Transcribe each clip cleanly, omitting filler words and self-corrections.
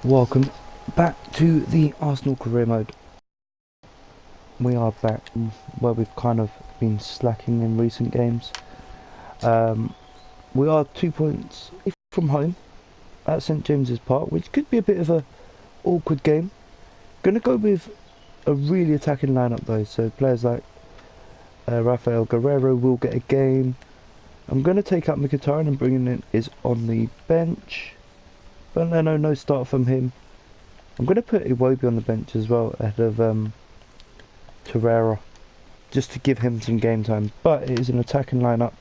Welcome back to the Arsenal career mode. We are back where we've kind of been slacking in recent games. We are 2 points from home at St James's Park, which could be a bit of a awkward game. Gonna go with a really attacking lineup though, so players like Rafael Guerreiro will get a game. I'm gonna take out Mkhitaryan and bringing in is on the bench. But no start from him. I'm going to put Iwobi on the bench as well ahead of Torreira, just to give him some game time. But it is an attacking lineup,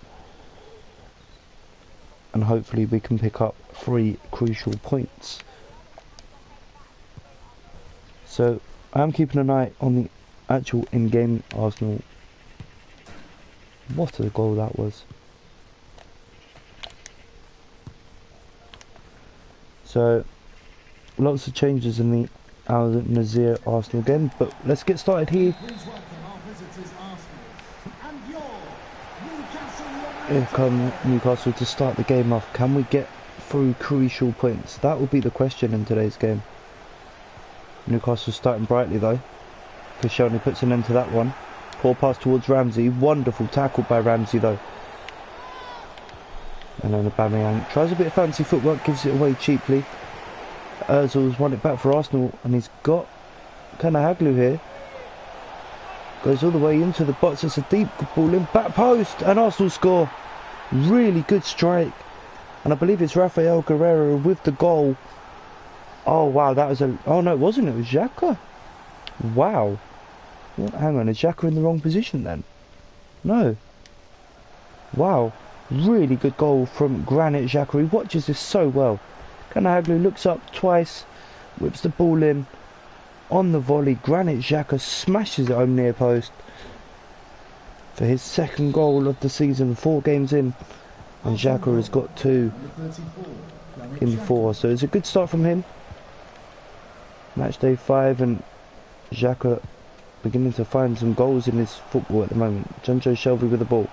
and hopefully we can pick up 3 crucial points. So I'm keeping an eye on the actual in-game Arsenal. What a goal that was. So lots of changes in the Al Nassr Arsenal game, but let's get started here. Here come Newcastle to start the game off. Can we get through crucial points? That will be the question in today's game. Newcastle starting brightly though. Koscielny puts an end to that one. Poor pass towards Ramsey. Wonderful tackle by Ramsey though. And then Aubameyang tries a bit of fancy footwork, gives it away cheaply. Ozil's won it back for Arsenal, and he's got Kanahaglu here. Goes all the way into the box. It's a deep ball in, back post, and Arsenal score. Really good strike, and I believe it's Rafael Guerreiro with the goal. Oh wow, that was a... Oh no, it wasn't. It was Xhaka. Wow. What? Hang on, is Xhaka in the wrong position then? No. Wow. Really good goal from Granit Xhaka. He watches this so well. Kanahaglu looks up twice, whips the ball in on the volley. Granit Xhaka smashes it home near post for his second goal of the season, 4 games in, and Xhaka has got 2 in 4, so it's a good start from him. Match day 5, and Xhaka beginning to find some goals in his football at the moment. Jonjo Shelvey with the ball.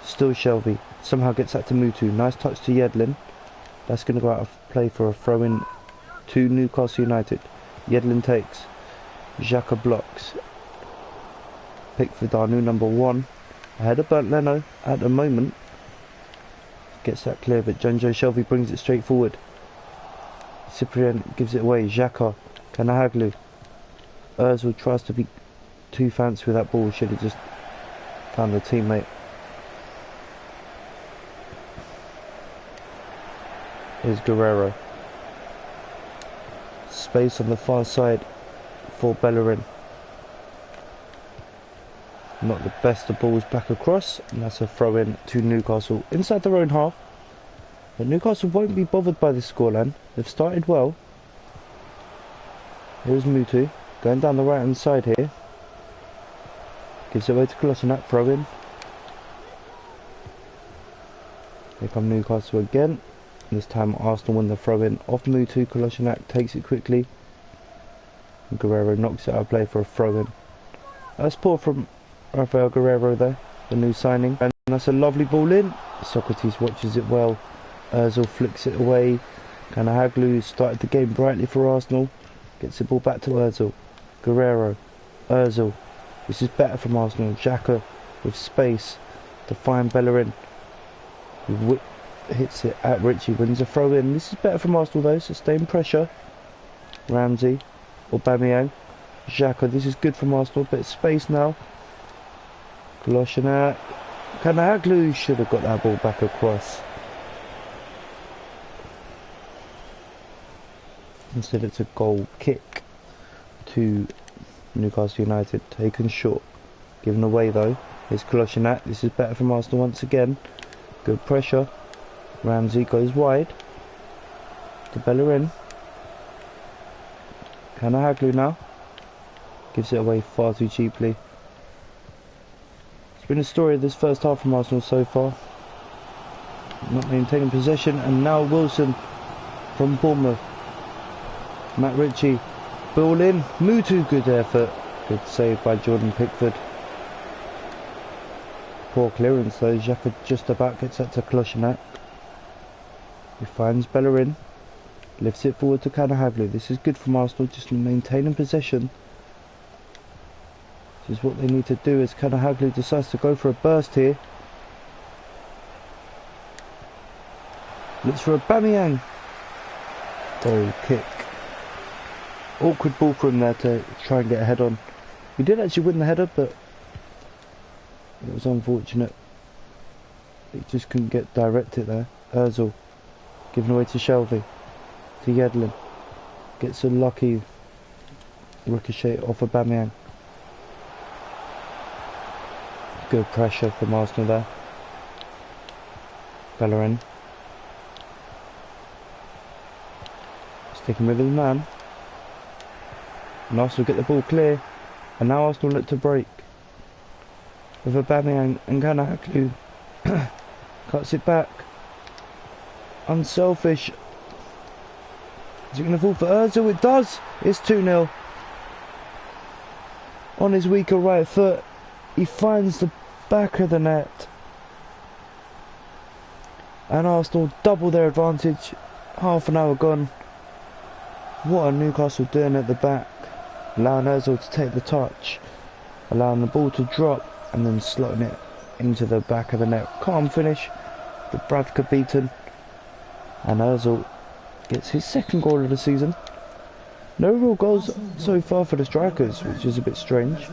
Still Shelvey. Somehow gets that to Mutu. Nice touch to Yedlin. That's going to go out of play for a throw-in to Newcastle United. Yedlin takes. Xhaka blocks. Pickford, our new number 1. Ahead of Bernd Leno at the moment. Gets that clear, but Jonjo Shelvey brings it straight forward. Cyprian gives it away. Xhaka. Kanahaglu. Ozil tries to be too fancy with that ball. Should have just found a teammate. Here's Guerreiro. Space on the far side for Bellerin. Not the best of balls back across, and that's a throw in to Newcastle inside their own half. But Newcastle won't be bothered by this scoreline. They've started well. Here's Mutu going down the right hand side here. Gives it away to Kolasinac, throw in. Here come Newcastle again. This time Arsenal win the throw-in off Mutu. Kolasinac takes it quickly. And Guerreiro knocks it out of play for a throw-in. That's poor from Rafael Guerreiro there, the new signing. And that's a lovely ball in. Socrates watches it well. Ozil flicks it away. Kanahaglu started the game brightly for Arsenal. Gets the ball back to Ozil. Guerreiro. Ozil. This is better from Arsenal. Xhaka with space to find Bellerin. Hits it at Richie, wins a throw in. This is better from Arsenal though, sustained pressure. Ramsey, Aubameyang, Xhaka, this is good from Arsenal, bit of space now. Kolasinac, Kanahaglu should have got that ball back across. Instead it's a goal kick to Newcastle United, taken short. Given away though, here's Kolasinac, this is better from Arsenal once again. Good pressure. Ramsey goes wide to Bellerin. Kanahaglu now gives it away far too cheaply. It's been a story of this first half from Arsenal so far. Not maintaining possession, and now Wilson from Bournemouth. Matt Ritchie, ball in. Mutu, good effort. Good save by Jordan Pickford. Poor clearance though. Xhaka just about gets that to Kolasinac. He finds Bellerin. Lifts it forward to Kanahaglu. This is good from Arsenal, just maintaining possession. This is what they need to do as Kanahaglu decides to go for a burst here. Looks for Aubameyang. Oh, kick. Awkward ball for him there to try and get a head on. He did actually win the header, but it was unfortunate. He just couldn't get directed there. Ozil giving away to Shelvey. To Yedlin. Gets a lucky ricochet off Aubameyang. Good pressure from Arsenal there. Bellerin. Sticking with his man. And Arsenal get the ball clear. And now Arsenal look to break. With Aubameyang and Kanahaglu. Cuts it back. Unselfish. Is it going to fall for Ozil? It does. It's 2-0. On his weaker right foot, he finds the back of the net. And Arsenal double their advantage. Half an hour gone. What are Newcastle doing at the back? Allowing Ozil to take the touch. Allowing the ball to drop and then slotting it into the back of the net. Calm finish. But Bradford beaten. And Ozil gets his second goal of the season. No real goals so far for the strikers, which is a bit strange.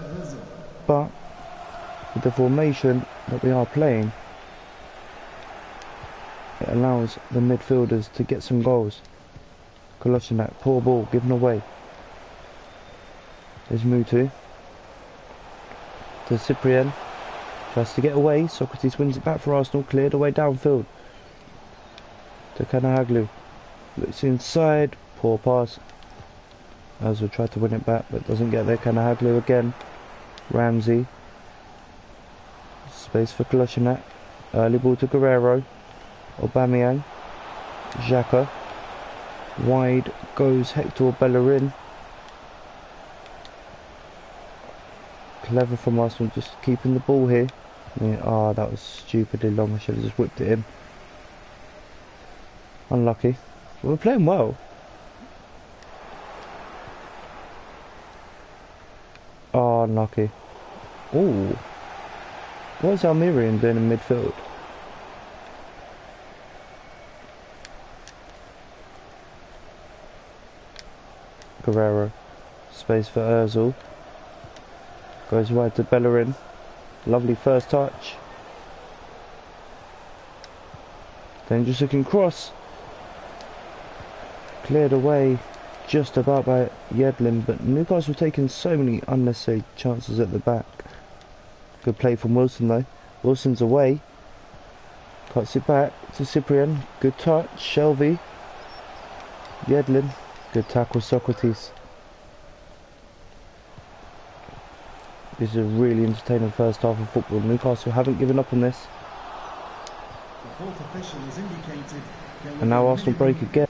But with the formation that we are playing, it allows the midfielders to get some goals. Kolasinac, poor ball, given away. There's Mutu. To Cyprien. Tries to get away. Socrates wins it back for Arsenal. Cleared away downfield. To Kanahaglu. Looks inside. Poor pass. Ozil tried to win it back but doesn't get there. Kanahaglu again. Ramsey. Space for Kolasinac. Early ball to Guerrero. Aubameyang. Xhaka. Wide goes Hector Bellerin. Clever from Arsenal, just keeping the ball here. Ah, that was stupidly long. I should have just whipped it in. Unlucky. But we're playing well. Oh, unlucky. Ooh. What is Almirian doing in midfield? Guerrero. Space for Ozil. Goes wide to Bellerin. Lovely first touch. Dangerous looking cross. Cleared away just about by Yedlin, but Newcastle taking so many unnecessary chances at the back. Good play from Wilson though. Wilson's away. Cuts it back to Cyprien. Good touch. Shelvey. Yedlin. Good tackle, Socrates. This is a really entertaining first half of football. Newcastle haven't given up on this. And now Arsenal break again.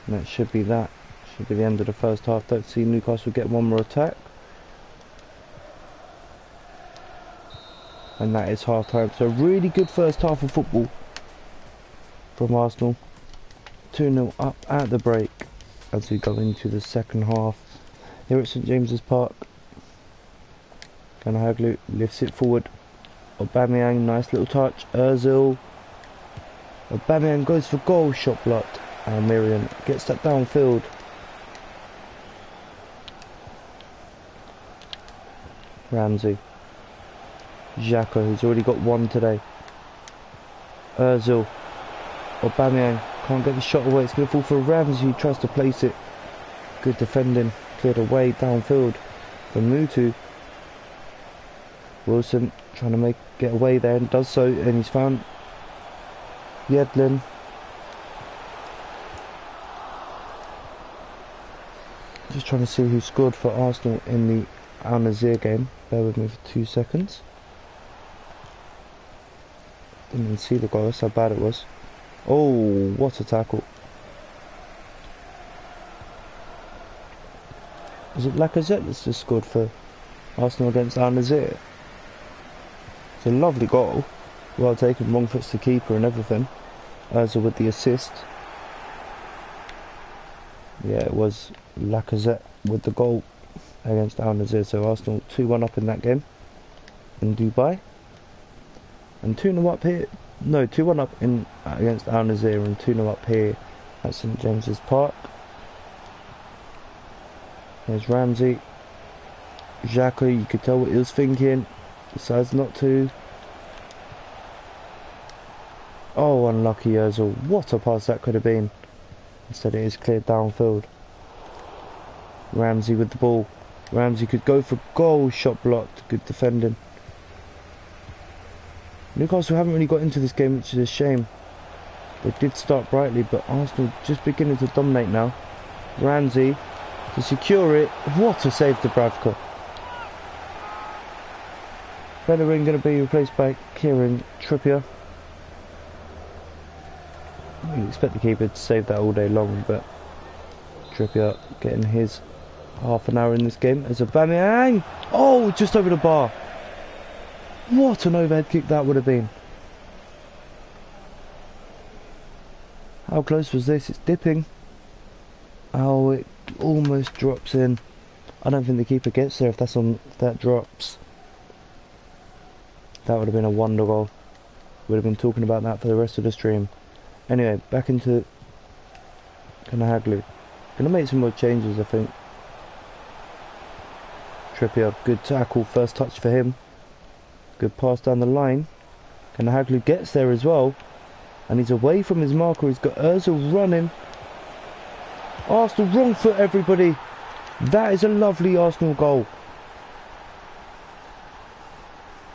And that should be that. Should be the end of the first half. Don't see Newcastle get one more attack. And that is half time. So really good first half of football from Arsenal. 2-0 up at the break as we go into the second half here at St James's Park. Kanahaglu lifts it forward. Aubameyang, nice little touch. Ozil. Aubameyang goes for goal. Shot blocked. Almirian gets that downfield. Ramsey. Xhaka, who's already got one today. Ozil. Aubameyang can't get the shot away. It's going to fall for Ramsey, who tries to place it. Good defending. Cleared away downfield from Mutu. Wilson trying to get away there and does so, and he's found Yedlin. Just trying to see who scored for Arsenal in the Al Nassr game. Bear with me for 2 seconds. Didn't even see the goal, that's how bad it was. Oh, what a tackle. Was it Lacazette that's just scored for Arsenal against Al Nassr? It's a lovely goal. Well taken, wrong foot's the keeper and everything. Ozil with the assist. Yeah, it was Lacazette with the goal against Al Nassr. So Arsenal 2-1 up in that game in Dubai. And 2-0 up here. No, 2-1 up in against Al Nassr and 2-0 up here at St James's Park. There's Ramsey. Xhaka, you could tell what he was thinking. Decides not to. Oh, unlucky Ozil. What a pass that could have been. Instead it is cleared downfield. Ramsey with the ball. Ramsey could go for goal. Shot blocked. Good defending. Newcastle haven't really got into this game, which is a shame. They did start brightly, but Arsenal just beginning to dominate now. Ramsey to secure it. What a save to Bradford. Bellerin going to be replaced by Kieran Trippier. You'd expect the keeper to save that all day long, but Trippier getting his half an hour in this game as Aubameyang. Oh, just over the bar. What an overhead kick that would have been. How close was this? It's dipping. Oh, it almost drops in. I don't think the keeper gets there if that drops. That would have been a wonder goal. Would have been talking about that for the rest of the stream. Anyway, back into Kanahaglu. Gonna make some more changes, I think. Trippier, good tackle, first touch for him. Good pass down the line. Kanahaglu gets there as well. And he's away from his marker. He's got Ozil running. Arsenal wrong foot, everybody. That is a lovely Arsenal goal.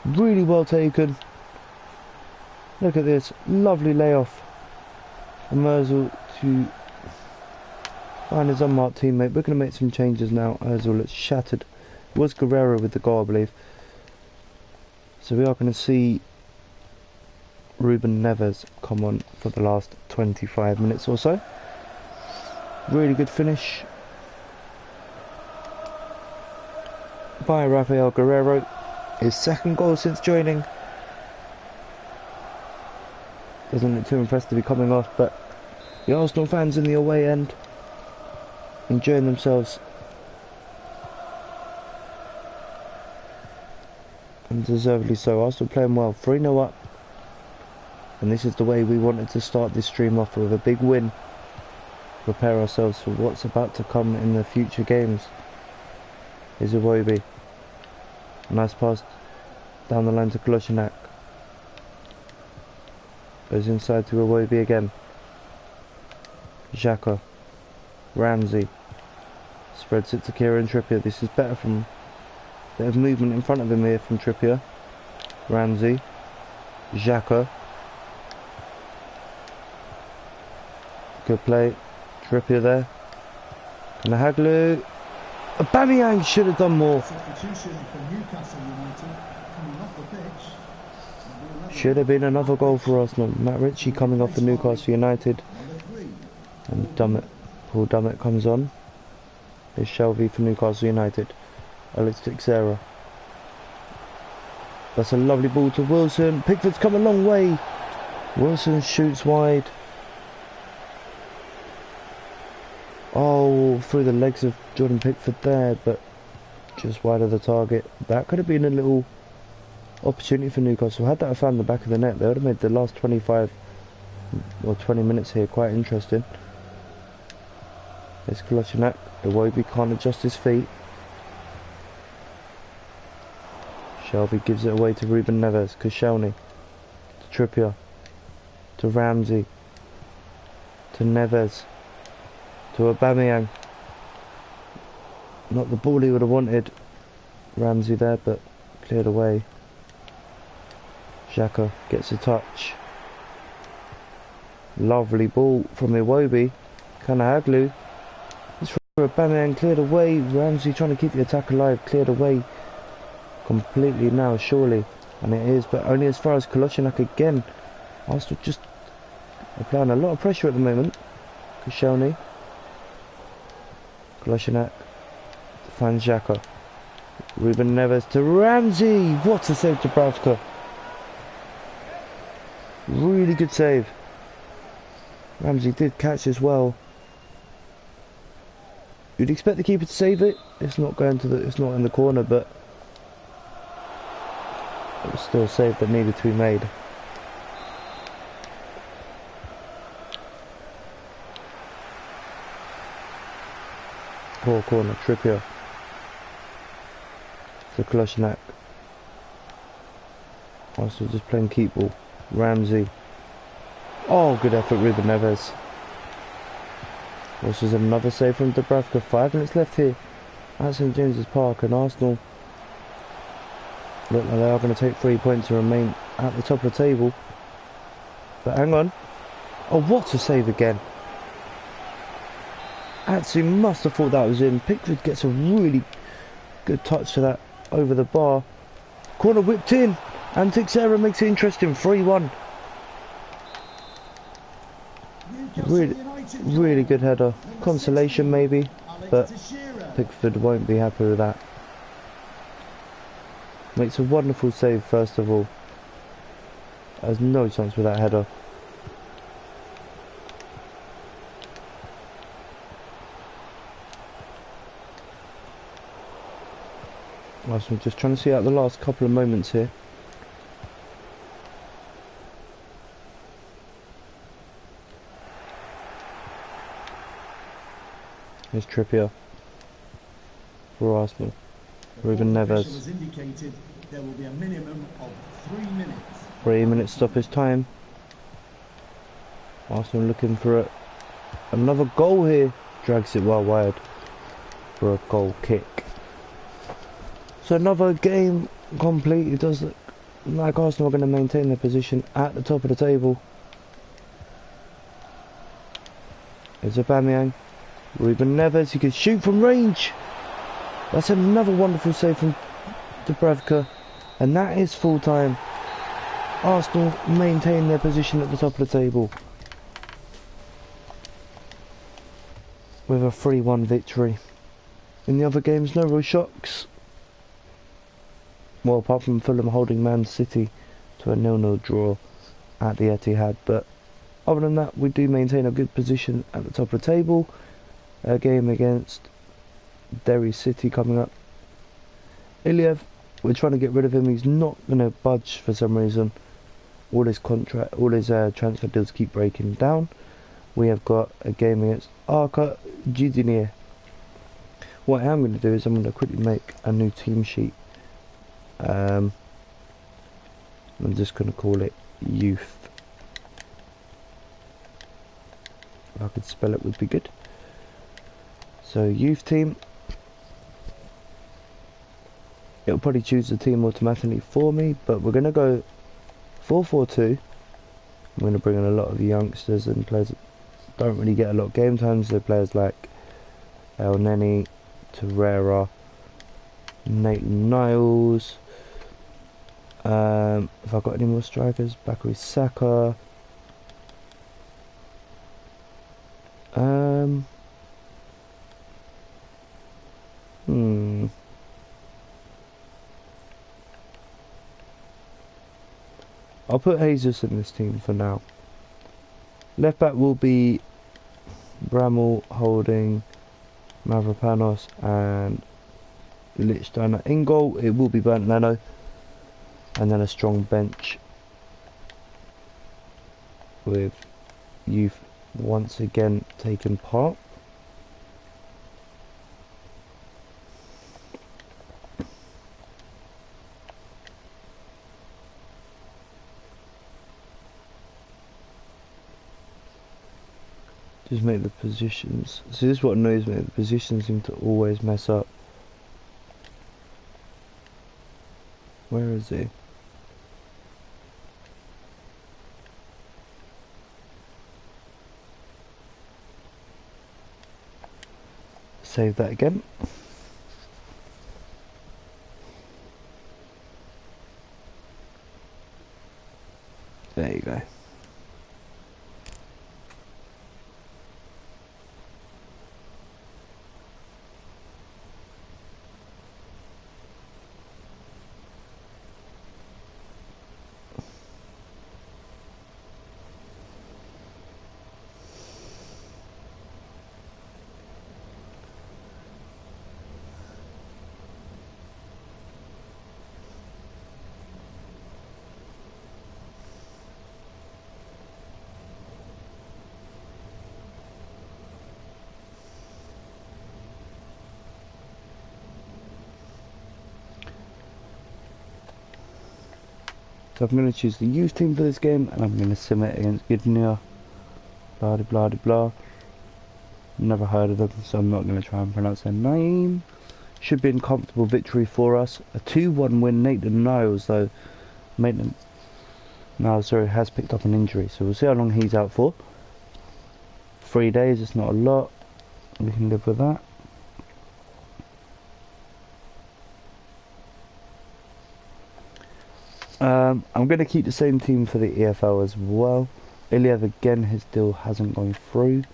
Really well taken. Look at this. Lovely layoff. And Ozil to find his unmarked teammate. We're going to make some changes now. Ozil looks shattered. It was Guerrero with the goal, I believe. So we are going to see Ruben Neves come on for the last 25 minutes or so. Really good finish by Rafael Guerrero. His second goal since joining. Doesn't look too impressed to be coming off, but the Arsenal fans in the away end enjoying themselves. And deservedly so. Arsenal playing well. 3-0 up. And this is the way we wanted to start this stream off, with a big win. Prepare ourselves for what's about to come in the future games. Here's Iwobi. Nice pass down the line to Kolasinac. Goes inside to Iwobi again. Xhaka. Ramsey. Spreads it to Kieran Trippier. This is better from a bit of movement in front of him here from Trippier. Ramsey. Xhaka. Good play. Trippier there. Kanahaglu. Aubameyang should have done more. Should have been another goal for Arsenal. Matt Ritchie coming off for Newcastle United. And Paul Dummett comes on. There's Shelvey for Newcastle United. Alex Teixeira. That's a lovely ball to Wilson. Pickford's come a long way. Wilson shoots wide. Oh, through the legs of Jordan Pickford there, but just wide of the target. That could have been a little opportunity for Newcastle. Had that have found the back of the net, they would have made the last 25 or 20 minutes here quite interesting. There's Kolasinac. Iwobi can't adjust his feet. Shelvey gives it away to Ruben Neves. Koscielny. To Trippier. To Ramsey. To Neves. To Aubameyang. Not the ball he would have wanted. Ramsey there, but cleared away. Xhaka gets a touch. Lovely ball from Iwobi. Kanahaglu. It's for Aubameyang, cleared away. Ramsey trying to keep the attack alive. Cleared away completely now, surely. And it is, but only as far as Kolasinac again. Arsenal just applying a lot of pressure at the moment. Koscielny. Kolasinac finds Xhaka. Ruben Neves to Ramsey. What a save to Bravka. Really good save. Ramsey did catch as well. You'd expect the keeper to save it. It's not going to the. It's not in the corner, but it was still a save that needed to be made. Poor corner, Trippier. To Kolasinac. Also just playing keep ball. Ramsey. Oh, good effort, Ruben Neves. Also another save from Dubravka. 5 minutes left here at St James's Park, and Arsenal look like they are going to take 3 points and remain at the top of the table. But hang on. Oh, what a save again. Atsu must have thought that was in. Pickford gets a really good touch to that over the bar. Corner whipped in, and Teixeira makes it interesting. 3-1. Really good header. Consolation maybe, but Pickford won't be happy with that. Makes a wonderful save first of all. Has no chance with that header. I'm just trying to see out the last couple of moments here. Here's Trippier for Arsenal. Ruben Neves. There will be a minimum of 3 minutes. 3 minutes stoppage time. Arsenal looking for another goal here. Drags it well wide for a goal kick. So another game complete. It does look like Arsenal are going to maintain their position at the top of the table. There's Aubameyang. Ruben Neves, he can shoot from range. That's another wonderful save from Dubravka. And that is full time. Arsenal maintain their position at the top of the table with a 3-1 victory. In the other games, no real shocks. Well, apart from Fulham holding Man City to a 0-0 draw at the Etihad. But other than that, we do maintain a good position at the top of the table. A game against Derry City coming up. Iliev, we're trying to get rid of him. He's not going to budge for some reason. All his transfer deals keep breaking down. We have got a game against Arka Judinier. What I am going to do is I'm going to quickly make a new team sheet. I'm just going to call it Youth. If I could spell it would be good. So Youth team. It'll probably choose the team automatically for me, but we're going to go 4-4-2. I'm going to bring in a lot of youngsters and players that don't really get a lot of game time. So players like El Neni, Torreira, Nathan Niles. If I've got any more strikers, Bakary Saka. I'll put Jesus in this team for now. Left back will be Bramall, Holding, Mavropanos and Lichtsteiner. In goal it will be Bernd Leno, and then a strong bench with Youth once again taking part. Just make the positions. So this is what annoys me. The positions seem to always mess up. Where is he? Save that again. There you go. So I'm going to choose the youth team for this game, and I'm going to sim it against Gdynia. Blah blah blah blah. Never heard of them, so I'm not going to try and pronounce their name. Should be a comfortable victory for us. A 2-1 win. Nathan Niles, though, has picked up an injury, so we'll see how long he's out for. 3 days, it's not a lot. We can live with that. I'm going to keep the same team for the EFL as well. Iliev again, his deal hasn't gone through.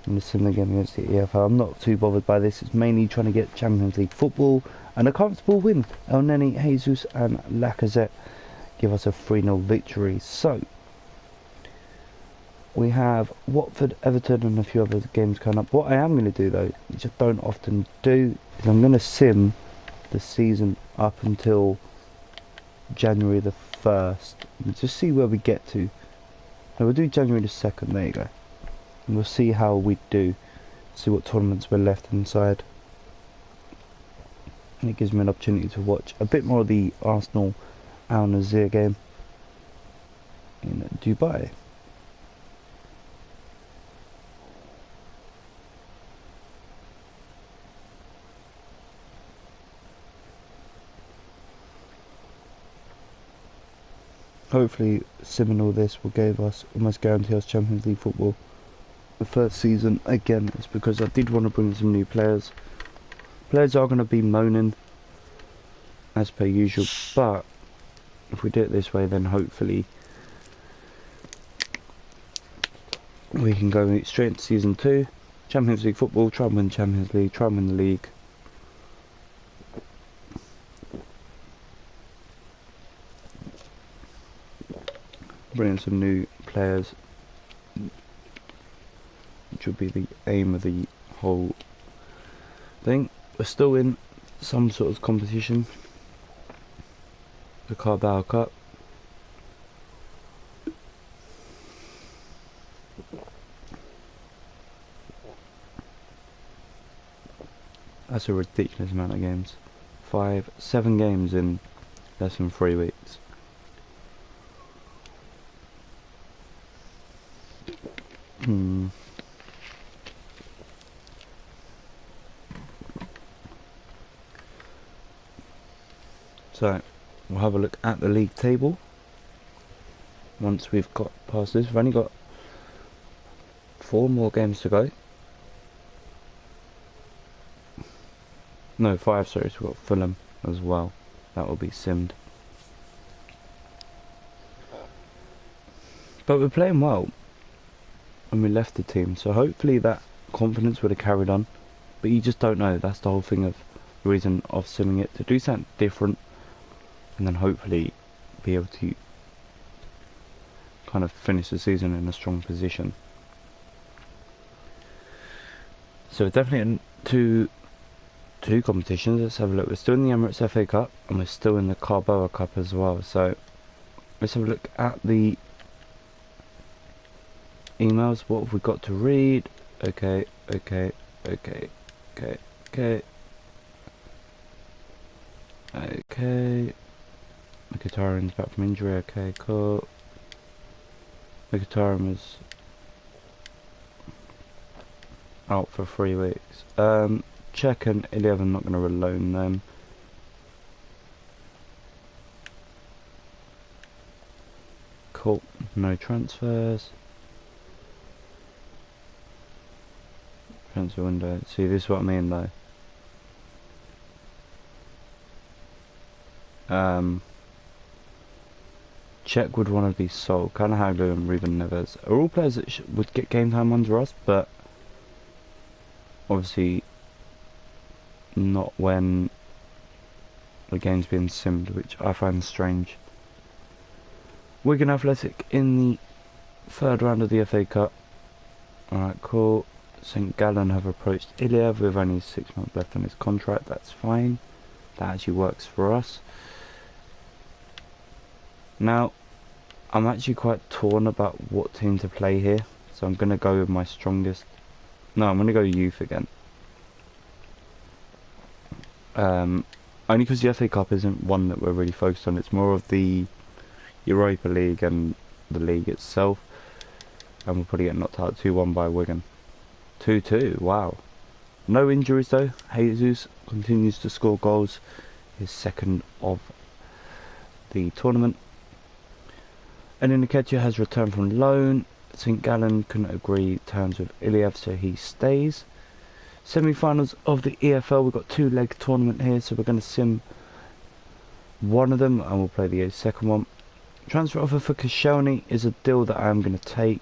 I'm just sim again against the EFL. I'm not too bothered by this. It's mainly trying to get Champions League football and a comfortable win. El Neni, Jesus and Lacazette give us a 3-0 victory. So we have Watford, Everton and a few other games coming up. What I am going to do though, which I don't often do, is I'm going to sim the season up until January the 1st. And just see where we get to. So we'll do January the 2nd, there you go. And we'll see how we do. See what tournaments we're left inside. And it gives me an opportunity to watch a bit more of the Arsenal Al Nassr game in Dubai. Hopefully simming all this will give us, almost guarantee us Champions League football. The first season, again, it's because I did want to bring some new players. Players are going to be moaning, as per usual, but if we do it this way, then hopefully we can go straight into season 2. Champions League football, try and win Champions League, try and win the league. Bring in some new players, which will be the aim of the whole thing. We're still in some sort of competition, the Carabao Cup. That's a ridiculous amount of games. 7 games in less than 3 weeks. So we'll have a look at the league table once we've got past this. We've only got 4 more games to go. No, 5, sorry, so we've got Fulham as well. That will be simmed. But we're playing well when we left the team, so hopefully that confidence would have carried on. But you just don't know. That's the whole thing of the reason of simming it, to do something different and then hopefully be able to kind of finish the season in a strong position. So definitely in two competitions. Let's have a look. We're still in the Emirates FA Cup and we're still in the Carabao Cup as well. So let's have a look at the emails. What have we got to read? Okay. Mkhitaryan's back from injury. Okay, cool. Mkhitaryan is out for 3 weeks. Czech and Iliev, I'm not going to loan them. Cool. No transfers. Transfer window. See, this is what I mean though. Czech would want to be sold. Kanahaglu and Ruben Neves are all players that would get game time under us, but obviously not when the game's being simmed, which I find strange. Wigan Athletic in the 3rd round of the FA Cup. Alright, cool. St Gallen have approached Iliev with only 6 months left on his contract. That's fine. That actually works for us. Now, I'm actually quite torn about what team to play here, so I'm going to go with my strongest. No, I'm going to go youth again. Only because the FA Cup isn't one that we're really focused on. It's more of the Europa League and the league itself. And we'll probably get knocked out 2-1 by Wigan. 2-2, wow. No injuries though. Jesus continues to score goals. His second of the tournament. And Nketiah has returned from loan. St Gallen couldn't agree terms with Iliev, so he stays. Semi-finals of the EFL. We've got 2-leg tournament here, so we're going to sim one of them and we'll play the second one. Transfer offer for Koscielny is a deal that I am going to take.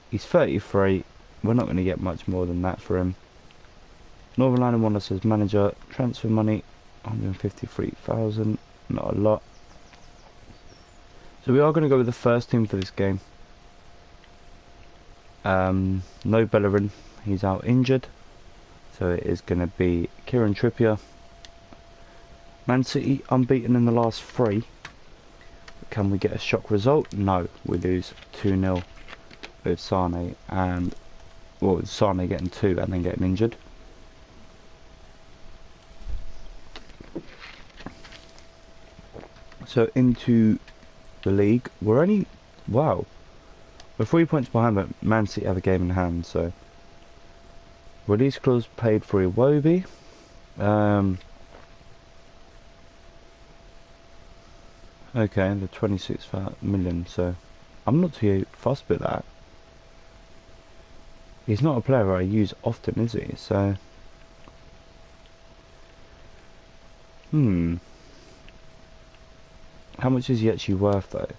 He's 33. We're not going to get much more than that for him. Northern Ireland want us as manager. Transfer money 153,000. Not a lot. So we are going to go with the first team for this game. No Bellerin. He's out injured. So it is going to be Kieran Trippier. Man City unbeaten in the last 3. Can we get a shock result? No. We lose 2-0 with Sane and... well, with Sane getting 2 and then getting injured. So into the league. We're only... wow. We're 3 points behind, but Man City have a game in hand, so... Release clause paid for Iwobi. Okay, the 26 million, so... I'm not too fussed with that. He's not a player I use often, is he? So... How much is he actually worth, though?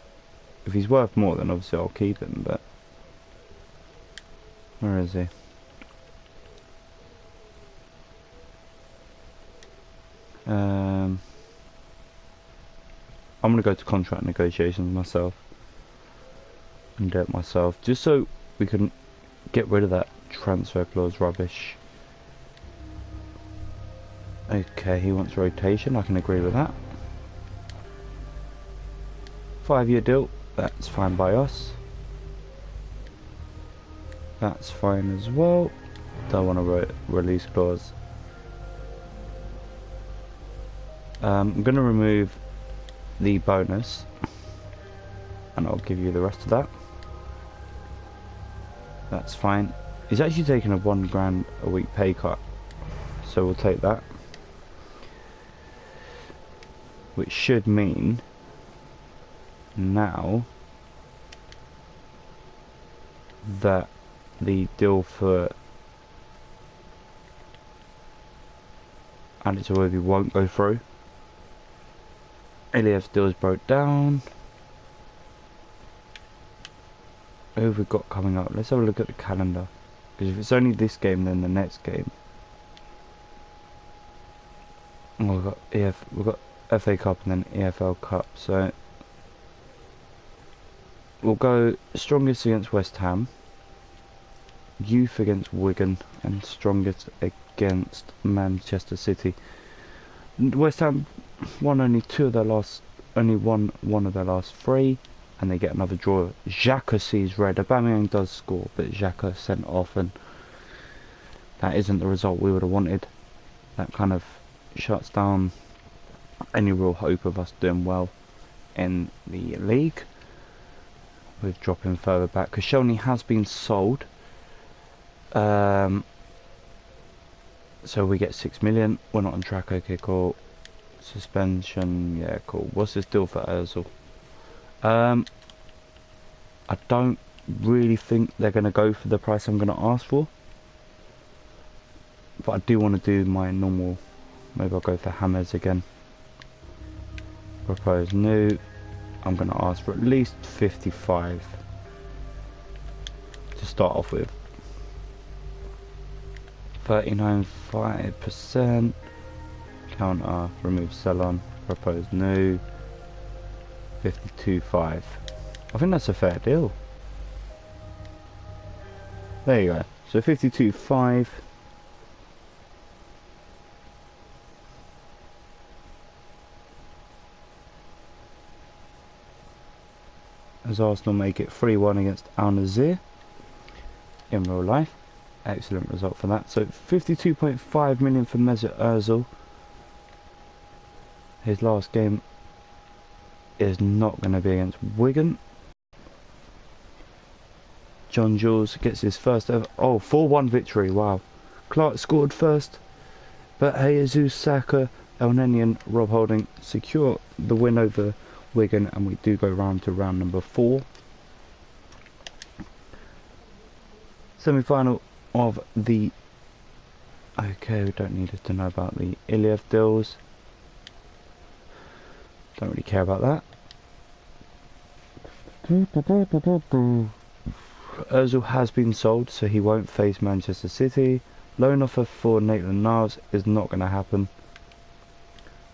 If he's worth more, then obviously I'll keep him, but... where is he? I'm going to go to contract negotiations myself. And do it myself. Just so we can get rid of that transfer clause rubbish. Okay, he wants rotation. I can agree with that. 5-year deal. That's fine by us. That's fine as well. Don't want a release clause. I'm going to remove the bonus. And I'll give you the rest of that. That's fine. He's actually taking a £1 a week pay cut. So we'll take that. Which should mean... now... that the deal for... Alex Iwobi won't go through. Iliev's deal is broke down. Who have we got coming up? Let's have a look at the calendar. Because if it's only this game, then the next game. Oh, we've got FA Cup and then EFL Cup. So we'll go strongest against West Ham, youth against Wigan, and strongest against Manchester City. West Ham won only one of their last 3, and they get another draw. Xhaka sees red. Aubameyang does score, but Xhaka sent off, and that isn't the result we would have wanted. That kind of shuts down any real hope of us doing well in the league. We're dropping further back. Koscielny has been sold. So we get 6 million. We're not on track. Okay, cool. Suspension. Yeah, cool. What's this deal for Ozil? I don't really think they're going to go for the price I'm going to ask for. But I do want to do my normal. Maybe I'll go for Hammers again. Propose new. I'm going to ask for at least 55 to start off with. 39.5%. Counter. Remove sell-on. Propose new. 52.5. I think that's a fair deal. There you go. So 52.5. As Arsenal make it 3-1 against Al Nassr in real life. Excellent result for that. So 52.5 million for Mesut Ozil. His last game is not going to be against Wigan. John Jules gets his first ever... Oh, 4-1 victory, wow. Clark scored first, but Jesus, Saka, Elneny and Rob Holding secure the win over Wigan, and we do go round to round number 4. Semi-final of the... Okay, we don't need to know about the Iliev deals. Don't really care about that. Ozil has been sold, so he won't face Manchester City. Loan offer for Maitland Niles is not going to happen.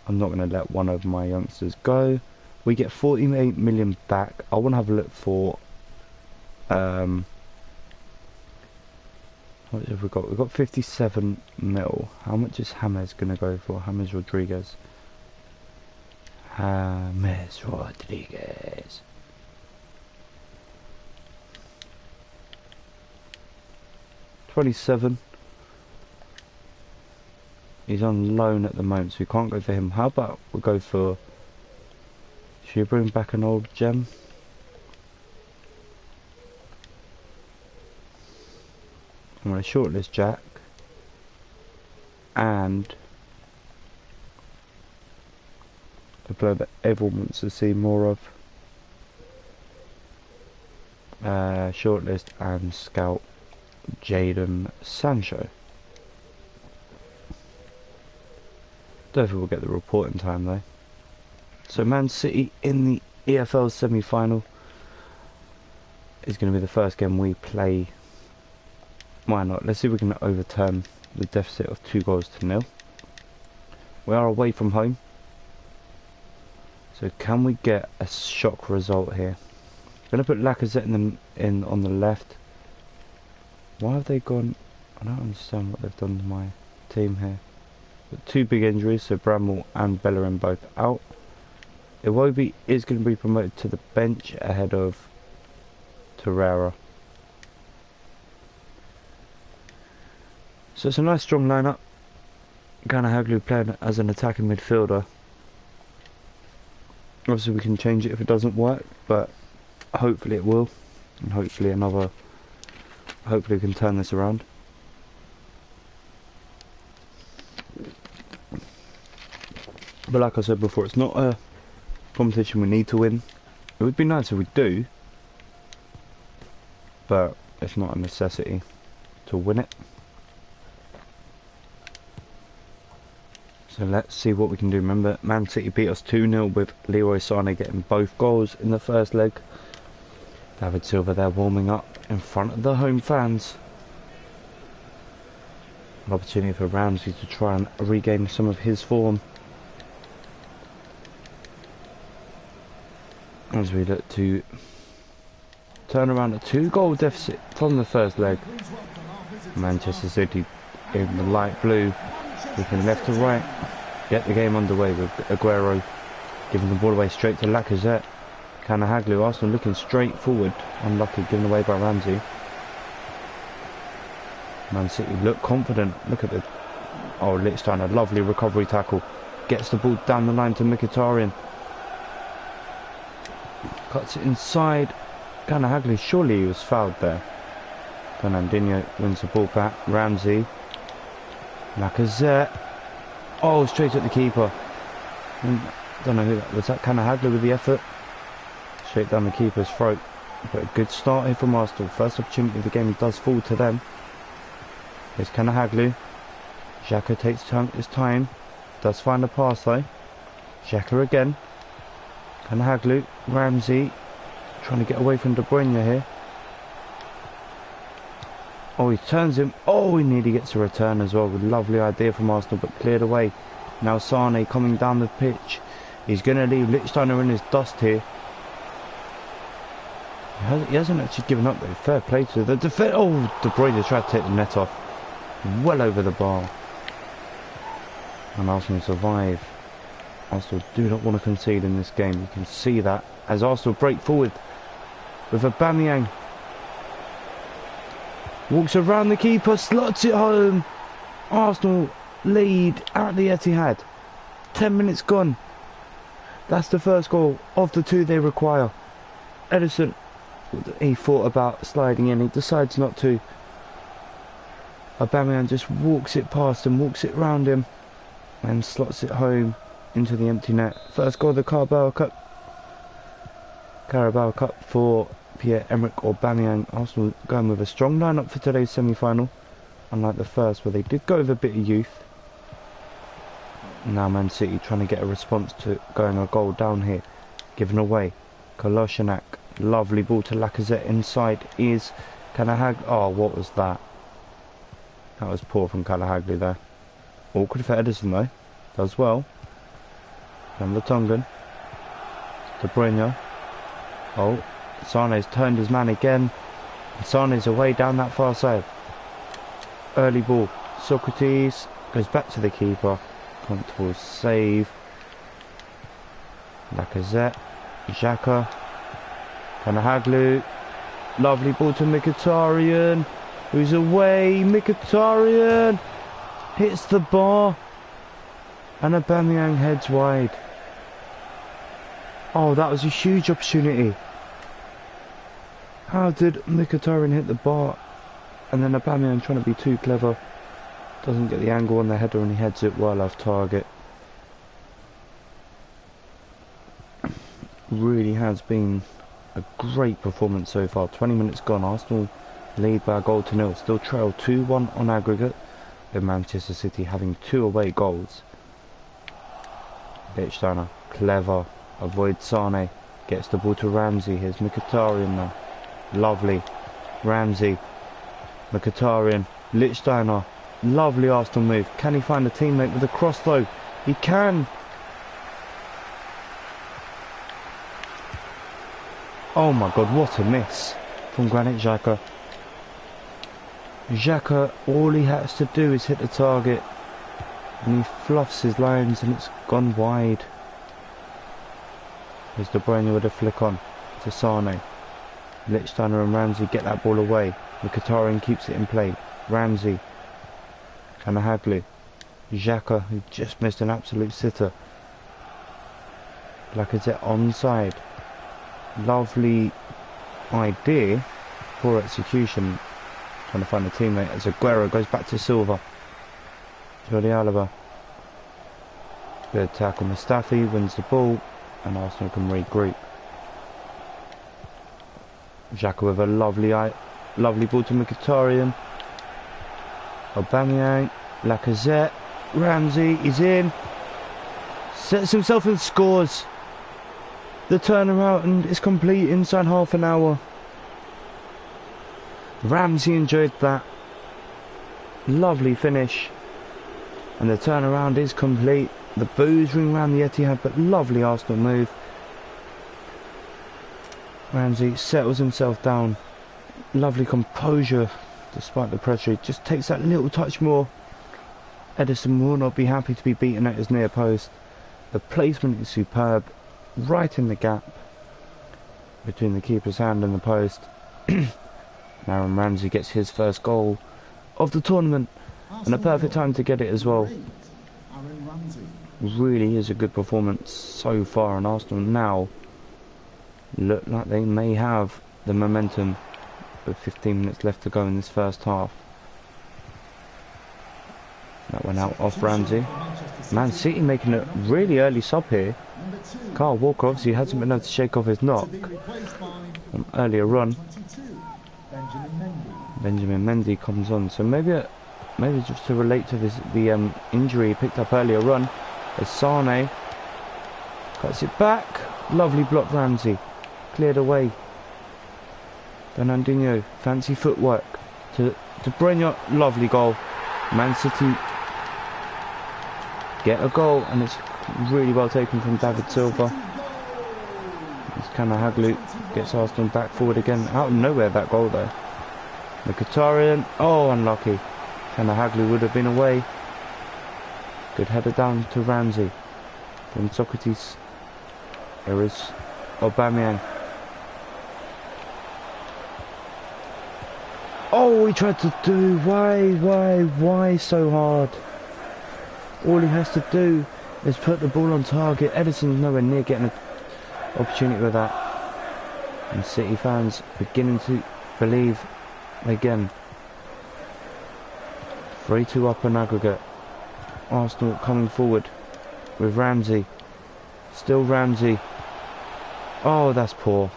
I'm not going to let one of my youngsters go. We get 48 million back. I want to have a look for... what have we got? We've got 57 mil. How much is James going to go for? James Rodriguez. James Rodriguez. $27. He's on loan at the moment, so we can't go for him. How about we go for... Should we bring back an old gem? I'm going to shortlist Jack. And... a player that everyone wants to see more of. Shortlist and scout Jadon Sancho. Don't think we'll get the report in time though. So Man City in the EFL semi-final is going to be the first game we play. Why not? Let's see if we can overturn the deficit of 2-0. We are away from home. So can we get a shock result here? I'm going to put Lacazette in on the left. Why have they gone... I don't understand what they've done to my team here. But 2 big injuries, so Bramwell and Bellerin both out. Iwobi is going to be promoted to the bench ahead of Torreira. So it's a nice strong lineup. Kanahaglu playing as an attacking midfielder. Obviously we can change it if it doesn't work, but hopefully it will. And hopefully we can turn this around. But like I said before, it's not a competition we need to win. It would be nice if we do, but it's not a necessity to win it. So let's see what we can do. Remember, Man City beat us 2-0 with Leroy Sané getting both goals in the first leg. David Silva there warming up in front of the home fans. An opportunity for Ramsey to try and regain some of his form. As we look to turn around a 2-goal deficit from the first leg. Manchester City in the light blue, looking left to right, get the game underway with Aguero giving the ball away straight to Lacazette. Kanahaglu, Arsenal looking straight forward, unlucky, given away by Ramsey. Man City look confident. Look at the... Oh, Lichtstein, a lovely recovery tackle. Gets the ball down the line to Mkhitaryan. Cuts it inside. Kanahaglu, surely he was fouled there. Fernandinho wins the ball back. Ramsey. Lacazette. Oh, straight at the keeper. Don't know who that was. That Kanahaglu with the effort. Straight down the keeper's throat. But a good start here from Arsenal. First opportunity of the game does fall to them. Here's Kanahaglu. Xhaka takes his time. Does find a pass though. Xhaka again. Kanahaglu. Ramsey. Trying to get away from De Bruyne here. Oh, he turns him. Oh, he nearly gets a return as well. Lovely idea from Arsenal, but cleared away. Now Sané coming down the pitch. He's going to leave Lichtsteiner in his dust here. He hasn't actually given up though. Fair play to the defence. Oh, De Bruyne tried to take the net off. Well over the bar. And Arsenal survive. Arsenal do not want to concede in this game. You can see that as Arsenal break forward with Aubameyang. Walks around the keeper, slots it home. Arsenal lead at the Etihad. 10 minutes gone. That's the first goal of the 2 they require. Ederson, he thought about sliding in, he decides not to. Aubameyang just walks it past him, walks it round him, and slots it home into the empty net. First goal of the Carabao Cup for Pierre-Emerick Aubameyang. Arsenal going with a strong lineup for today's semi-final, unlike the first where they did go with a bit of youth. Now Man City trying to get a response to going a goal down here, given away. Kolasinac, lovely ball to Lacazette, inside is Kanahag. Oh, what was that? That was poor from Kalahagli there. Awkward for Ederson though. Does well. And Vertonghen. De Bruyne. Oh, Sane's turned his man again. Sane's away down that far side. Early ball. Socrates goes back to the keeper. Comfortable save. Lacazette. Xhaka. Kanahaglu. Lovely ball to Mkhitaryan. Who's away? Mkhitaryan hits the bar, and Aubameyang heads wide. Oh, that was a huge opportunity. How did Mkhitaryan hit the bar, and then Aubameyang trying to be too clever, doesn't get the angle on the header and he heads it well off target. Really has been a great performance so far. 20 minutes gone. Arsenal lead by a goal to nil. Still trail 2-1 on aggregate, with Manchester City having 2 away goals. Lichtsteiner, clever, avoids Sane, gets the ball to Ramsey. Here's Mkhitaryan now. Lovely. Ramsey, Mkhitaryan, Lichtsteiner. Lovely Arsenal move. Can he find a teammate with a cross though? He can. Oh my god, what a miss from Granit Xhaka. Xhaka, all he has to do is hit the target, and he fluffs his lines and it's gone wide. There's De Bruyne with a flick on to Sane. Lichtsteiner and Ramsey get that ball away. Mkhitaryan keeps it in play. Ramsey. Kanahaglu. Xhaka, who just missed an absolute sitter. Lacazette onside. Lovely idea. Poor execution. Trying to find a teammate as Aguero goes back to Silva. Jordi Alba. Good tackle. Mustafi wins the ball, and Arsenal can regroup. Xhaka with a lovely ball to Mkhitaryan. Aubameyang, Lacazette, Ramsey is in. Sets himself and scores. The turnaround is complete inside half an hour. Ramsey enjoyed that. Lovely finish. And the turnaround is complete. The boos ring round the Etihad, but lovely Arsenal move. Ramsey settles himself down. Lovely composure despite the pressure. He just takes that little touch more. Ederson will not be happy to be beaten at his near post. The placement is superb. Right in the gap between the keeper's hand and the post. Aaron Ramsey gets his first goal of the tournament, and a perfect time to get it as well. Really is a good performance so far, and Arsenal now look like they may have the momentum with 15 minutes left to go in this first half. That went out off Ramsey. Man City making a really early sub here. Kyle Walker obviously hasn't been able to shake off his knock from earlier run. Benjamin Mendy comes on, so maybe just to relate to the injury he picked up earlier run. As Sane cuts it back, lovely block. Ramsey cleared away. Fernandinho, fancy footwork to De Bruyne, lovely goal. Man City get a goal, and it's really well taken from David Silva. As Kanahaglu gets Arsenal back forward again. Out of nowhere that goal though. Mkhitaryan, oh unlucky. Kanahaglu would have been away. Good header down to Ramsey. From Socrates. There is Aubameyang. Oh, he tried to do. Why so hard? All he has to do Let's put the ball on target. Ederson's nowhere near getting an opportunity with that. And City fans beginning to believe again. 3-2 up on aggregate. Arsenal coming forward with Ramsey. Still Ramsey. Oh, that's poor.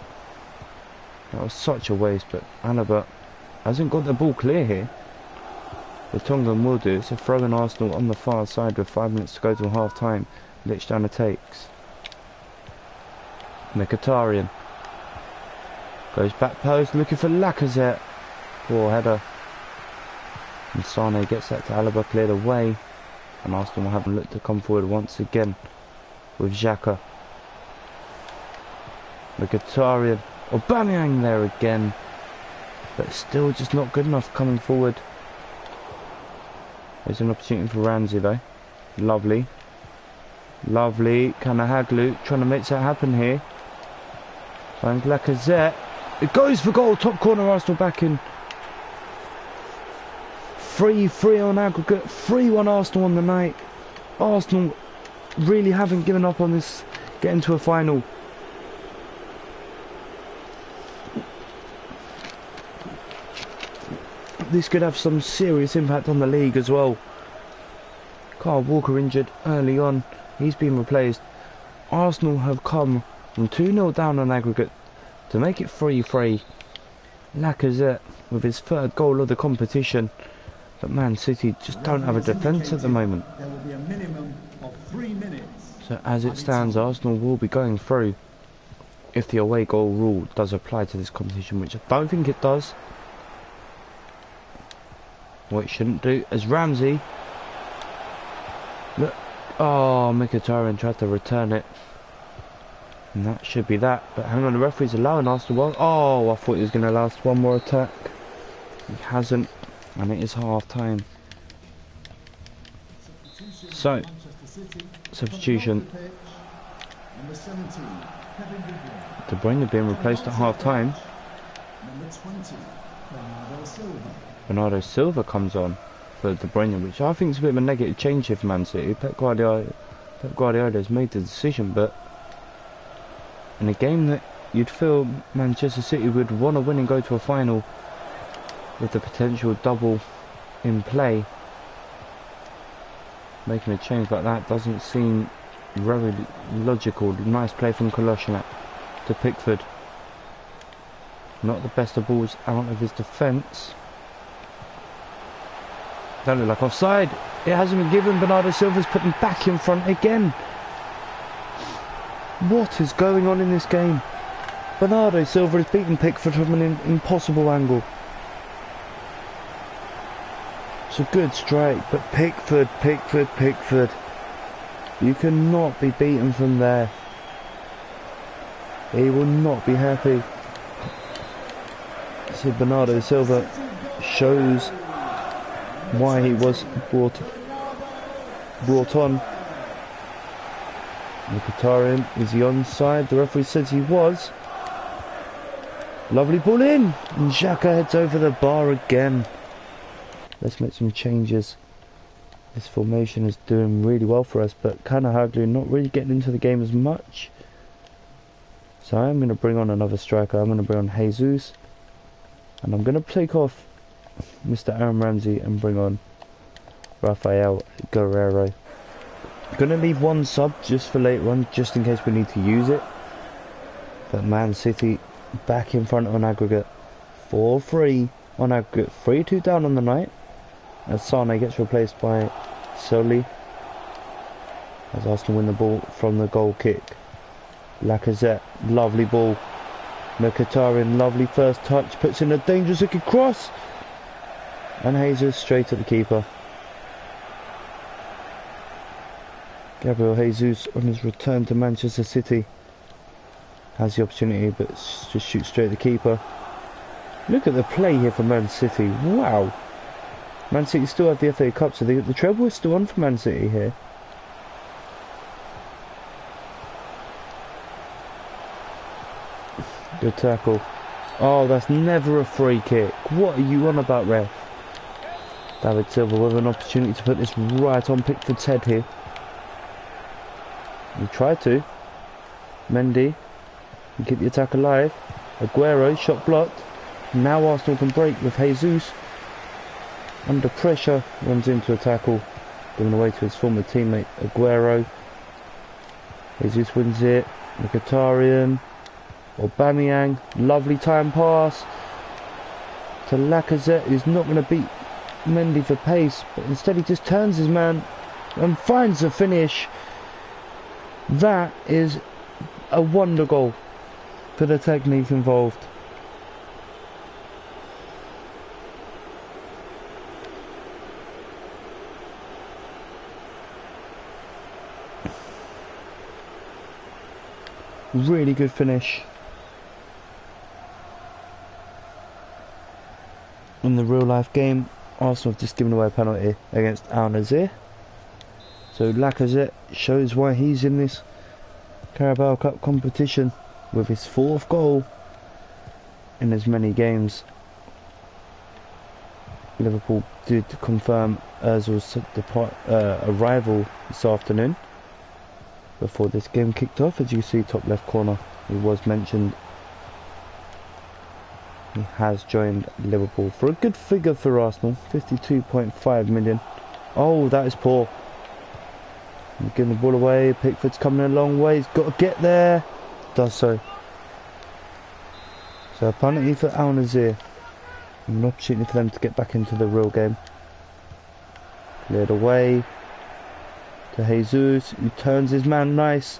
That was such a waste, but Alaba hasn't got the ball clear here. The Tongan will do. It's a throw in Arsenal on the far side with 5 minutes to go till half time. Lichtsteiner takes. Mkhitaryan goes back post looking for Lacazette. Poor header. And Sane gets that to Alaba, cleared away. And Arsenal will have a look to come forward once again with Xhaka. Mkhitaryan. Aubameyang there again. But still just not good enough coming forward. There's an opportunity for Ramsey though. Lovely. Lovely. Kanahaglu trying to make that happen here. And Lacazette. It goes for goal. Top corner, Arsenal back in. 3-3 on aggregate. 3-1 Arsenal on the night. Arsenal really haven't given up on this getting to a final. This could have some serious impact on the league as well. Kyle Walker injured early on. He's been replaced. Arsenal have come from 2-0 down on aggregate to make it 3-3. Lacazette with his third goal of the competition. But Man City just don't have a defence at the moment. There will be a minimum of 3 minutes. So as it stands, Arsenal will be going through if the away goal rule does apply to this competition, which I don't think it does. What it shouldn't do as Ramsey. Look. Oh, Mkhitaryan tried to return it. And that should be that. But hang on, the referee's allowing Arsenal. Oh, I thought he was going to last one more attack. He hasn't. And it is half time. So, substitution. De Bruyne being replaced at half time. Bernardo Silva comes on for De Bruyne, which I think is a bit of a negative change here for Man City. Pep Guardiola has made the decision, but in a game that you'd feel Manchester City would want to win and go to a final with the potential double in play, making a change like that doesn't seem very logical. Nice play from Kolasinac to Pickford. Not the best of balls out of his defence. Don't look like offside. It hasn't been given. Bernardo Silva's put them back in front again. What is going on in this game? Bernardo Silva has beaten Pickford from an impossible angle. It's a good strike, but Pickford. You cannot be beaten from there. He will not be happy. So Bernardo Silva shows why he was brought on. Mkhitaryan, is he onside? The referee says he was. Lovely ball in, and Xhaka heads over the bar again. Let's make some changes. This formation is doing really well for us, but Kanahaglu not really getting into the game as much. So I'm going to bring on another striker. I'm going to bring on Jesus, and I'm going to take off Mr. Aaron Ramsey and bring on Rafael Guerreiro. Going to leave one sub just for later on, just in case we need to use it. But Man City back in front on aggregate. 4-3 on aggregate. 3-2 down on the night. As Sane gets replaced by Soli. As Arsenal win the ball from the goal kick. Lacazette, lovely ball. Mkhitaryan, lovely first touch. Puts in a dangerous looking cross. And Jesus straight at the keeper. Gabriel Jesus on his return to Manchester City has the opportunity, but just shoots straight at the keeper. Look at the play here for Man City. Wow. Man City still have the FA Cup, so the treble is still on for Man City here. Good tackle. Oh, that's never a free kick. What are you on about, ref? David Silva with an opportunity to put this right on Pickford's head here. He tried to. Mendy can keep the attack alive. Aguero, shot blocked. Now Arsenal can break with Jesus. Under pressure, runs into a tackle. Giving away to his former teammate Aguero. Jesus wins it. Mkhitaryan. Aubameyang. Lovely time pass to Lacazette, who's not going to beat Mendy for pace, but instead he just turns his man and finds the finish. That is a wonder goal for the technique involved. Really good finish. In the real life game, Arsenal have just given away a penalty against Al Nassr. So Lacazette shows why he's in this Carabao Cup competition with his 4th goal in as many games. Liverpool did confirm Ozil's arrival this afternoon before this game kicked off. As you see, top left corner, he was mentioned. He has joined Liverpool for a good figure for Arsenal, 52.5 million. Oh, that is poor. Giving the ball away. Pickford's coming a long way. He's got to get there. Does so. So a penalty for Al Nassr. An opportunity for them to get back into the real game. Cleared away to Jesus, who turns his man nice.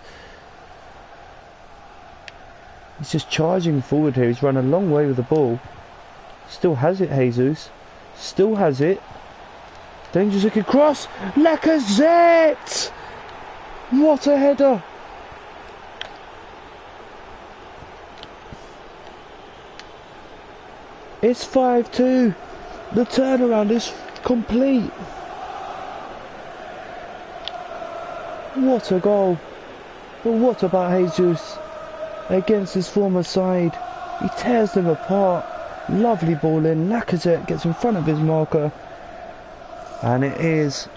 He's just charging forward here. He's run a long way with the ball. Still has it, Jesus. Still has it. Dangerous looking cross. Lacazette! What a header! It's 5-2. The turnaround is complete. What a goal. But what about Jesus? Against his former side, he tears them apart. Lovely ball in. Lacazette gets in front of his marker, and it is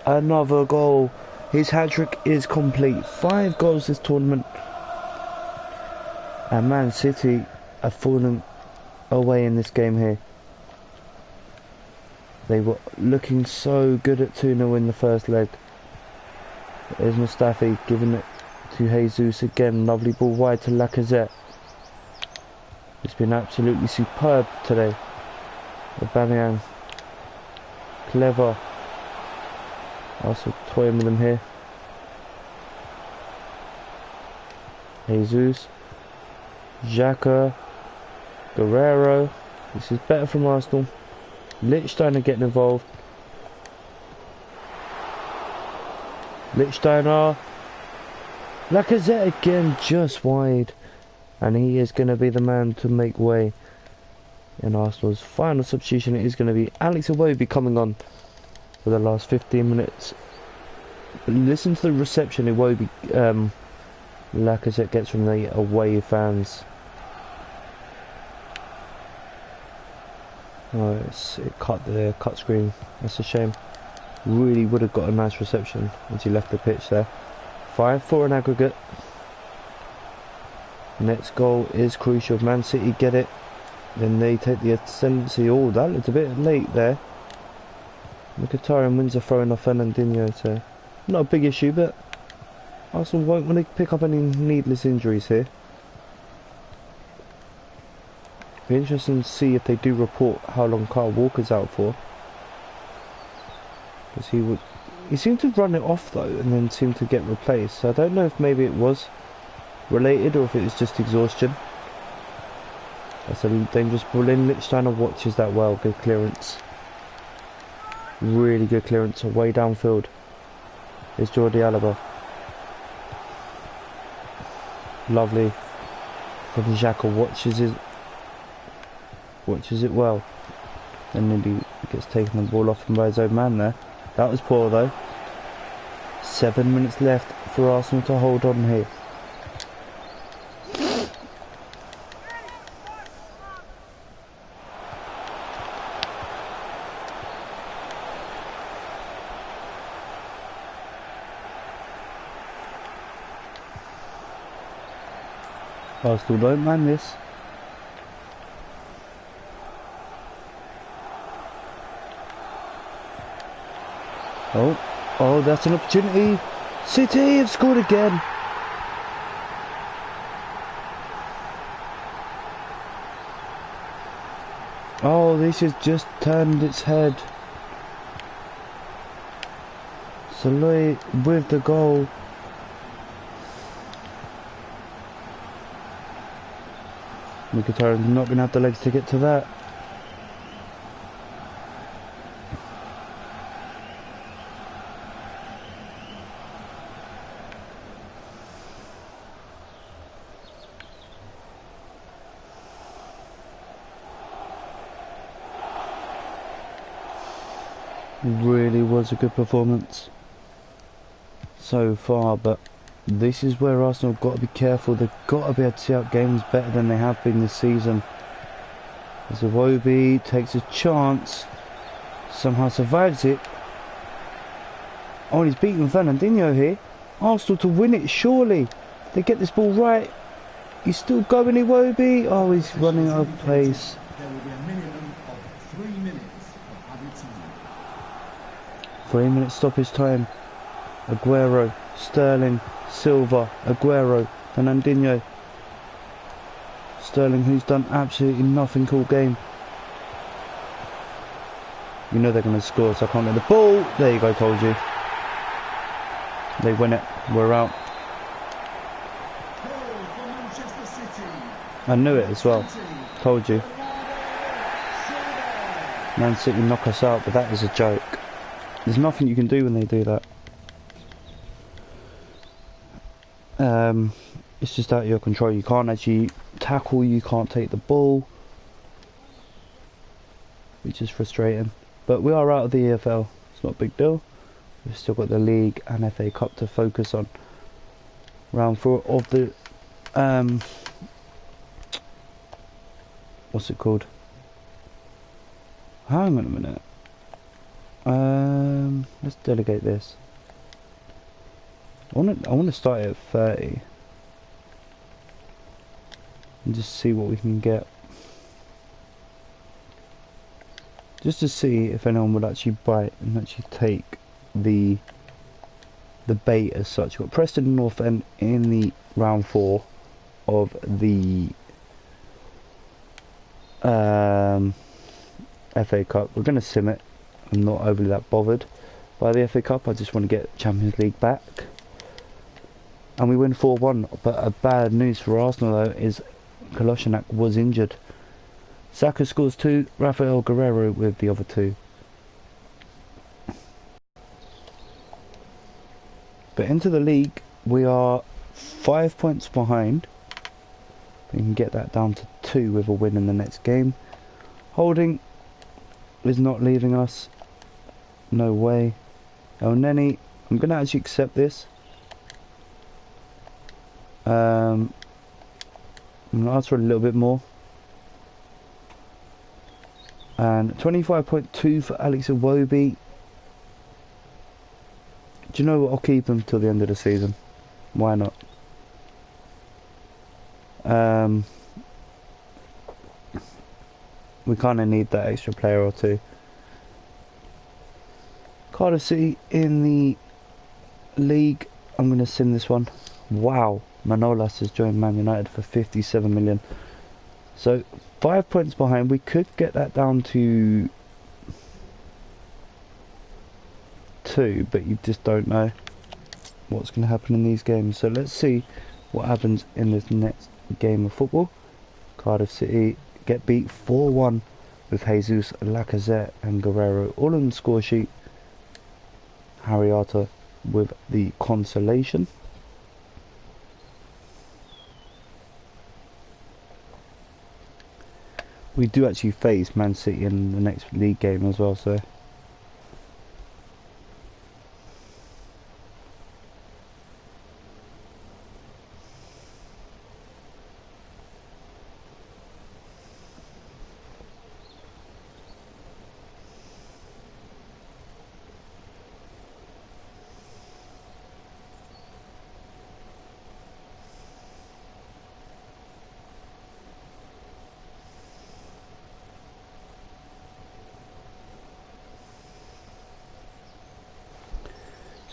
another goal. His hat-trick is complete. 5 goals this tournament, and Man City have fallen away in this game here. They were looking so good at 2-0 in the first leg. There's Mustafi giving it to Jesus again. Lovely ball wide to Lacazette. It's been absolutely superb today. Aubameyang, clever. Also toying with them here. Jesus, Xhaka, Guerrero. This is better from Arsenal. Lichtsteiner getting involved. Lichtsteiner. Lacazette again, just wide, and he is going to be the man to make way in Arsenal's final substitution. It is going to be Alex Iwobi coming on for the last 15 minutes. But listen to the reception Iwobi, Lacazette gets from the away fans. Oh, it cut the cut screen. That's a shame. Really would have got a nice reception once he left the pitch there. 5-4 in aggregate. Next goal is crucial. Man City get it, then they take the ascendancy. Oh, that looked a bit late there. Mkhitaryan wins a throw-in off Fernandinho, so not a big issue, but Arsenal won't want to pick up any needless injuries here. Be interesting to see if they do report how long Kyle Walker's out for, because he seemed to run it off though and then seemed to get replaced, so I don't know if maybe it was related or if it was just exhaustion. That's a dangerous ball in. Lichtsteiner watches that well. Good clearance. Really good clearance away downfield. Here's Jordi Alba. Lovely from Xhaka. Watches it well. And then he gets taken the ball off him by his own man there. That was poor though. 7 minutes left for Arsenal to hold on here. Arsenal don't mind this. Oh, that's an opportunity. City have scored again. Oh, this has just turned its head. Saloy with the goal. Mkhitaryan's not going to have the legs to get to that. Really was a good performance so far, but this is where Arsenal have got to be careful. They've got to be able to see out games better than they have been this season. As Iwobi takes a chance, somehow survives it. Oh, and he's beaten Fernandinho here. Arsenal to win it, surely. They get this ball right. He's still going, Iwobi. Oh, he's running out of pace. There will be a minimum of 3 minutes of added time. 3 minutes stoppage time. Aguero, Sterling, Silva, Aguero, Fernandinho. Sterling, who's done absolutely nothing all game. You know they're going to score, so I can't let the ball. There you go, told you. They win it. We're out. Goal for Manchester City. I knew it as well. Told you. Man City knock us out, but that is a joke. There's nothing you can do when they do that. It's just out of your control. You can't actually tackle, you can't take the ball, which is frustrating. But we are out of the EFL. It's not a big deal. We've still got the league and FA Cup to focus on. Round 4 of the what's it called? Hang on a minute. Let's delegate this. I want to start at 30 and just see what we can get, just to see if anyone would actually bite and actually take the bait as such. We've got Preston North End in the round 4 of the FA Cup. We're going to sim it. I'm not overly that bothered by the FA Cup. I just want to get Champions League back. And we win 4-1, but bad news for Arsenal though is Kolasinac was injured. Saka scores 2, Rafael Guerreiro with the other 2. But into the league, we are 5 points behind. We can get that down to 2 with a win in the next game. Holding is not leaving us. No way. El Neni, I'm going to actually accept this. I'm going to ask for a little bit more. And 25.2 for Alex Iwobi. Do you know what? I'll keep him till the end of the season. Why not? We kind of need that extra player or 2. Cardiff City in the league. I'm going to sim this one. Wow. Manolas has joined Man United for 57 million. So 5 points behind. We could get that down to 2, but you just don't know what's going to happen in these games. So let's see what happens in this next game of football. Cardiff City get beat 4-1 with Jesus, Lacazette and Guerreiro all on the score sheet. Harry Arter with the consolation. We do actually face Man City in the next league game as well, so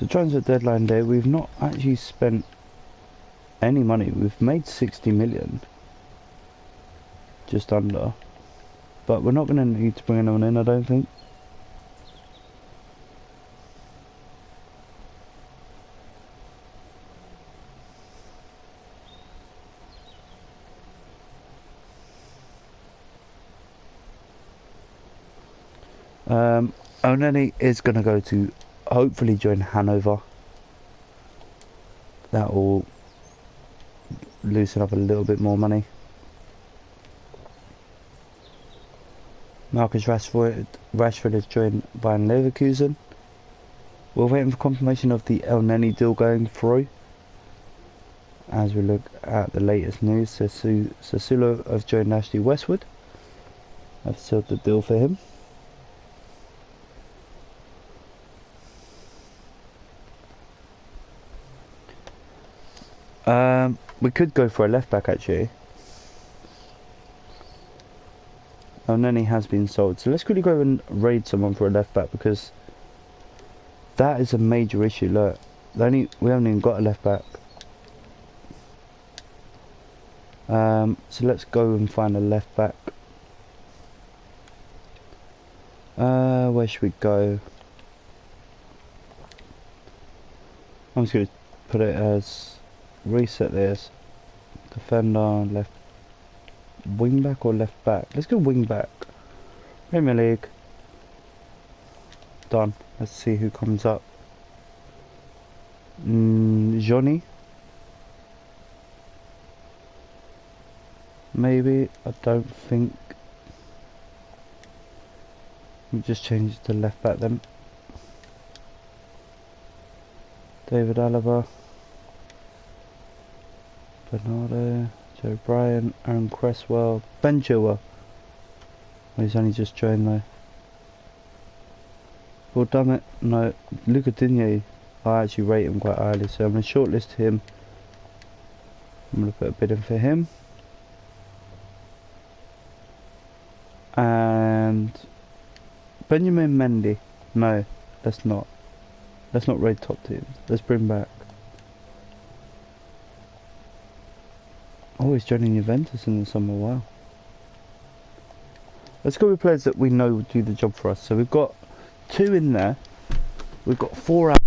So transfer deadline day, we've not actually spent any money. We've made 60 million. Just under. But we're not going to need to bring anyone in, I don't think. Oneni is going to go to hopefully join Hanover. That will loosen up a little bit more money. Marcus Rashford has joined Bayern Leverkusen. We're waiting for confirmation of the El Neni deal going through. As we look at the latest news, Sassuolo have joined Ashley Westwood. I've sealed the deal for him. We could go for a left back actually. El Neni has been sold, so let's quickly go and raid someone for a left back, because that is a major issue. Look, we haven't even got a left back. So let's go and find a left back. Where should we go? I'm just going to put it as reset this. Defender, left wing back or left back? Let's go wing back. Premier League. Done. Let's see who comes up. Johnny. Maybe. I don't think. We just change it to left back then. David Alaba. Bernardo. Joe Bryan. Aaron Cresswell. Ben Chilwell. Oh, he's only just joined though. Well, damn it. No. Luca Digne. I actually rate him quite highly, so I'm going to shortlist him. I'm going to put a bid in for him. And Benjamin Mendy. No, let's not. Let's not raid top teams. Let's bring back. Oh, he's joining Juventus in the summer. Wow. Let's go with players that we know will do the job for us. So we've got 2 in there. We've got 4 out.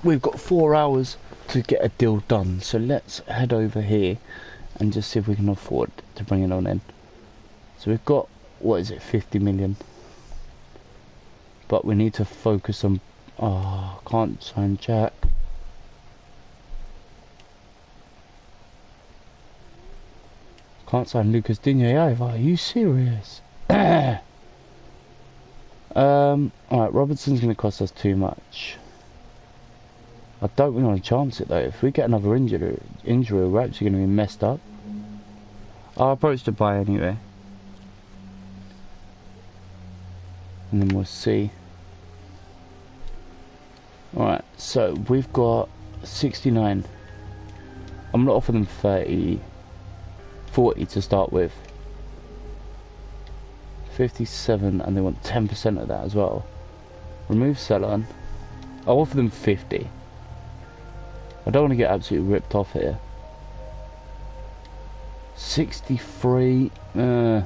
We've got 4 hours to get a deal done. So let's head over here and just see if we can afford to bring it on in. So we've got, what is it, 50 million. But we need to focus on... Oh, can't sign Jack. Can't sign Lucas Digne either. Are you serious? Alright, Robertson's going to cost us too much. I don't really want to chance it though. If we get another injury, we're actually going to be messed up. I'll approach to buy anyway. And then we'll see. Alright, so we've got 69. I'm going to offer them 40 to start with. 57, and they want 10% of that as well. Remove Ceylon. I'll offer them 50. I don't want to get absolutely ripped off here. 63. How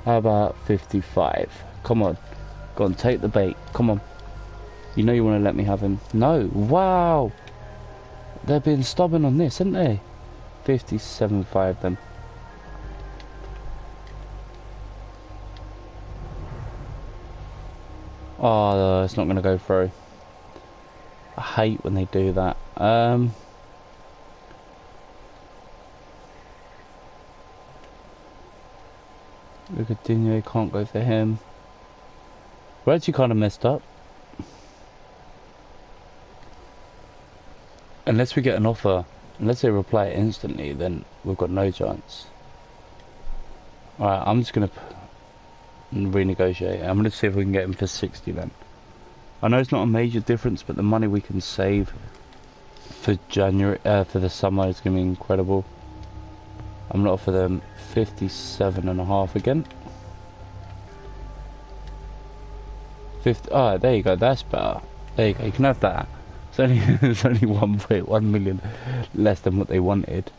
about 55? Come on. Go on, take the bait. Come on. You know you want to let me have him. No. Wow. They're being stubborn on this, aren't they? 57.5 then. Oh, it's not going to go through. I hate when they do that. Coutinho can't go for him. We're actually kind of messed up. Unless we get an offer, unless they reply it instantly, then we've got no chance. Alright, I'm just going to renegotiate. I'm going to see if we can get him for 60 then. I know it's not a major difference, but the money we can save for January, for the summer is going to be incredible. I'm going to offer them 57.5 again. 50. Oh, there you go. That's better. There you go. You can have that. It's only it's only 1.1 million less than what they wanted.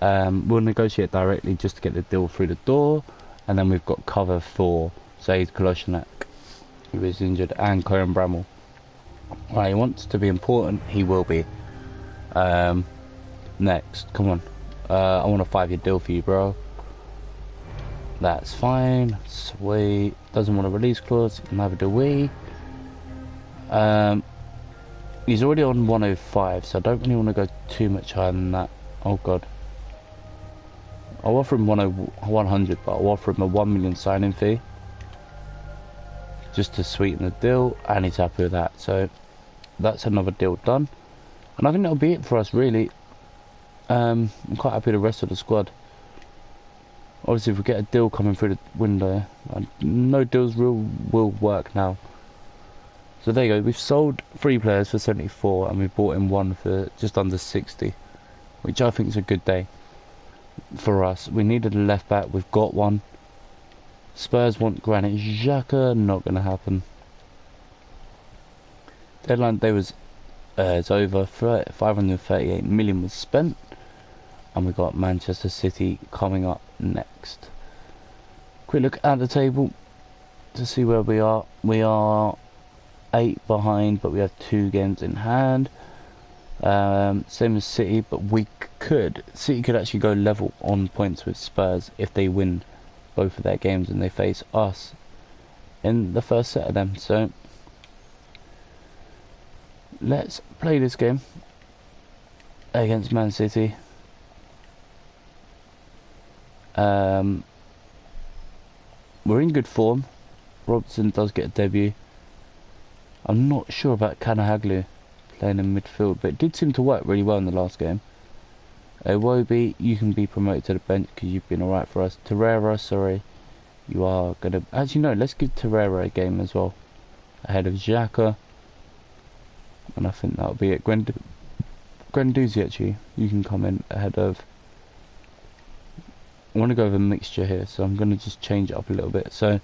We'll negotiate directly just to get the deal through the door, and then we've got cover for Zaid Koloshanek, who is injured, and Cohen Bramall. Right, he wants to be important. He will be. Next, come on. I want a 5-year deal for you, bro. That's fine. Sweet. Doesn't want a release clause. Neither do we. He's already on 105, so I don't really want to go too much higher than that. Oh god. I'll offer him 100, but I'll offer him a 1 million signing fee, just to sweeten the deal, and he's happy with that. So that's another deal done, and I think that'll be it for us, really. I'm quite happy with the rest of the squad. Obviously, if we get a deal coming through the window, no deals will work now. So there you go. We've sold 3 players for 74, and we've bought in 1 for just under 60, which I think is a good day for us. We needed a left back. We've got one. Spurs want Granit Xhaka. Not going to happen. Deadline day was it's over. 538 million was spent, and we got Manchester City coming up next. Quick look at the table to see where we are. We are 8 behind, but we have 2 games in hand. Same as City, but City could actually go level on points with Spurs if they win both of their games and they face us in the first set of them. So let's play this game against Man City. We're in good form. Robertson does get a debut. I'm not sure about Kanahaglu playing in midfield, but it did seem to work really well in the last game. Iwobi, you can be promoted to the bench because you've been alright for us. Torreira, sorry, you are going to... Actually, no, let's give Torreira a game as well, ahead of Xhaka. And I think that'll be it. Guendouzi, actually, you can come in ahead of... I want to go with a mixture here, so I'm going to just change it up a little bit. So,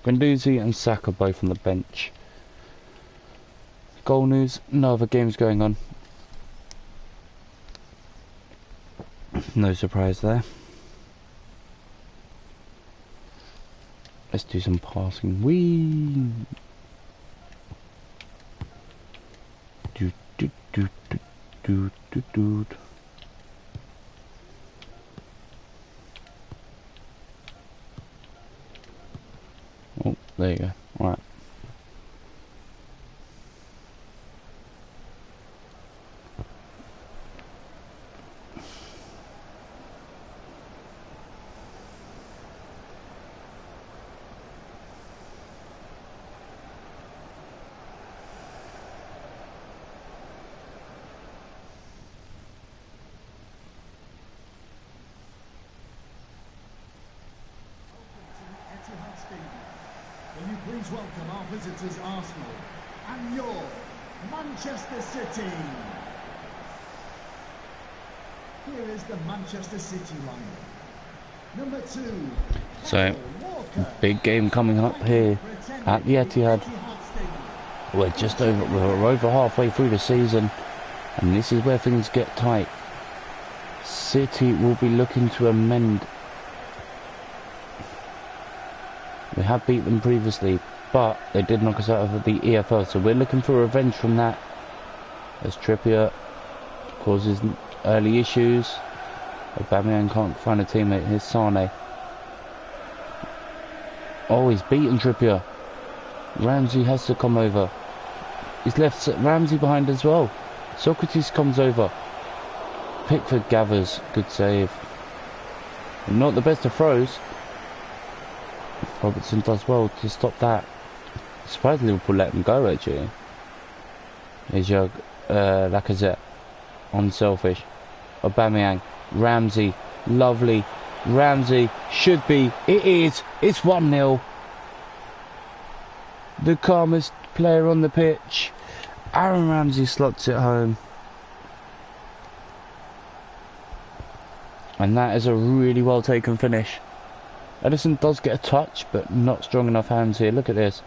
Guendouzi and Saka both on the bench. Goal news, no other games going on. No surprise there. Let's do some passing. Wee. Do do do do do do do. Oh, there you go. All right. Will you please welcome our visitors Arsenal and your Manchester City. Here is the Manchester City lineup. Number 2. So, big game coming up here at the Etihad. We're over halfway through the season, and this is where things get tight. City will be looking to amend. We have beat them previously, but they did knock us out of the EFL, so we're looking for revenge from that. As Trippier causes early issues. Aubameyang can't find a teammate. Here's Sane. Oh, he's beaten Trippier. Ramsey has to come over. He's left Ramsey behind as well. Socrates comes over. Pickford gathers. Good save. Not the best of throws. Robertson does well to stop that. Surprised Liverpool let him go, actually. Here's your Lacazette. Unselfish. Aubameyang. Ramsey. Lovely. Ramsey. Should be. It is. It's 1-0. The calmest player on the pitch. Aaron Ramsey slots it home. And that is a really well taken finish. Ederson does get a touch, but not strong enough hands here. Look at this.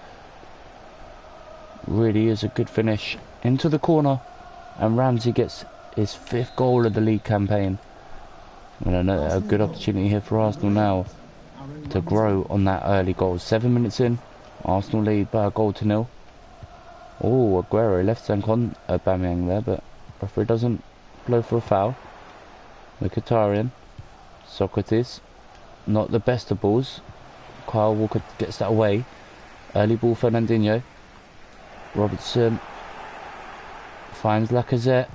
Really is a good finish into the corner, and Ramsey gets his 5th goal of the league campaign. And a good opportunity here for Arsenal now to grow on that early goal. 7 minutes in, Arsenal lead by a goal to 0. Oh, Aguero left hand on Aubameyang there, but referee doesn't blow for a foul. Mkhitaryan, Sokratis, not the best of balls. Kyle Walker gets that away. Early ball, Fernandinho. Robertson finds Lacazette.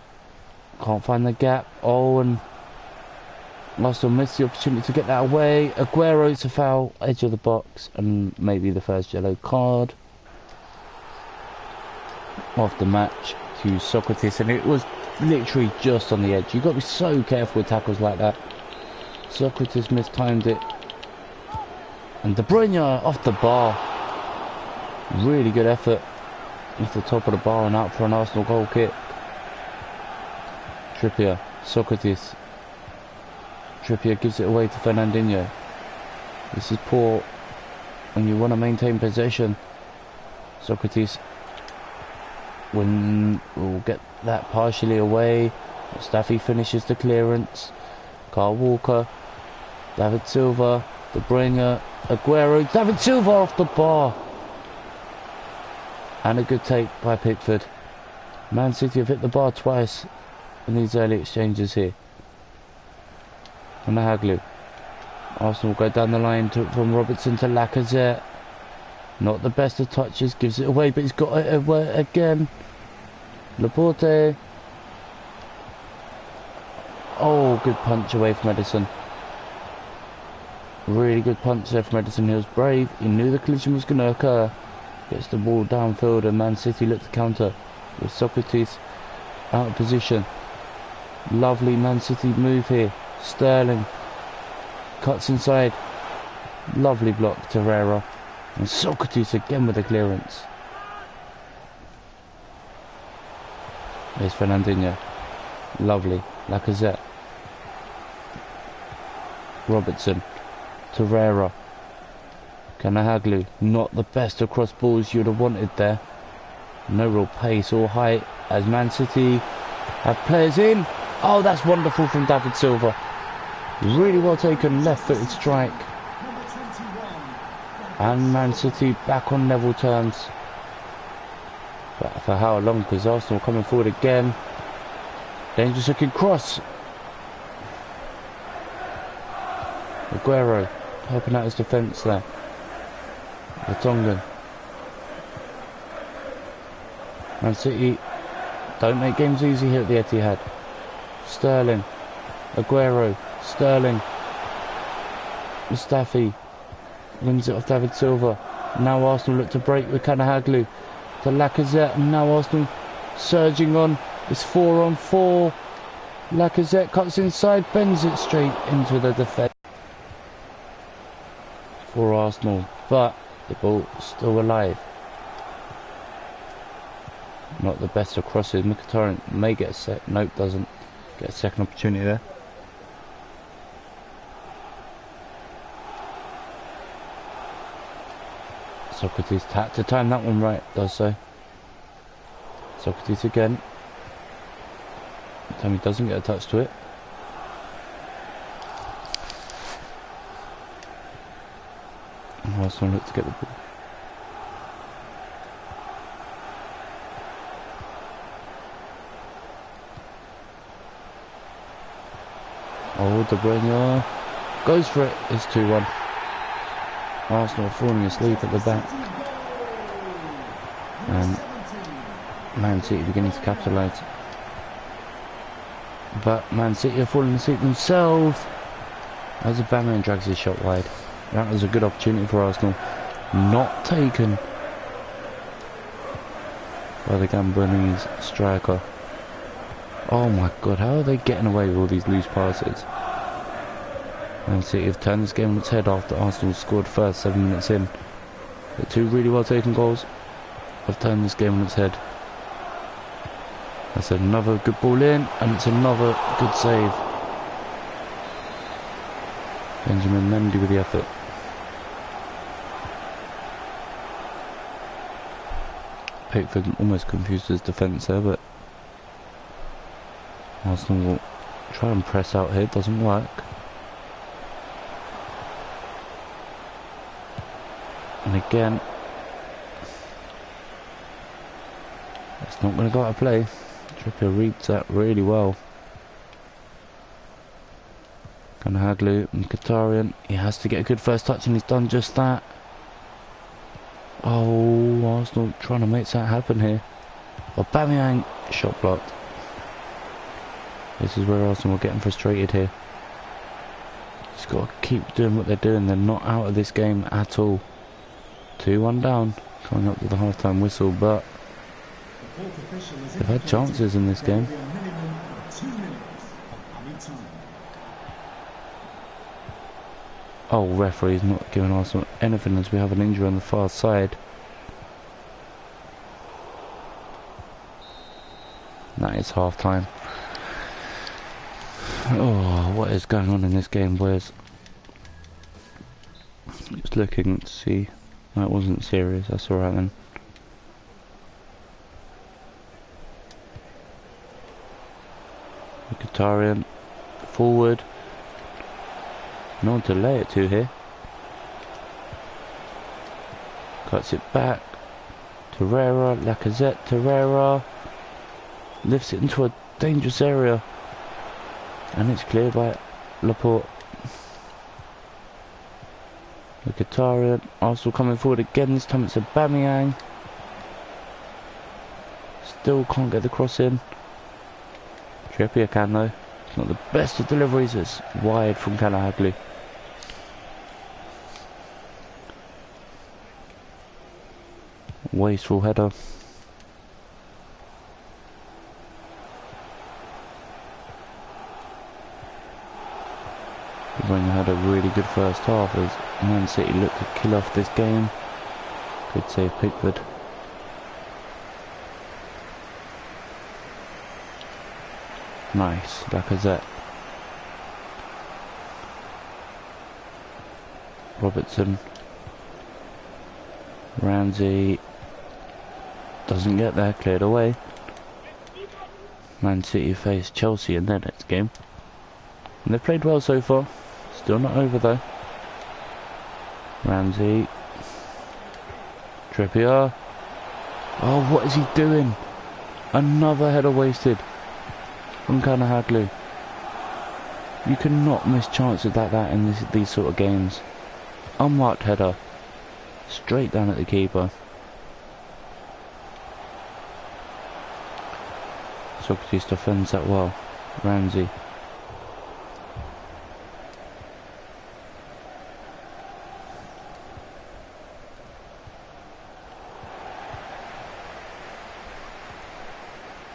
Can't find the gap. Oh, and Arsenal missed the opportunity to get that away. Aguero, it's a foul, edge of the box, and maybe the first yellow card of the match to Sokratis, and it was literally just on the edge. You've got to be so careful with tackles like that. Sokratis mistimed it, and De Bruyne off the bar. Really good effort off the top of the bar and out for an Arsenal goal kick. Trippier, Sokratis. Trippier gives it away to Fernandinho. This is poor when you want to maintain possession. Sokratis will get that partially away. Mustafi finishes the clearance. Kyle Walker, David Silva, De Bruyne, Aguero, David Silva off the bar. And a good take by Pickford. Man City have hit the bar twice in these early exchanges here. And Haglu. Arsenal go down the line from Robertson to Lacazette. Not the best of touches, gives it away, but he's got it away again. Laporte. Oh, good punch away from Edison. Really good punch there from Edison. He was brave. He knew the collision was going to occur. Gets the ball downfield, and Man City look to counter with Sokratis out of position. Lovely Man City move here. Sterling cuts inside. Lovely block, Torreira. And Sokratis again with the clearance. There's Fernandinho. Lovely. Lacazette. Robertson. Torreira. Kanahaglu. Not the best of cross balls you'd have wanted there. No real pace or height as Man City have players in. Oh, that's wonderful from David Silva. Really well taken left-footed strike. And Man City back on level terms. But for how long? Because Arsenal coming forward again. Dangerous looking cross. Aguero helping out his defence there. Vertonghen. Man City don't make games easy here at the Etihad. Sterling. Aguero. Sterling. Mustafi. Wins it off David Silva. Now Arsenal look to break with Kanahaglu. To Lacazette. And now Arsenal surging on. It's 4-on-4. Lacazette cuts inside. Bends it straight into the defence for Arsenal. But the ball still alive. Not the best of crosses. Mkhitaryan may get a set. Nope, doesn't get a second opportunity there. Sokratis had to time that one right. Does so. Sokratis again. Time he doesn't get a touch to it. Arsenal look to get the ball. Oh, De Bruyne goes for it. It's 2-1. Arsenal falling asleep at the back. And Man City beginning to capitalise. But Man City are falling asleep themselves as Aubameyang drags his shot wide. That was a good opportunity for Arsenal. Not taken by the Gabonese striker. Oh my god, how are they getting away with all these loose passes? Man City have turned this game on its head after Arsenal scored first 7 minutes in. The two really well taken goals have turned this game on its head. That's another good ball in, and it's another good save. Benjamin Mendy with the effort. Pickford almost confused his defence there, but Arsenal will try and press out here, doesn't work. And again, it's not going to go out of play. Trippier reads that really well. Kanahaglu and Mkhitaryan, he has to get a good first touch and he's done just that. Oh, Arsenal trying to make that happen here. Aubameyang, shot blocked. This is where Arsenal are getting frustrated here. Just got to keep doing what they're doing. They're not out of this game at all. 2-1 down, coming up to the half-time whistle, but they've had chances in this game. Oh, referee's not giving Arsenal anything as we have an injury on the far side. That is half time. Oh, what is going on in this game, boys? Just looking to see. That wasn't serious, that's alright then. Mkhitaryan forward. No one to lay it to here. Cuts it back. Torreira, Lacazette, Torreira. Lifts it into a dangerous area. And it's cleared by Laporte. Mkhitaryan. Arsenal coming forward again. This time it's Aubameyang. Still can't get the cross in. Trippier can though. It's not the best of deliveries. It's wide from Kanahaglu. Wasteful header. We've had a really good first half as Man City looked to kill off this game. Good save Pickford. Nice, Lacazette. Robertson. Ramsey doesn't get there, cleared away. Man City face Chelsea in their next game. And they've played well so far. Still not over though. Ramsey. Trippier. Oh, what is he doing? Another header wasted from Kanahaglu. You cannot miss chances like that in these sort of games. Unmarked header. Straight down at the keeper. Socrates defends that well. Ramsey.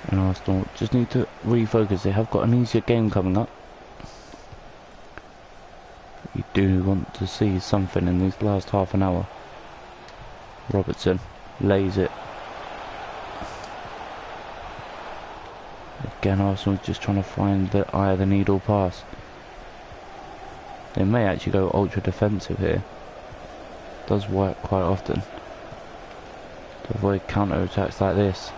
And Arsenal just need to refocus. They have got an easier game coming up. You do want to see something in this last half an hour. Robertson lays it. Again, Arsenal just trying to find the eye of the needle pass. They may actually go ultra defensive here. Does work quite often to avoid counter attacks like this.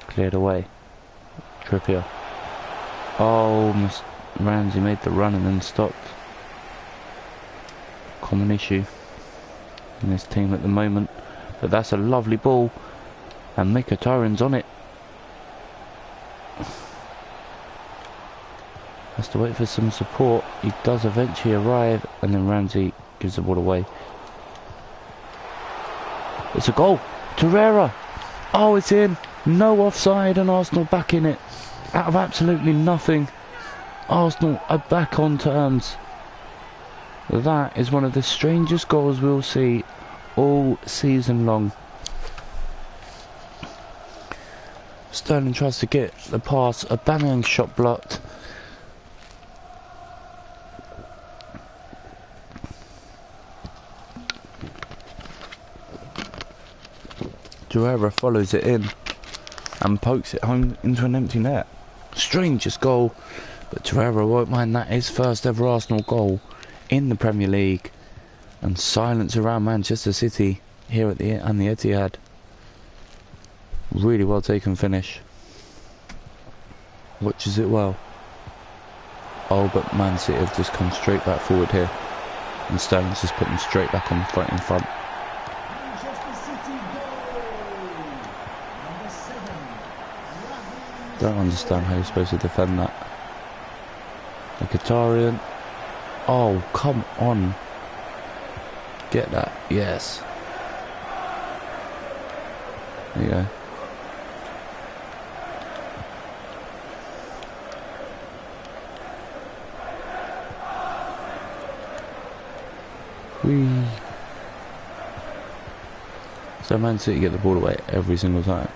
Cleared away. Trippier. Oh, Ramsey made the run and then stopped. Common issue in this team at the moment. But that's a lovely ball. And Mkhitaryan's on it. Has to wait for some support. He does eventually arrive. And then Ramsey gives the ball away. It's a goal. Torreira. Oh, it's in. No offside and Arsenal back in it. Out of absolutely nothing. Arsenal are back on terms. That is one of the strangest goals we'll see all season long. Sterling tries to get the pass. Aubameyang shot blocked. Torreira follows it in and pokes it home into an empty net. Strangest goal, but Torreira won't mind that. His first ever Arsenal goal in the Premier League, and silence around Manchester City here at the Etihad. Really well taken finish. Watches it well. Oh, but Man City have just come straight back forward here, and Sterling's just put them straight back in front. Manchester City goal. Number 7. Don't understand how you're supposed to defend that. The Qatarian. Oh, come on. Get that. Yes. There you go. Whee. So Man City get the ball away every single time.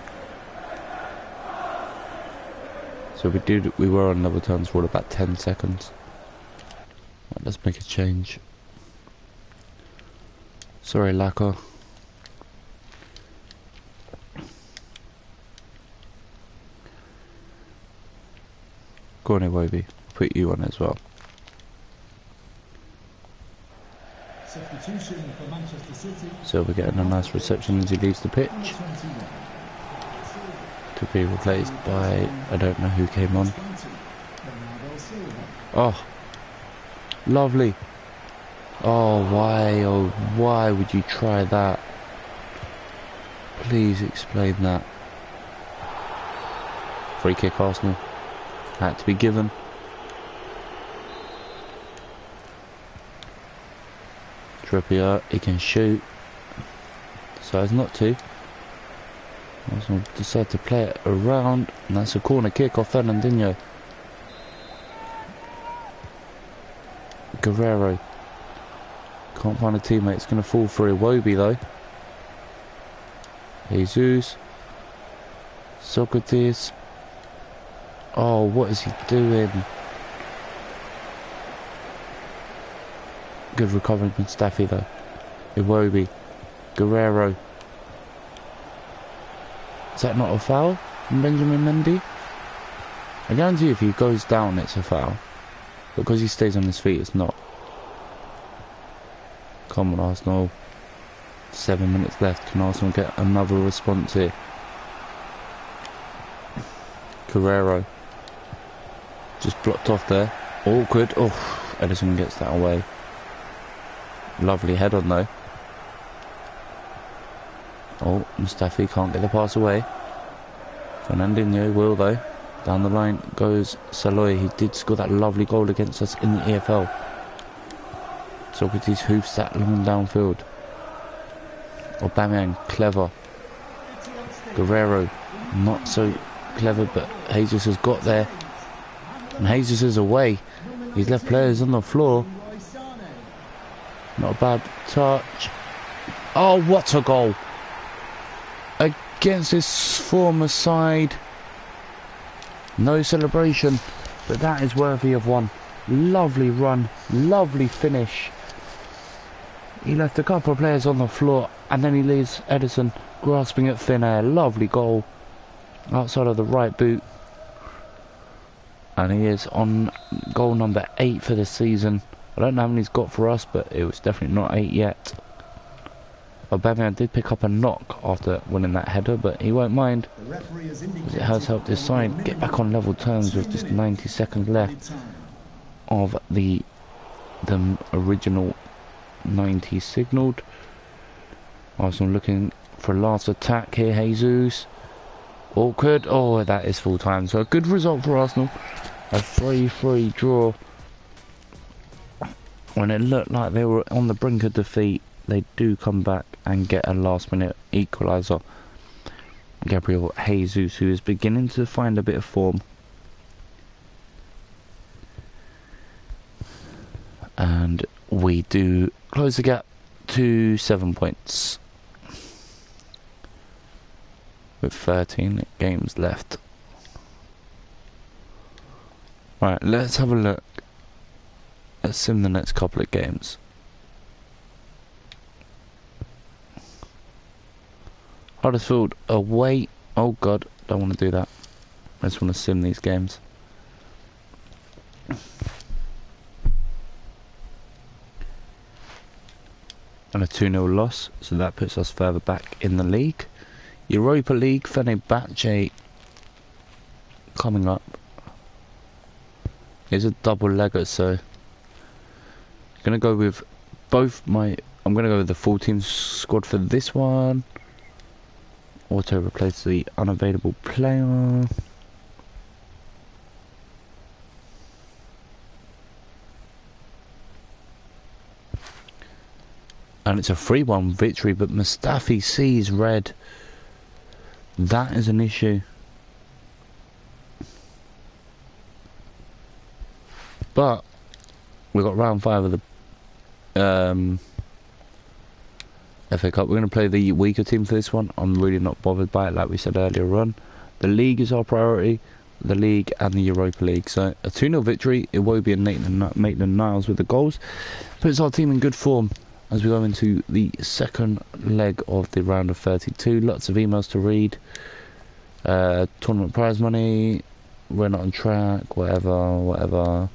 So we were on double turns for about 10 seconds. Right, let's make a change. Sorry, Lacquer. Go on, Iwobi. Put you on as well. Substitution for Manchester City. So we're getting a nice reception as he leaves the pitch. Number 21. To be replaced by, I don't know who came on. 20. Bernardo Silva. Oh, lovely. Oh, why would you try that? Please explain that. Free kick, Arsenal. Had to be given. Trippier, he can shoot. Decides not to. Arsenal decide to play it around, and that's a corner kick off Fernandinho. Guerrero. Can't find a teammate. It's going to fall for Iwobi though. Jesus. Socrates. Oh, what is he doing? Good recovery from Staffy though. Iwobi. Guerrero. Is that not a foul from Benjamin Mendy? I guarantee if he goes down it's a foul. Because he stays on his feet it's not. Come on, Arsenal. 7 minutes left. Can Arsenal get another response here? Guerrero. Just blocked off there. Awkward. Oh, Edison gets that away. Lovely head on though. Oh, Mustafi can't get the pass away. Fernandinho will though. Down the line goes Saloy. He did score that lovely goal against us in the EFL. Socrates hoofs that long downfield. Aubameyang, clever. Guerrero, not so clever, but Jesus has got there. And Jesus is away. He's left players on the floor. Not a bad touch. Oh, what a goal! Against his former side. No celebration, but that is worthy of one. Lovely run, lovely finish. He left a couple of players on the floor, and then he leaves Edison grasping at thin air. Lovely goal. Outside of the right boot. And he is on goal number 8 for the season. I don't know how many he's got for us, but it was definitely not 8 yet. Aubameyang did pick up a knock after winning that header, but he won't mind, as it has helped his side get back on level terms with just 90 seconds left of the original 90 signalled. Arsenal looking for a last attack here. Jesus. Awkward. Oh, that is full time. So a good result for Arsenal. A 3-3 draw. When it looked like they were on the brink of defeat, they do come back and get a last minute equaliser. Gabriel Jesus, who is beginning to find a bit of form. And we do close the gap to 7 points. With 13 games left. Right, let's have a look. Let's sim the next couple of games. Huddersfield away. Oh god, don't want to do that. I just want to sim these games. and a 2-0 loss, so that puts us further back in the league. Europa League, Fenerbahce coming up. It's a double legger, so I'm gonna go with I'm gonna go with the full team squad for this one. Auto replace the unavailable player. And it's a 3-1 victory, but Mustafi sees red. That is an issue. But we've got round 5 of the FA Cup. We're going to play the weaker team for this one. I'm really not bothered by it, like we said earlier on. The league is our priority. The league and the Europa League. So a 2-0 victory. Iwobi and Maitland-Niles with the goals. Puts our team in good form as we go into the second leg of the round of 32. Lots of emails to read. Tournament prize money. We're not on track. Whatever.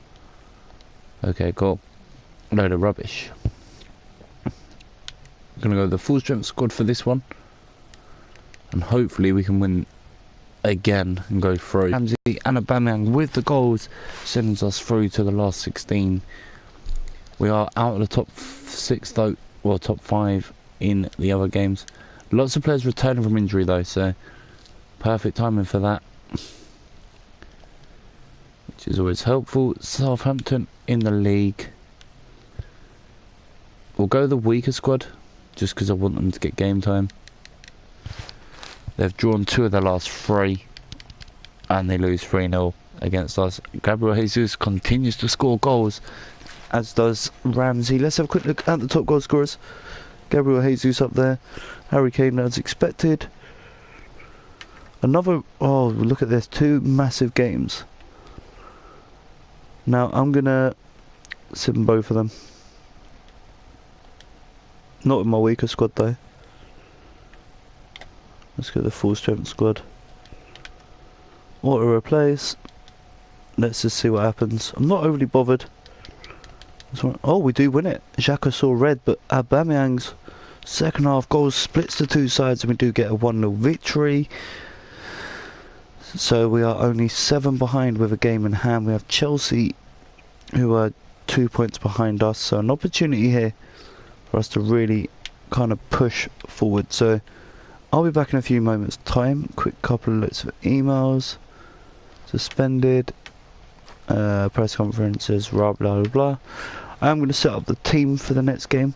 Okay, cool. Load of rubbish. I'm going to go with the full strength squad for this one. And hopefully we can win again and go through. Ramsey and Aubameyang with the goals sends us through to the last 16. We are out of the top 6 though, well top 5 in the other games. Lots of players returning from injury though, so perfect timing for that, which is always helpful. Southampton in the league. We'll go the weaker squad just because I want them to get game time. They've drawn 2 of their last 3 and they lose 3-0 against us. Gabriel Jesus continues to score goals, as does Ramsey. Let's have a quick look at the top goal scorers. Gabriel Jesus up there. Harry Kane as expected. Another, oh look at this, 2 massive games. Now I'm gonna sit in both of them. Not in my weaker squad though. Let's get the full strength squad. Auto replace. Let's just see what happens. I'm not overly bothered. Oh, we do win it. Xhaka saw red, but Aubameyang's second half goal splits the 2 sides and we do get a 1-0 victory. So we are only 7 behind with a game in hand. We have Chelsea, who are 2 points behind us. So an opportunity here for us to really kind of push forward. So I'll be back in a few moments time. Quick couple of looks of emails. Suspended. Press conferences, blah blah blah. I am going to set up the team for the next game.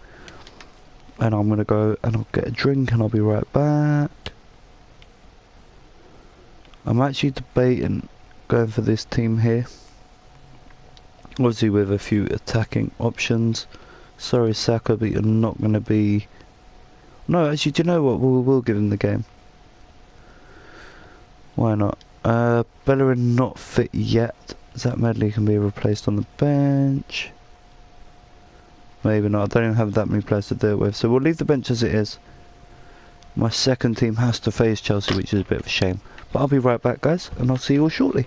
And I'm going to go and I'll get a drink and I'll be right back. I'm actually debating going for this team here. Obviously with a few attacking options. Sorry Saka, but you're not going to be... No, actually, do you know what? We'll give him the game. Why not? Bellerin not fit yet. Zach Medley can be replaced on the bench. Maybe not. I don't even have that many players to do it with. So we'll leave the bench as it is. My second team has to face Chelsea, which is a bit of a shame. But I'll be right back, guys, and I'll see you all shortly.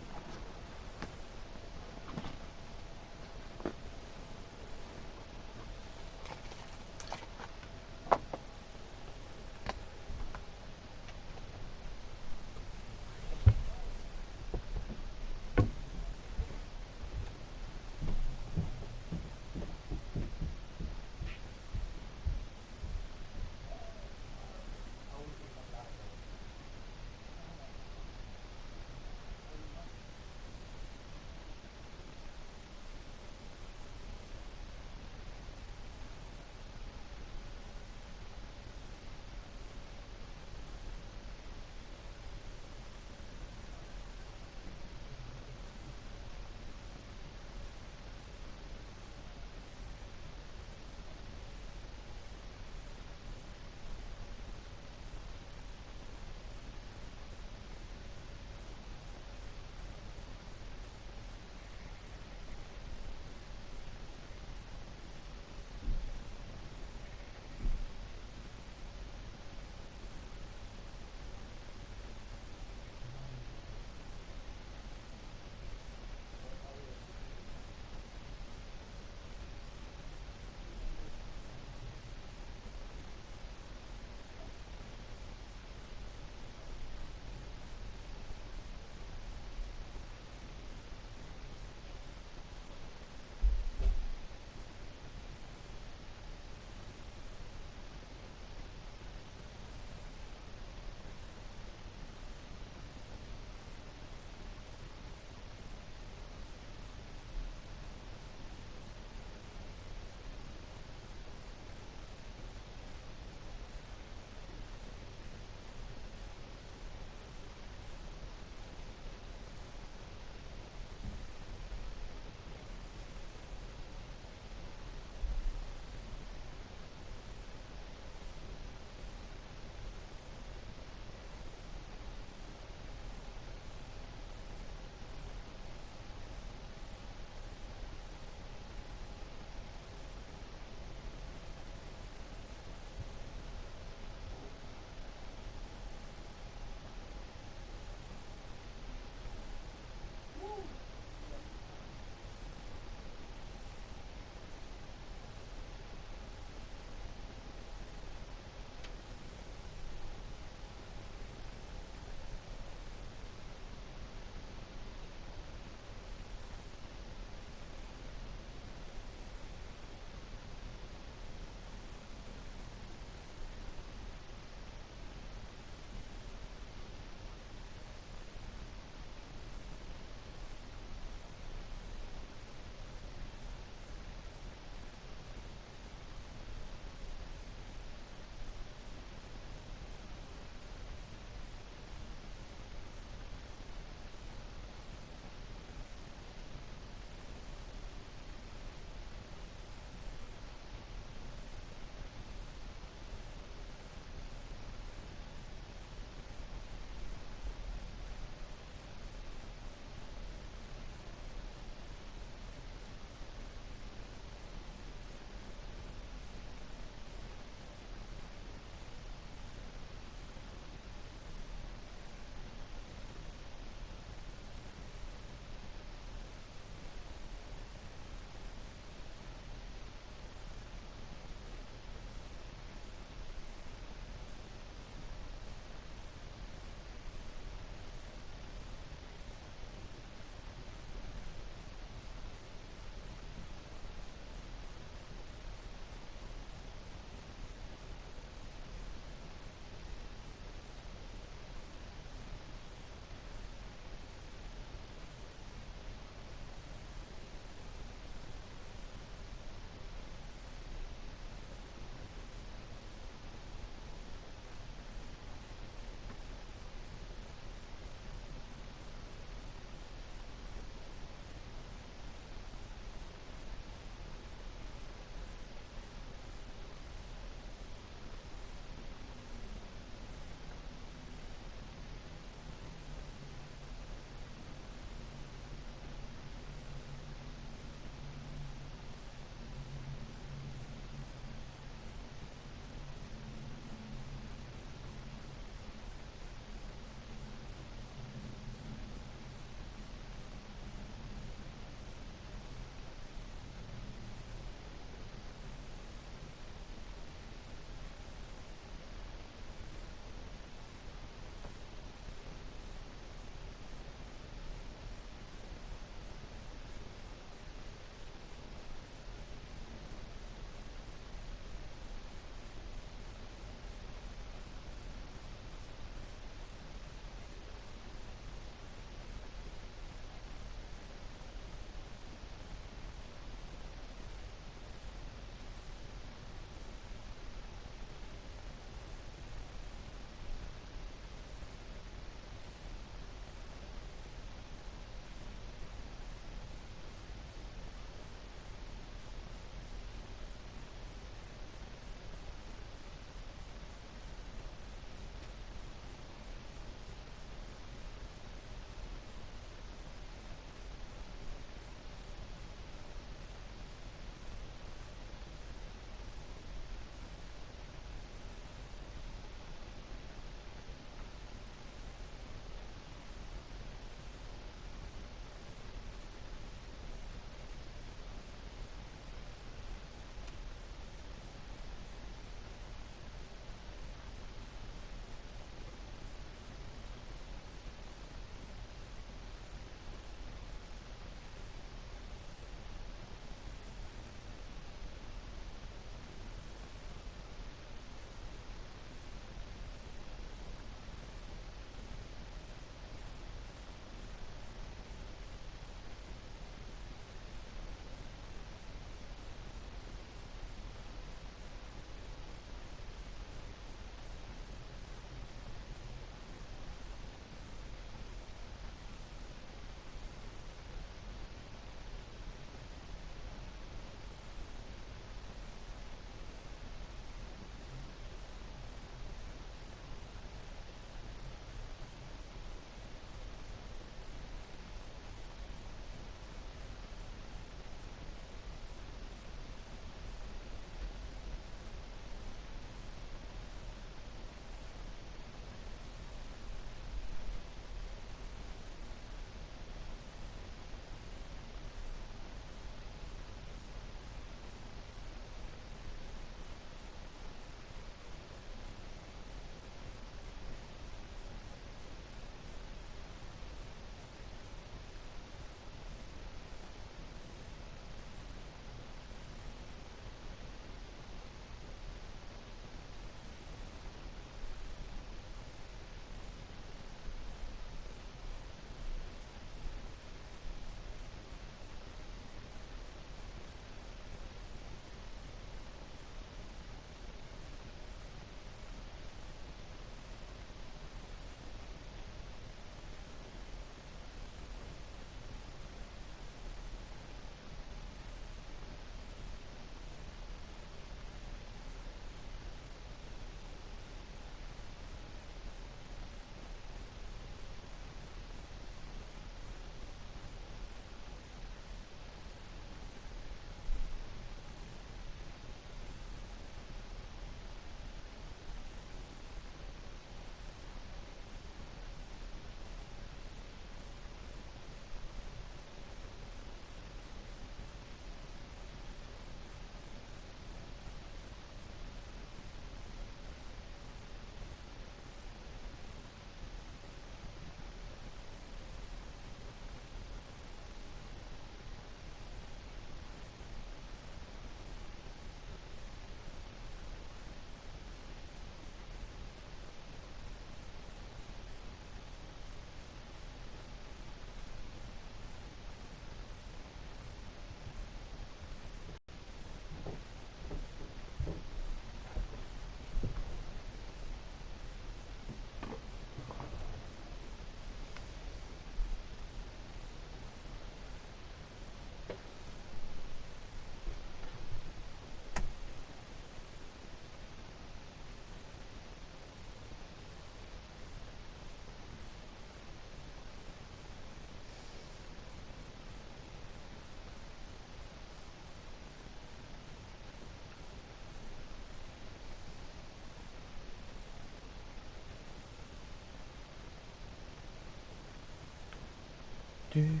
And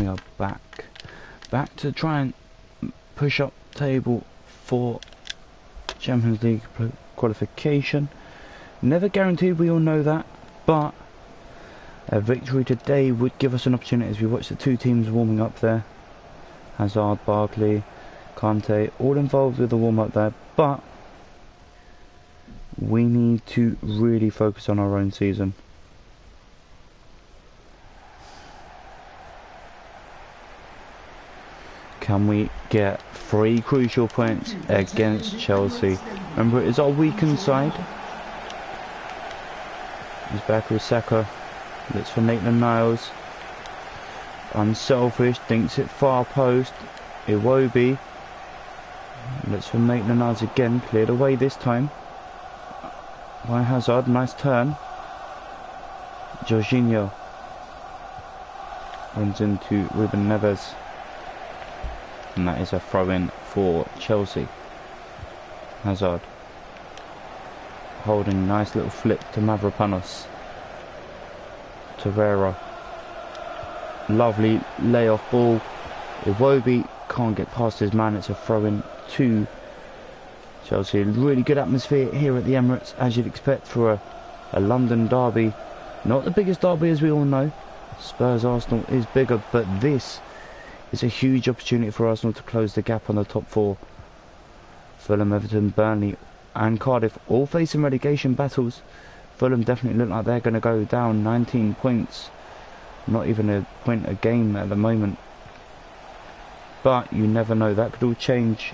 we are back to try and push up table for Champions League qualification. Never guaranteed, we all know that, but a victory today would give us an opportunity as we watch the two teams warming up there. Hazard, Barkley, Kante, all involved with the warm-up there, but we need to really focus on our own season. Can we get 3 crucial points against Chelsea? Remember, it is our weakened side. He's back with Saka. Looks for Maitland-Niles. Unselfish, thinks it far post. Iwobi. Looks for Maitland-Niles again. Cleared away this time by Hazard. Nice turn. Jorginho runs into Ruben Neves. And that is a throw-in for Chelsea. Hazard holding, nice little flip to Mavropanos. Torreira, lovely layoff ball. Iwobi can't get past his man. It's a throw-in to Chelsea. Really good atmosphere here at the Emirates, as you'd expect for a London derby. Not the biggest derby, as we all know. Spurs Arsenal is bigger, but this is a huge opportunity for Arsenal to close the gap on the top 4. Fulham, Everton, Burnley and Cardiff all facing relegation battles. Fulham definitely look like they're going to go down 19 points. Not even a point a game at the moment. But you never know, that could all change.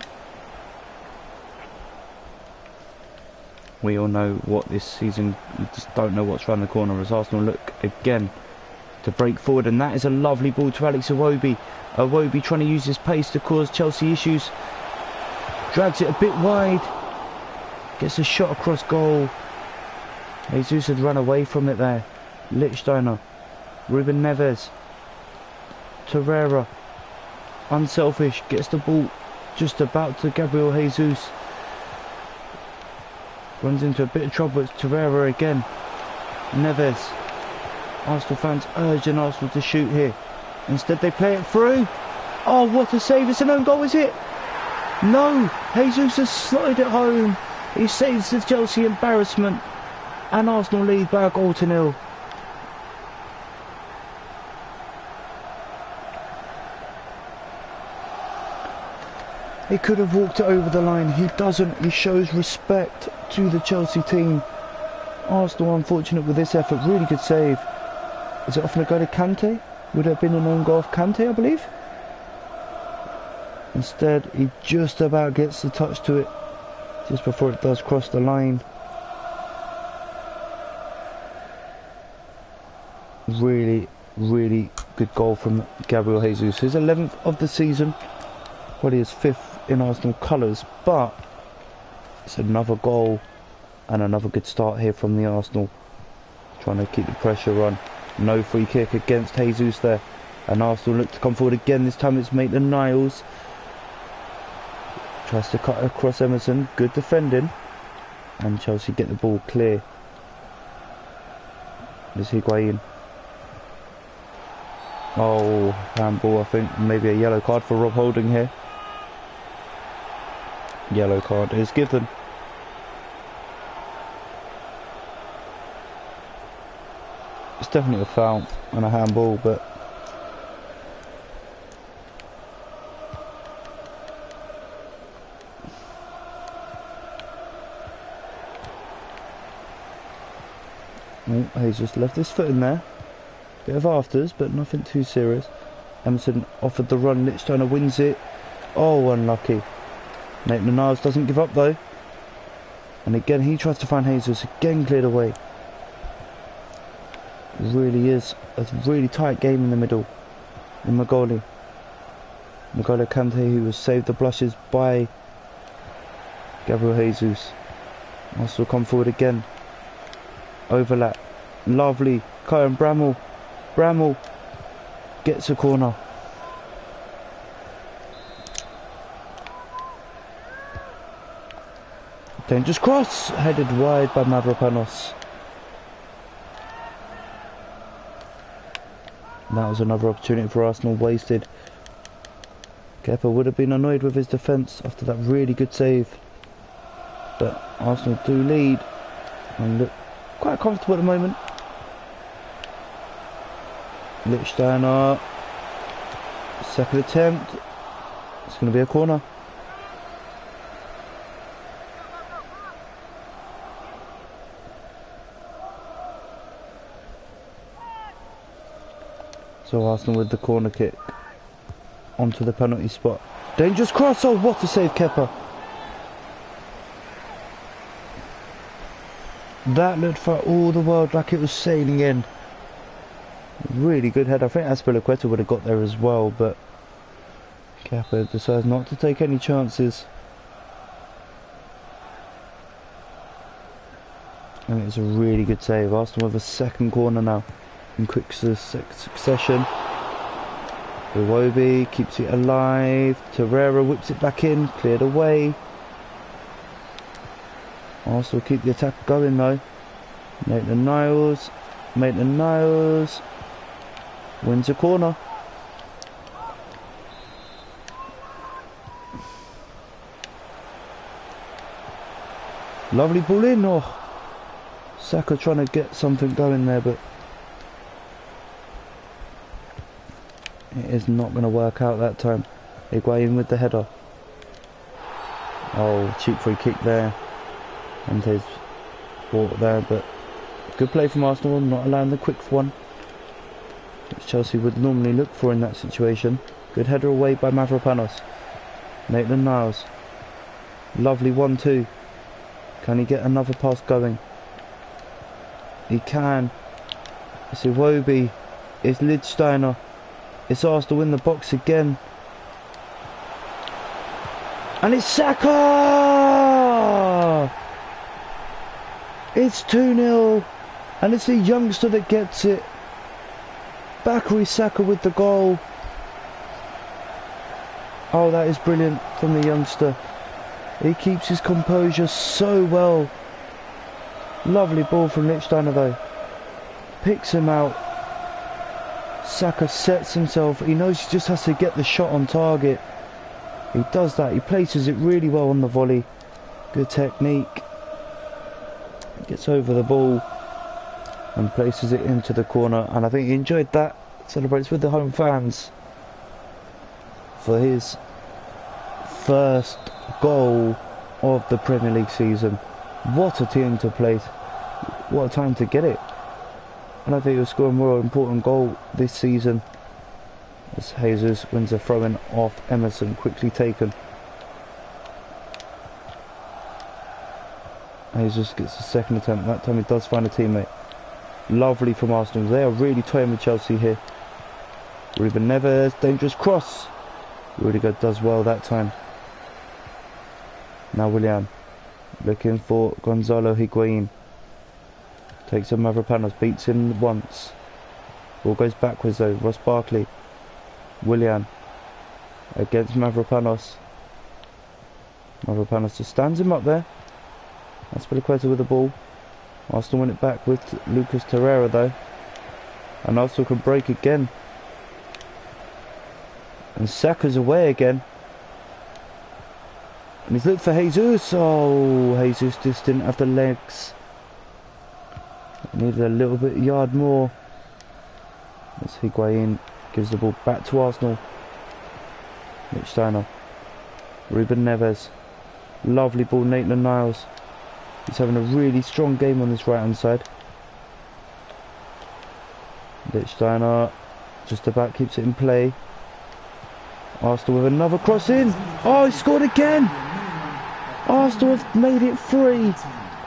We all know what this season, you just don't know what's around the corner as Arsenal look again to break forward, and that is a lovely ball to Alex Iwobi. Iwobi trying to use his pace to cause Chelsea issues. Drags it a bit wide. Gets a shot across goal. Jesus had run away from it there. Lichtsteiner. Ruben Neves. Torreira. Unselfish. Gets the ball just about to Gabriel Jesus. Runs into a bit of trouble. It's Torreira again. Neves. Arsenal fans urging Arsenal to shoot here. Instead they play it through. Oh, what a save. It's an own goal, is it? No. Jesus has slotted it home. He saves the Chelsea embarrassment. And Arsenal lead by a goal to 0. He could have walked it over the line. He doesn't. He shows respect to the Chelsea team. Arsenal unfortunate with this effort. Really good save. Is it off going to go to Kante? Would it have been an own goal of Kante, I believe? Instead, he just about gets the touch to it just before it does cross the line. Really, really good goal from Gabriel Jesus. His 11th of the season. Well, he is 5th in Arsenal colours, but it's another goal and another good start here from the Arsenal. Trying to keep the pressure on. No free kick against Jesus there. And Arsenal look to come forward again. This time it's Maitland-Niles. Tries to cut across Emerson. Good defending. And Chelsea get the ball clear. There's Higuain. Oh, handball, I think. Maybe a yellow card for Rob Holding here. Yellow card is given. It's definitely a foul and a handball, but he's just left his foot in there. Bit of afters, but nothing too serious. Emerson offered the run. Lichtsteiner wins it. Oh, unlucky. Maitland-Niles doesn't give up though. And again he tries to find Jesus. Again cleared away. Really is a really tight game in the middle. In N'Golo Kante, who was saved the blushes by Gabriel Jesus. Arsenal come forward again. Overlap. Lovely. Kyan Bramall. Bramall gets a corner. Dangerous cross, headed wide by Mavropanos. That was another opportunity for Arsenal wasted. Kepa would have been annoyed with his defence after that really good save. But Arsenal do lead and look quite comfortable at the moment. Lichtsteiner, second attempt. It's going to be a corner. So Arsenal with the corner kick onto the penalty spot. Dangerous cross, oh what a save, Kepa. That looked for all the world like it was sailing in. Really good head. I think Azpilicueta would have got there as well, but Kepa decides not to take any chances. And it's a really good save. Arsenal with a second corner now in quick succession. Iwobi keeps it alive. Torreira whips it back in, cleared away. Arsenal keep the attack going though. Maitland-Niles wins a corner. Lovely ball in. Oh, Saka trying to get something going there, but it is not going to work out that time. Higuain with the header. Oh, cheap free kick there. And his ball there, but good play from Arsenal, not allowing the quick one, which Chelsea would normally look for in that situation. Good header away by Mavropanos. Maitland-Niles. Lovely 1-2. Can he get another pass going? He can. It's Iwobi. It's Lichtsteiner. It's Arsenal in the box again. And it's Saka! It's 2-0. And it's the youngster that gets it. Bakary Saka with the goal. Oh, that is brilliant from the youngster. He keeps his composure so well. Lovely ball from Lichtsteiner though. Picks him out. Saka sets himself. He knows he just has to get the shot on target. He does that. He places it really well on the volley. Good technique. Gets over the ball and places it into the corner. And I think he enjoyed that. Celebrates with the home fans for his first goal of the Premier League season. What a team to play. What a time to get it. And I think he'll score a more important goal this season as Jesus wins a throw-in off Emerson, quickly taken. Jesus gets the second attempt. That time he does find a teammate. Lovely from Arsenal. They are really toying with Chelsea here. Ruben Neves, dangerous cross. Rudiger does well that time. Now Willian looking for Gonzalo Higuain. Takes a Mavropanos, beats him once. Ball goes backwards though. Ross Barkley. Willian against Mavropanos. Mavropanos just stands him up there. Azpilicueta with the ball. Arsenal win it back with Lucas Torreira though. And Arsenal can break again. And Saka's away again. And he's looked for Jesus. Oh, Jesus just didn't have the legs. Needed a little bit yard more. As Higuain gives the ball back to Arsenal. Lichtsteiner. Ruben Neves. Lovely ball, Maitland-Niles. He's having a really strong game on this right hand side. Lichtsteiner just about keeps it in play. Arsenal with another cross in. Oh, he scored again. Arsenal have made it 3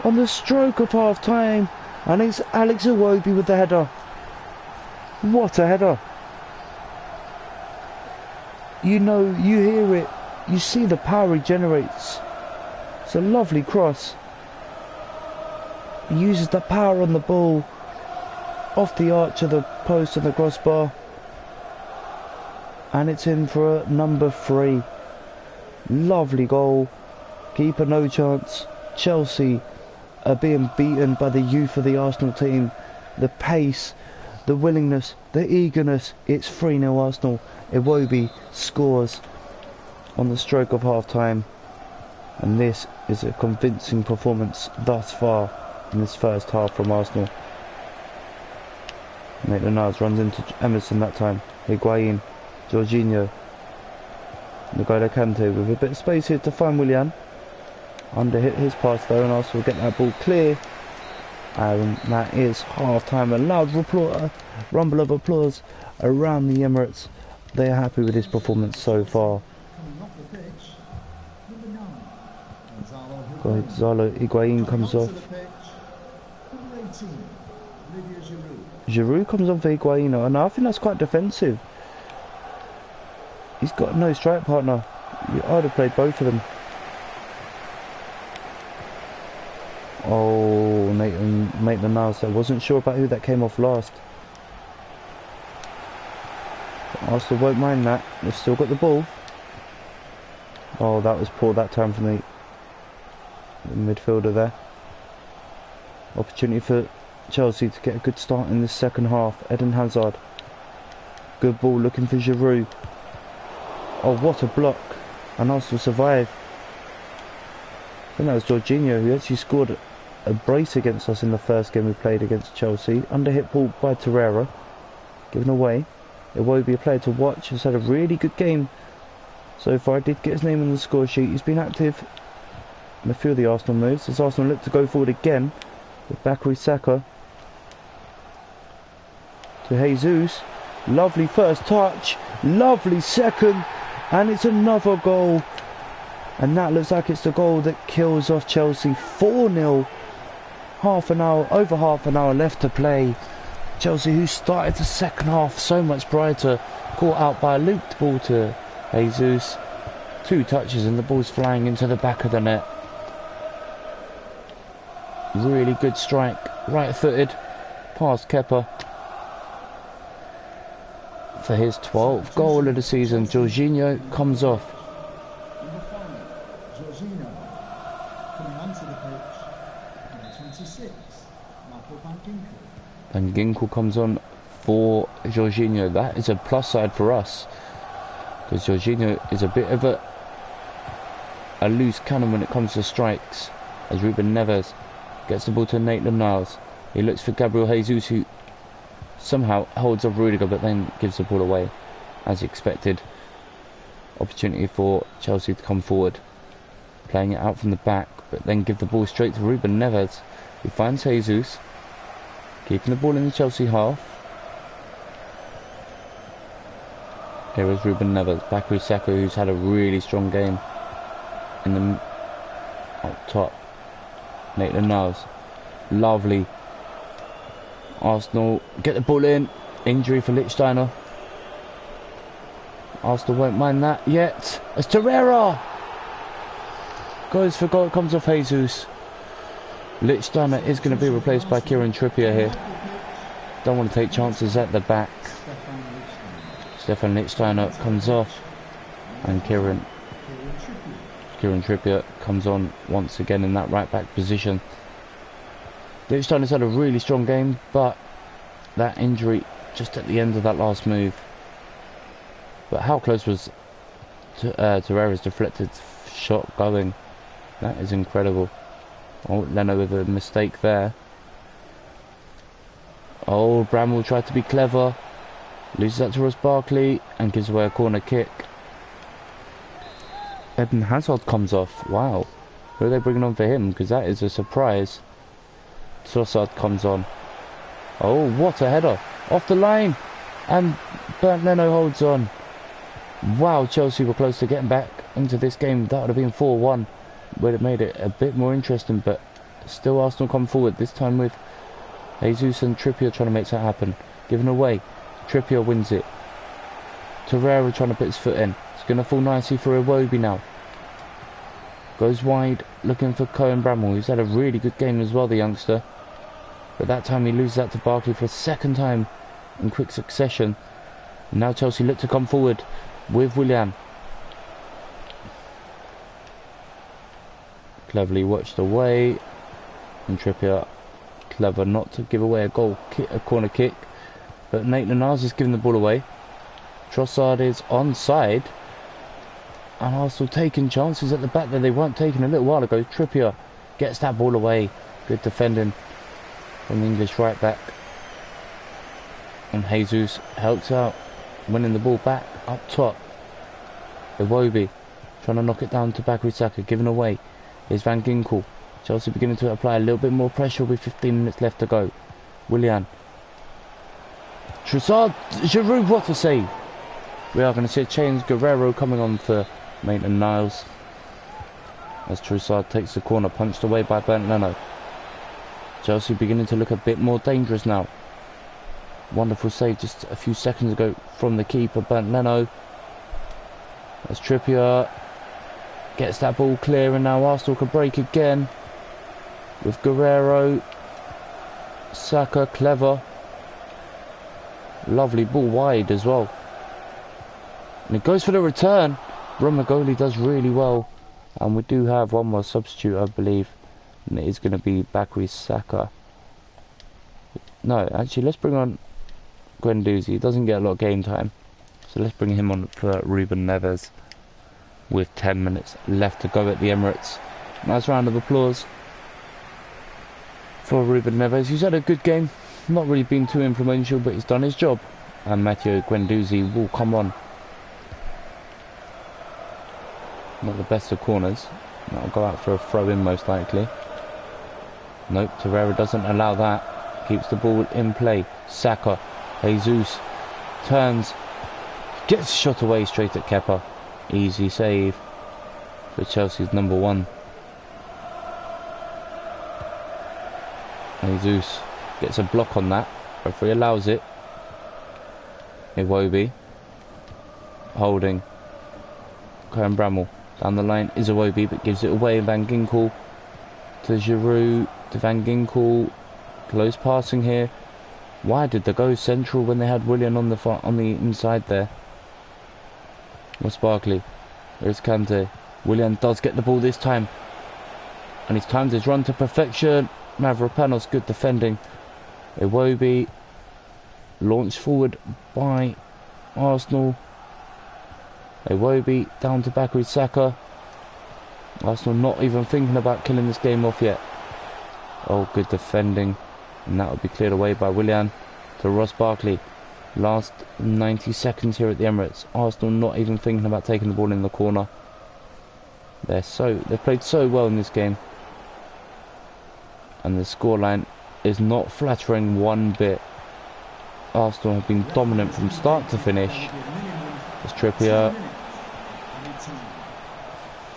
on the stroke of half time. And it's Alex Iwobi with the header. What a header. You know, you hear it. You see the power he generates. It's a lovely cross. He uses the power on the ball. Off the arch of the post and the crossbar. And it's in for number 3. Lovely goal. Keeper no chance. Chelsea are being beaten by the youth of the Arsenal team. The pace, the willingness, the eagerness. It's 3-0 Arsenal. Iwobi scores on the stroke of half-time. And this is a convincing performance thus far in this first half from Arsenal. Maitland-Niles runs into Emerson that time. Higuain, Jorginho, N'Golo Kante with a bit of space here to find Willian. Underhit his pass though, and Arsenal get that ball clear. And that is half-time. A loud rumble of applause around the Emirates. They are happy with his performance so far. Gonzalo Higuain comes off. Giroud comes on for Higuain, and I think that's quite defensive. He's got no strike partner. I'd have played both of them. Oh, Maitland-Niles. I wasn't sure about who that came off last. Arsenal won't mind that. They've still got the ball. Oh, that was poor that time from the midfielder there. Opportunity for Chelsea to get a good start in this second half. Eden Hazard. Good ball looking for Giroud. Oh, what a block. And Arsenal survive. I think that was Jorginho who actually scored a brace against us in the first game we played against Chelsea. Underhit ball by Torreira. Given away. Iwobi, a player to watch, has had a really good game so far. Did get his name on the score sheet. He's been active in a few of the Arsenal moves as Arsenal look to go forward again with Bakary Saka to Jesus. Lovely first touch, lovely second, and it's another goal. And that looks like it's the goal that kills off Chelsea. 4-0. Over half an hour left to play. Chelsea, who started the second half so much brighter, caught out by a looped ball to Jesus. 2 touches and the ball's flying into the back of the net. Really good strike, right-footed, past Kepa for his 12th goal of the season. Jorginho comes off. Jorginho coming onto the pitch, number 26, Marco van Ginkel. Van Ginkel comes on for Jorginho. That is a plus side for us, because Jorginho is a bit of a loose cannon when it comes to strikes, as Ruben Neves gets the ball to Maitland-Niles. He looks for Gabriel Jesus, who somehow holds off Rudiger but then gives the ball away as expected. Opportunity for Chelsea to come forward, playing it out from the back, but then give the ball straight to Ruben Neves, who finds Jesus, keeping the ball in the Chelsea half. Here is Ruben Neves. Bakary Saka, who's had a really strong game in the up top. Maitland-Niles, lovely. Arsenal get the ball in. Injury for Lichtsteiner. Arsenal won't mind that yet. As Torreira goes for goal, comes off Jesus. Lichtsteiner is going to be replaced by Kieran Trippier here. Don't want to take chances at the back. Stefan Lichtsteiner comes off, and Kieran Trippier comes on once again in that right back position. Lichtsteiner's had a really strong game, but that injury just at the end of that last move. But how close was Torreira's deflected shot going? That is incredible. Oh, Leno with a mistake there. Oh, Bramwell tried to be clever. Loses that to Ross Barkley and gives away a corner kick. Eden Hazard comes off. Wow. Who are they bringing on for him? Because that is a surprise. Trossard comes on. Oh, what a header. Off the line. And Bernd Leno holds on. Wow, Chelsea were close to getting back into this game. That would have been 4-1. Would have made it a bit more interesting, but still Arsenal come forward. This time with Jesus and Trippier trying to make that happen. Given away. Trippier wins it. Torreira trying to put his foot in. It's going to fall nicely for Iwobi now. Goes wide, looking for Cohen Bramwell, who's had a really good game as well, the youngster. But that time he loses that to Barkley for a second time in quick succession. And now Chelsea look to come forward with Willian. cleverly watched away, and Trippier clever not to give away a corner kick, but Maitland-Niles is giving the ball away. Trossard is onside, and Arsenal taking chances at the back that they weren't taking a little while ago. Trippier gets that ball away. Good defending from the English right back, and Jesus helps out, winning the ball back up top. Iwobi trying to knock it down to Bakary Saka, giving away. Here's Van Ginkel. Chelsea beginning to apply a little bit more pressure with 15 minutes left to go. Willian. Trossard. Giroud, what a save. We are going to see a change. Guerrero coming on for Maitland-Niles, as Trossard takes the corner, punched away by Bernd Leno. Chelsea beginning to look a bit more dangerous now. Wonderful save just a few seconds ago from the keeper, Bernd Leno. As Trippier gets that ball clear, and now Arsenal can break again with Guerrero. Saka, clever. Lovely ball wide as well. And it goes for the return. Romagoli does really well. And we do have one more substitute, I believe. And it is going to be Bakary Saka. No, actually, let's bring on Guendouzi. He doesn't get a lot of game time. So let's bring him on for Ruben Neves with 10 minutes left to go at the Emirates. Nice round of applause for Ruben Neves. He's had a good game. Not really been too influential, but he's done his job. And Matteo Guendouzi will come on. Not the best of corners. That'll go out for a throw-in most likely. Nope, Torreira doesn't allow that. Keeps the ball in play. Saka. Jesus turns. Gets shot away straight at Kepa. Easy save for Chelsea's number one. Jesus gets a block on that. Referee allows it. Iwobi. Holding. Karen Bramall. Down the line is Iwobi, but gives it away. Van Ginkel to Giroud. To Van Ginkel. Close passing here. Why did they go central when they had Willian on the inside there? Ross Barkley. There's Kante. Willian does get the ball this time, and he's timed his run to perfection. Mavropanos, good defending. Iwobi launched forward by Arsenal. Iwobi down to Bakary Saka. Arsenal not even thinking about killing this game off yet. Oh, good defending. And that will be cleared away by Willian to Ross Barkley. Last 90 seconds here at the Emirates. Arsenal not even thinking about taking the ball in the corner. They've played so well in this game. And the scoreline is not flattering one bit. Arsenal have been dominant from start to finish. As Trippier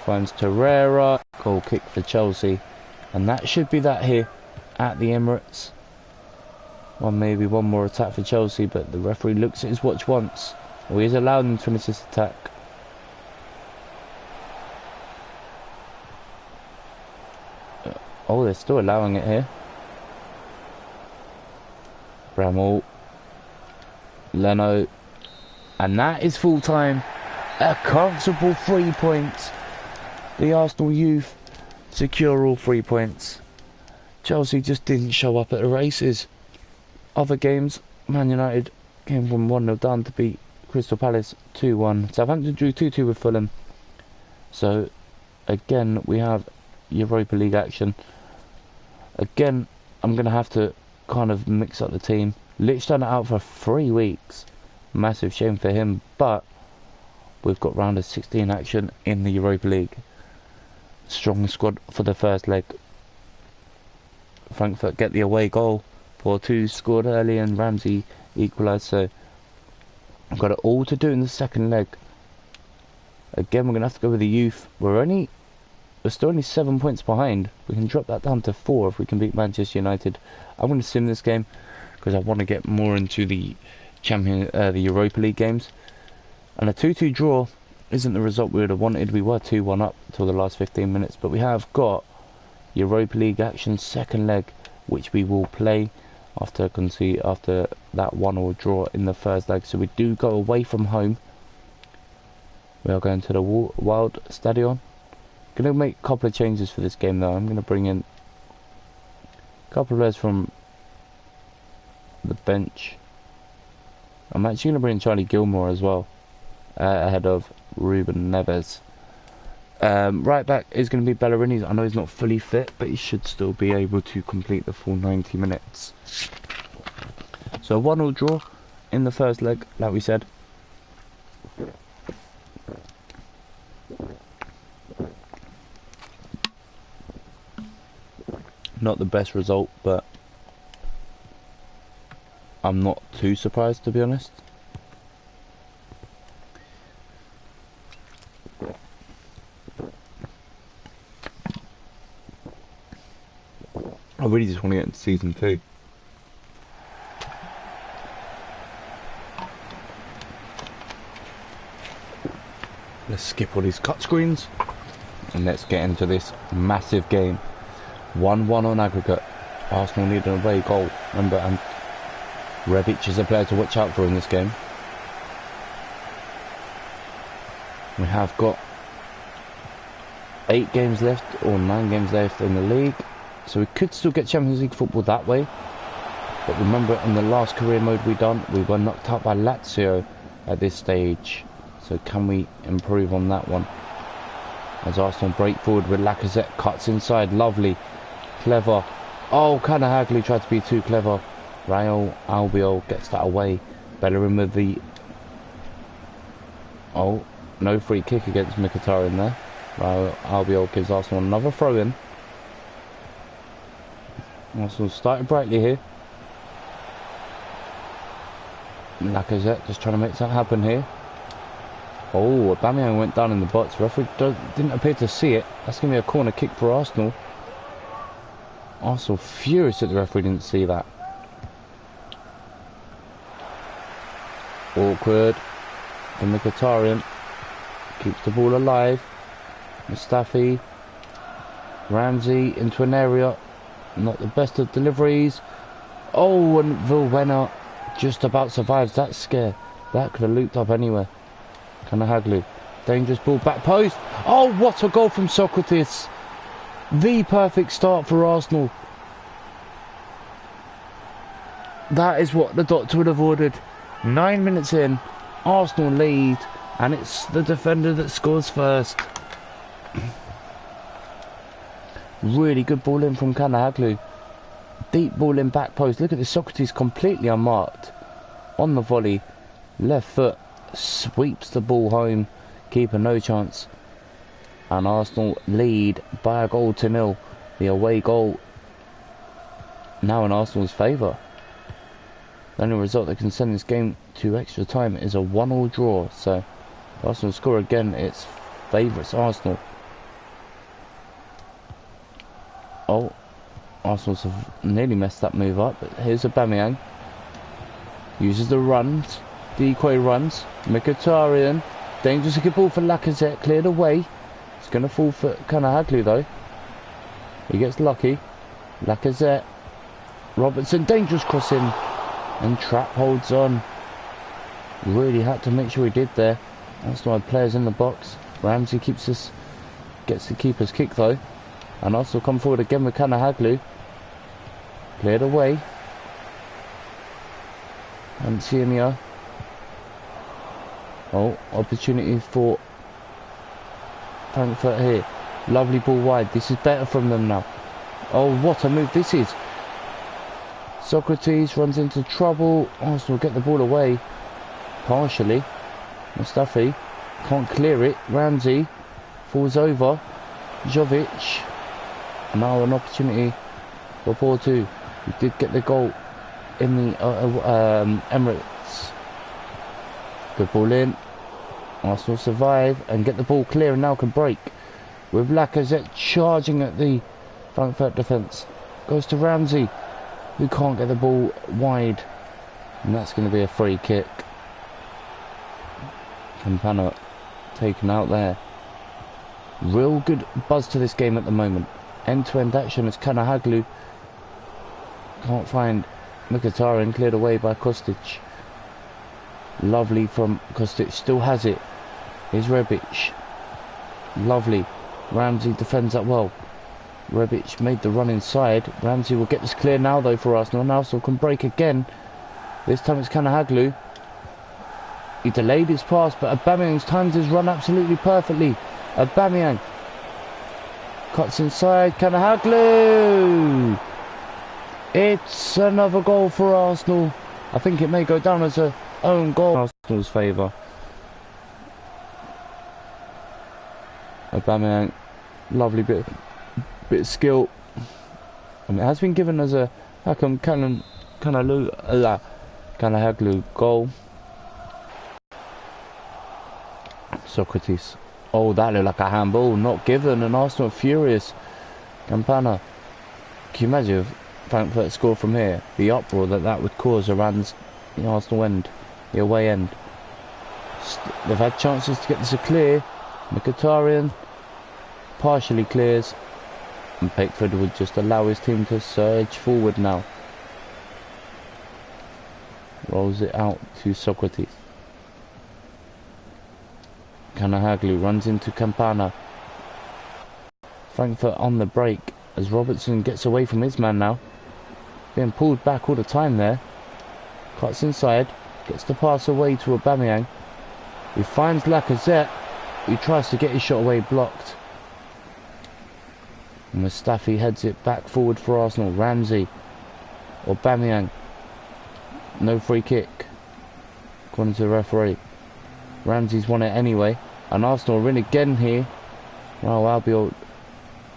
finds Torreira. Goal kick for Chelsea. And that should be that here at the Emirates. Maybe one more attack for Chelsea, but the referee looks at his watch once. He is allowed them to finish this attack. Oh, they're still allowing it here. Bramall. Leno. And that is full time. A comfortable 3 points. The Arsenal youth secure all 3 points. Chelsea just didn't show up at the races. Other games, Man United came from 1-0 down to beat Crystal Palace 2-1. Southampton drew 2-2 with Fulham. So, again, we have Europa League action. Again, I'm going to have to kind of mix up the team. Lich done it out for 3 weeks. Massive shame for him, but we've got round of 16 action in the Europa League. Strong squad for the first leg. Frankfurt get the away goal. 4-2 scored early and Ramsey equalised, so I've got it all to do in the second leg. Again, we're going to have to go with the youth. We're still only 7 points behind. We can drop that down to 4 if we can beat Manchester United. I'm going to sim this game because I want to get more into the the Europa League games. And a 2-2 draw isn't the result we would have wanted. We were 2-1 up until the last 15 minutes, but we have got Europa League action second leg, which we will play after that 1-1 draw in the first leg. So we do go away from home. We are going to the Wild Stadion. Gonna make a couple of changes for this game though. I'm gonna bring in a couple of players from the bench. I'm actually gonna bring in Charlie Gilmore as well, ahead of Ruben Neves. Right back is going to be Bellerini. I know he's not fully fit, but he should still be able to complete the full 90 minutes. So 1-1 draw in the first leg, like we said. Not the best result, but I'm not too surprised, to be honest. I really just want to get into season 2. Let's skip all these cut screens and let's get into this massive game. 1-1 on aggregate. Arsenal need an away goal. Remember, and Rebic is a player to watch out for in this game. We have got 8 games left, or 9 games left in the league. So we could still get Champions League football that way. But remember, in the last career mode we were knocked out by Lazio at this stage. So can we improve on that one? As Arsenal break forward with Lacazette, cuts inside, lovely, clever. Oh, Kanahaglu tried to be too clever. Raul Albiol gets that away. Bellerin with the... Oh, no free kick against Mkhitaryan there. Raul Albiol gives Arsenal another throw in. Arsenal started brightly here. Lacazette just trying to make something happen here. Oh, Aubameyang went down in the box. Referee didn't appear to see it. That's going to be a corner kick for Arsenal. Arsenal furious that the referee didn't see that. Awkward. And Mkhitaryan keeps the ball alive. Mustafi. Ramsey into an area. Not the best of deliveries. Oh, and Vilhena just about survives that scare. That could have looped up anywhere. Kanahaglu. Dangerous ball, back post. Oh, what a goal from Sokratis. The perfect start for Arsenal. That is what the doctor would have ordered. 9 minutes in, Arsenal lead, and it's the defender that scores first. Really good ball in from Kanahaglu. Deep ball in back post. Look at this, Sokratis completely unmarked. On the volley, left foot sweeps the ball home. Keeper no chance. And Arsenal lead by a goal to 0. The away goal now in Arsenal's favour. The only result that can send this game to extra time is a 1-1 draw. So Arsenal score again. It's favourites Arsenal. Oh, Arsenal's have nearly messed that move up. But here's Aubameyang. Uses the runs. Decoy runs. Mkhitaryan. Dangerous good ball for Lacazette. Cleared away. It's going to fall for Kanahaglu though. He gets lucky. Lacazette. Robertson. Dangerous crossing. And Trapp holds on. Really had to make sure he did there. Arsenal had players in the box. Ramsey gets the keeper's kick though. And Arsenal come forward again with Kanahaglu. Cleared away. And Tierney. Oh, opportunity for Frankfurt here. Lovely ball wide. This is better from them now. Oh, what a move this is. Sokratis runs into trouble. Arsenal get the ball away. Partially. Mustafi can't clear it. Ramsey falls over. Jovic. Now an opportunity for Porto. He did get the goal in the Emirates. Good ball in. Arsenal survive and get the ball clear and now can break. With Lacazette charging at the Frankfurt defence. Goes to Ramsey, who can't get the ball wide. And that's going to be a free kick. Campana taken out there. Real good buzz to this game at the moment. End-to-end action as Kanahaglu can't find Mkhitaryan, cleared away by Kostic. Lovely from Kostic, still has it. Here's Rebic. Lovely. Ramsey defends that well. Rebic made the run inside. Ramsey will get this clear now though for Arsenal. And Arsenal can break again. This time it's Kanahaglu. He delayed his pass, but Aubameyang's timed his run absolutely perfectly. Aubameyang cuts inside. Kanahaglu. It's another goal for Arsenal. I think it may go down as a own goal in Arsenal's favour. Aubameyang, lovely bit of skill. And it has been given as a Kanahaglu goal. Socrates. Oh, that looked like a handball, not given, and Arsenal furious. Campana. Can you imagine if Frankfurt score from here? The uproar that would cause around the Arsenal end, the away end. They've had chances to get this a clear. Mkhitaryan partially clears, and Pickford would just allow his team to surge forward now. Rolls it out to Socrates. Kanahaglu runs into Campana. Frankfurt on the break as Robertson gets away from his man now. Being pulled back all the time there. Cuts inside. Gets the pass away to Aubameyang. He finds Lacazette. He tries to get his shot away, blocked. And Mustafi heads it back forward for Arsenal. Ramsey. Aubameyang. No free kick. According to the referee. Ramsey's won it anyway. And Arsenal win again here. Well, Albiol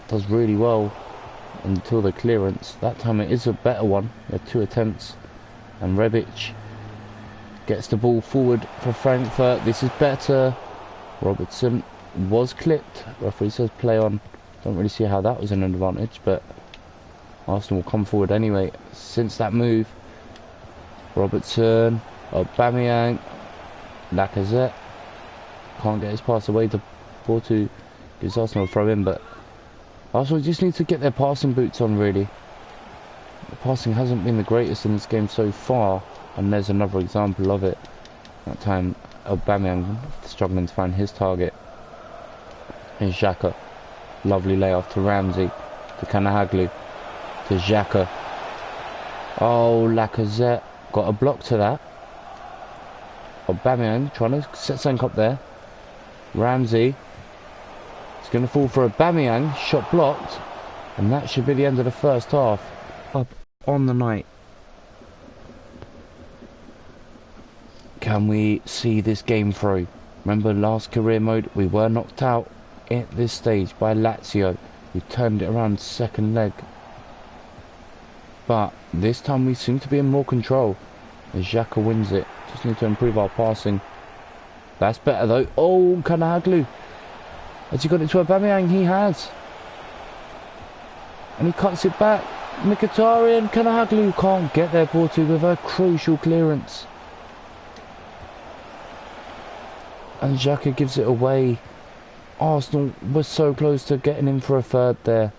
does really well until the clearance. That time it is a better one. There are 2 attempts. And Rebic gets the ball forward for Frankfurt. This is better. Robertson was clipped. Referee says play on. Don't really see how that was an advantage, but Arsenal will come forward anyway. Since that move, Robertson, Aubameyang, Lacazette can't get his pass away to Porto. Gives Arsenal a throw in, but Arsenal just need to get their passing boots on really. The passing hasn't been the greatest in this game so far, and there's another example of it. That time Aubameyang struggling to find his target. And Xhaka. Lovely layoff to Ramsey, to Kanahaglu, to Xhaka. Oh, Lacazette got a block to that. Aubameyang trying to set something up there. Ramsey. It's going to fall for Aubameyang. Shot blocked. And that should be the end of the first half. Up on the night. Can we see this game through? Remember last career mode, we were knocked out at this stage by Lazio. We turned it around second leg. But this time we seem to be in more control. As Xhaka wins it. Just need to improve our passing. That's better though. Oh, Kanahaglu. Has he got it to Aubameyang? He has. And he cuts it back. Mkhitaryan, Kanahaglu can't get there, Porto, with a crucial clearance. And Xhaka gives it away. Arsenal was so close to getting in for a third there.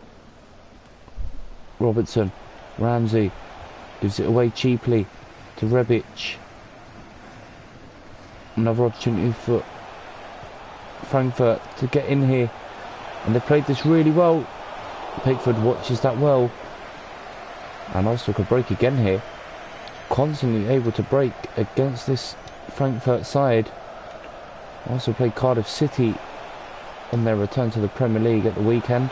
Robertson. Ramsey. Gives it away cheaply to Rebic. Another opportunity for Frankfurt to get in here. And they played this really well. Pickford watches that well. And Arsenal could break again here. Constantly able to break against this Frankfurt side. Also played Cardiff City on their return to the Premier League at the weekend.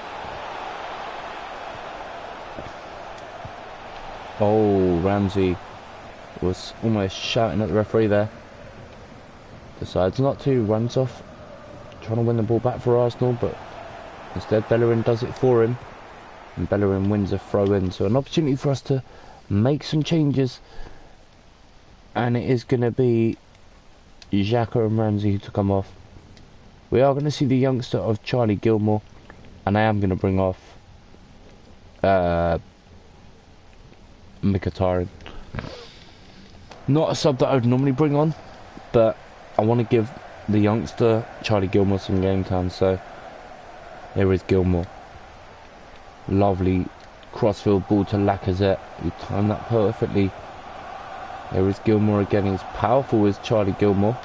Oh, Ramsey was almost shouting at the referee there. Decides not to, runs off, trying to win the ball back for Arsenal, but instead Bellerin does it for him. And Bellerin wins a throw in. So an opportunity for us to make some changes. And it is going to be Xhaka and Ramsey to come off. We are going to see the youngster of Charlie Gilmore, and I am going to bring off Mkhitaryan. Not a sub that I would normally bring on, but I want to give the youngster Charlie Gilmore some game time. So here is Gilmore. Lovely crossfield ball to Lacazette, who timed that perfectly. There is Gilmore again. He's powerful as Charlie Gilmore.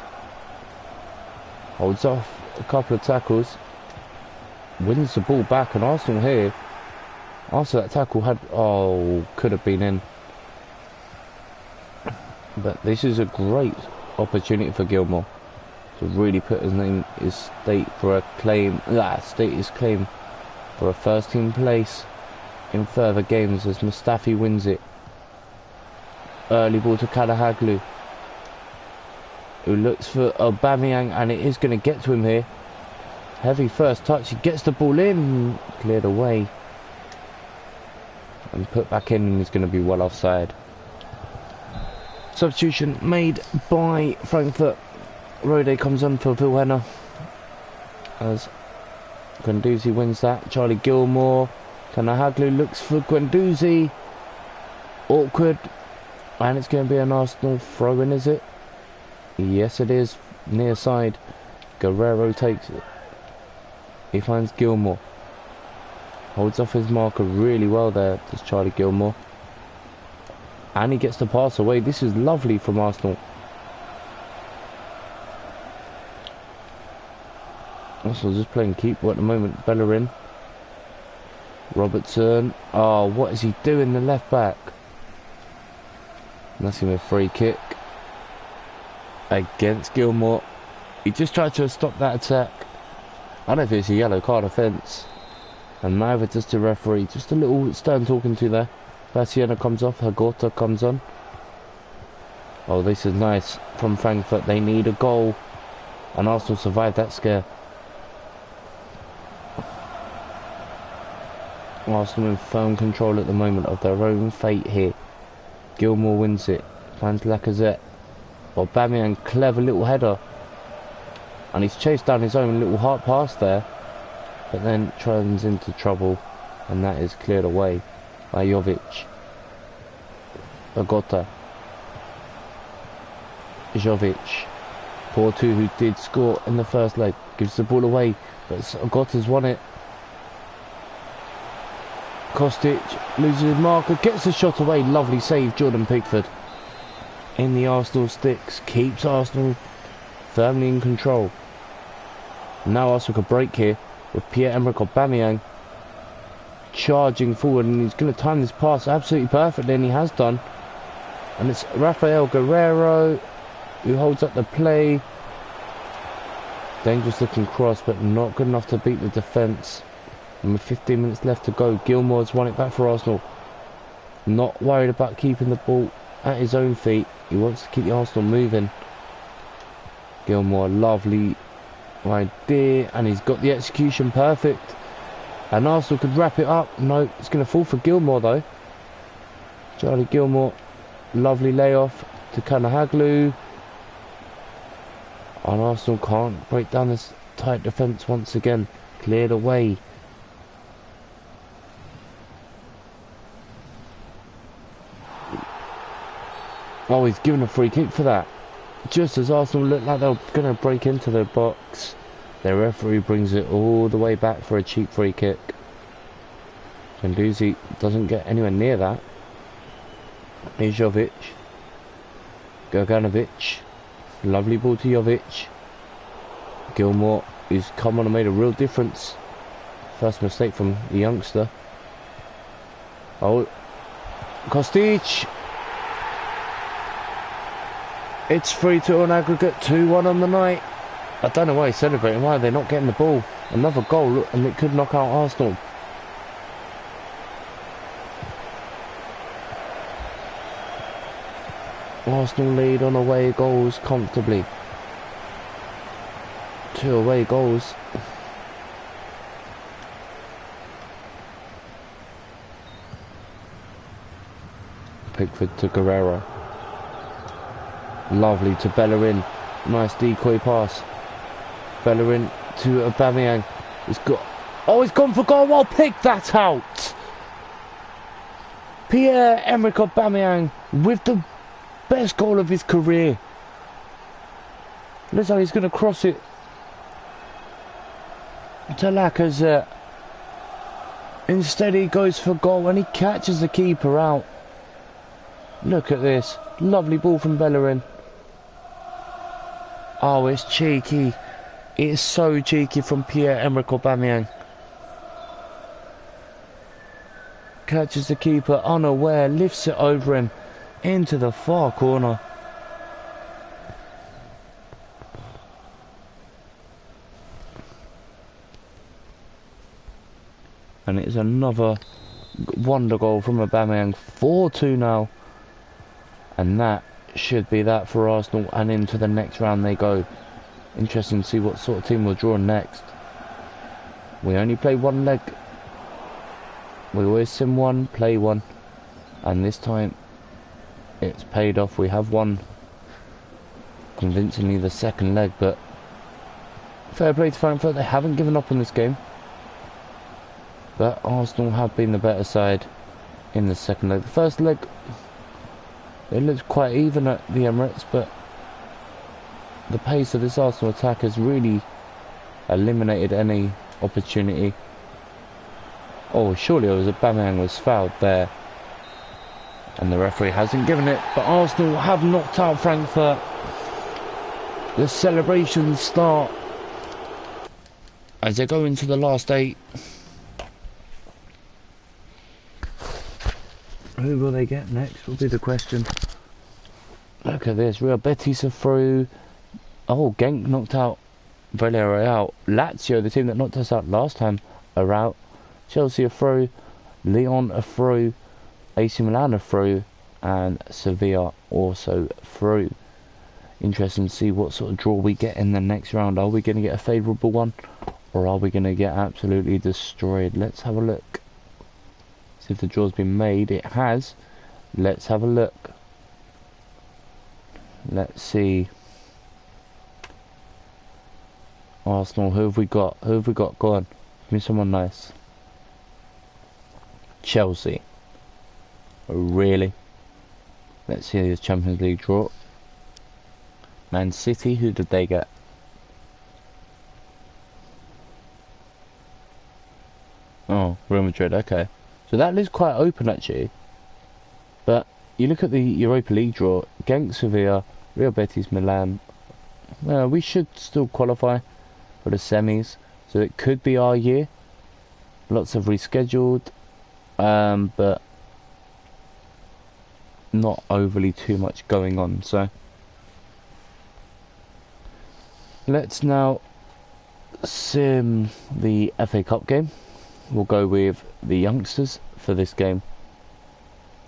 Holds off a couple of tackles. wins the ball back, and Arsenal here, after that tackle could have been in. But this is a great opportunity for Gilmour to really put state his claim for a first team place in further games, as Mustafi wins it. Early ball to Kalahaglu, who looks for Aubameyang, and it is going to get to him here. Heavy first touch, he gets the ball in, cleared away and put back in, and he's going to be well offside. Substitution made by Frankfurt. Rode comes on for Vilhena as Guendouzi wins that. Charlie Gilmour, Kalahaglu looks for Guendouzi, awkward, and it's going to be an Arsenal throw-in, is it? Yes it is, near side. Guerrero takes it, he finds Gilmour, holds off his marker really well there, does Charlie Gilmour, and he gets the pass away. This is lovely from Arsenal. Arsenal just playing keeper at the moment. Bellerin, Robertson, what is he doing, the left back? That's him, a free kick against Gilmour. He just tried to stop that attack. I don't think it's a yellow card offence, and neither does the referee. Just a little stern talking to there. Bassiana comes off, Hagota comes on. Oh, this is nice from Frankfurt. They need a goal, and Arsenal survived that scare. Arsenal in firm control at the moment of their own fate here. Gilmour wins it, finds Lacazette. Aubameyang, clever little header, and he's chased down his own little heart pass there, but then turns into trouble, and that is cleared away by Jovic. Agota, Jovic, Porto, who did score in the first leg, gives the ball away, but Agota's won it. Kostic loses his marker, gets the shot away. Lovely save, Jordan Pickford. In the Arsenal sticks, keeps Arsenal firmly in control. Now Arsenal could break here with Pierre-Emerick Aubameyang charging forward, and he's going to time this pass absolutely perfectly, and he has done. And it's Rafael Guerrero who holds up the play. Dangerous looking cross, but not good enough to beat the defence. And with 15 minutes left to go, Gilmour's won it back for Arsenal. Not worried about keeping the ball at his own feet. He wants to keep the Arsenal moving. Gilmour, lovely idea, and he's got the execution perfect. And Arsenal could wrap it up. No, it's going to fall for Gilmour though. Charlie Gilmour, lovely layoff to Kalahaglu. And Arsenal can't break down this tight defence once again. Cleared away. Oh, he's given a free kick for that. Just as Arsenal looked like they were going to break into the box, their referee brings it all the way back for a cheap free kick. Guendouzi doesn't get anywhere near that. Here's Jovic. Goganovic. Lovely ball to Jovic. Gilmour, who's come on and made a real difference. First mistake from the youngster. Oh, Kostic. It's 3-2 on aggregate, 2-1 on the night. I don't know why he's celebrating. Why are they not getting the ball? Another goal, and it could knock out Arsenal. Arsenal lead on away goals comfortably. 2 away goals. Pickford to Guerrero. Lovely to Bellerin. Nice decoy pass. Bellerin to Aubameyang. He's got... Oh, he's gone for goal. Well, pick that out. Pierre-Emerick Aubameyang with the best goal of his career. Looks like he's going to cross it to Lacazette. Instead he goes for goal, and he catches the keeper out. Look at this. Lovely ball from Bellerin. Oh, it's cheeky. It is so cheeky from Pierre-Emerick Aubameyang. catches the keeper unaware, lifts it over him into the far corner. And it's another wonder goal from Aubameyang. 4-2 now. And that should be that for Arsenal. And into the next round they go. Interesting to see what sort of team we'll draw next. We only play one leg. We always sim one, play one. And this time it's paid off. We have won convincingly the second leg. But fair play to Frankfurt. They haven't given up on this game. But Arsenal have been the better side in the second leg. The first leg, it looked quite even at the Emirates, but the pace of this Arsenal attack has really eliminated any opportunity. Oh, surely it was Aubameyang was fouled there. And the referee hasn't given it, but Arsenal have knocked out Frankfurt. The celebrations start as they go into the last 8. Who will they get next will be the question. Look at this. Real Betis are through. Oh, Genk knocked out Villarreal. Lazio, the team that knocked us out last time, are out. Chelsea are through. Lyon are through. AC Milan are through. And Sevilla also through. Interesting to see what sort of draw we get in the next round. Are we going to get a favourable one? Or are we going to get absolutely destroyed? Let's have a look. See if the draw's been made. It has. Let's have a look. Let's see. Arsenal, who have we got? Who have we got? Go on. Give me someone nice. Chelsea. Oh, really? Let's see this Champions League draw. Man City, who did they get? Oh, Real Madrid, okay. So that is quite open actually. But you look at the Europa League draw, Genk, Sevilla, Real Betis, Milan. Well, we should still qualify for the semis. So it could be our year. Lots have rescheduled. But not overly too much going on. So let's now sim the FA Cup game. We'll go with the youngsters for this game.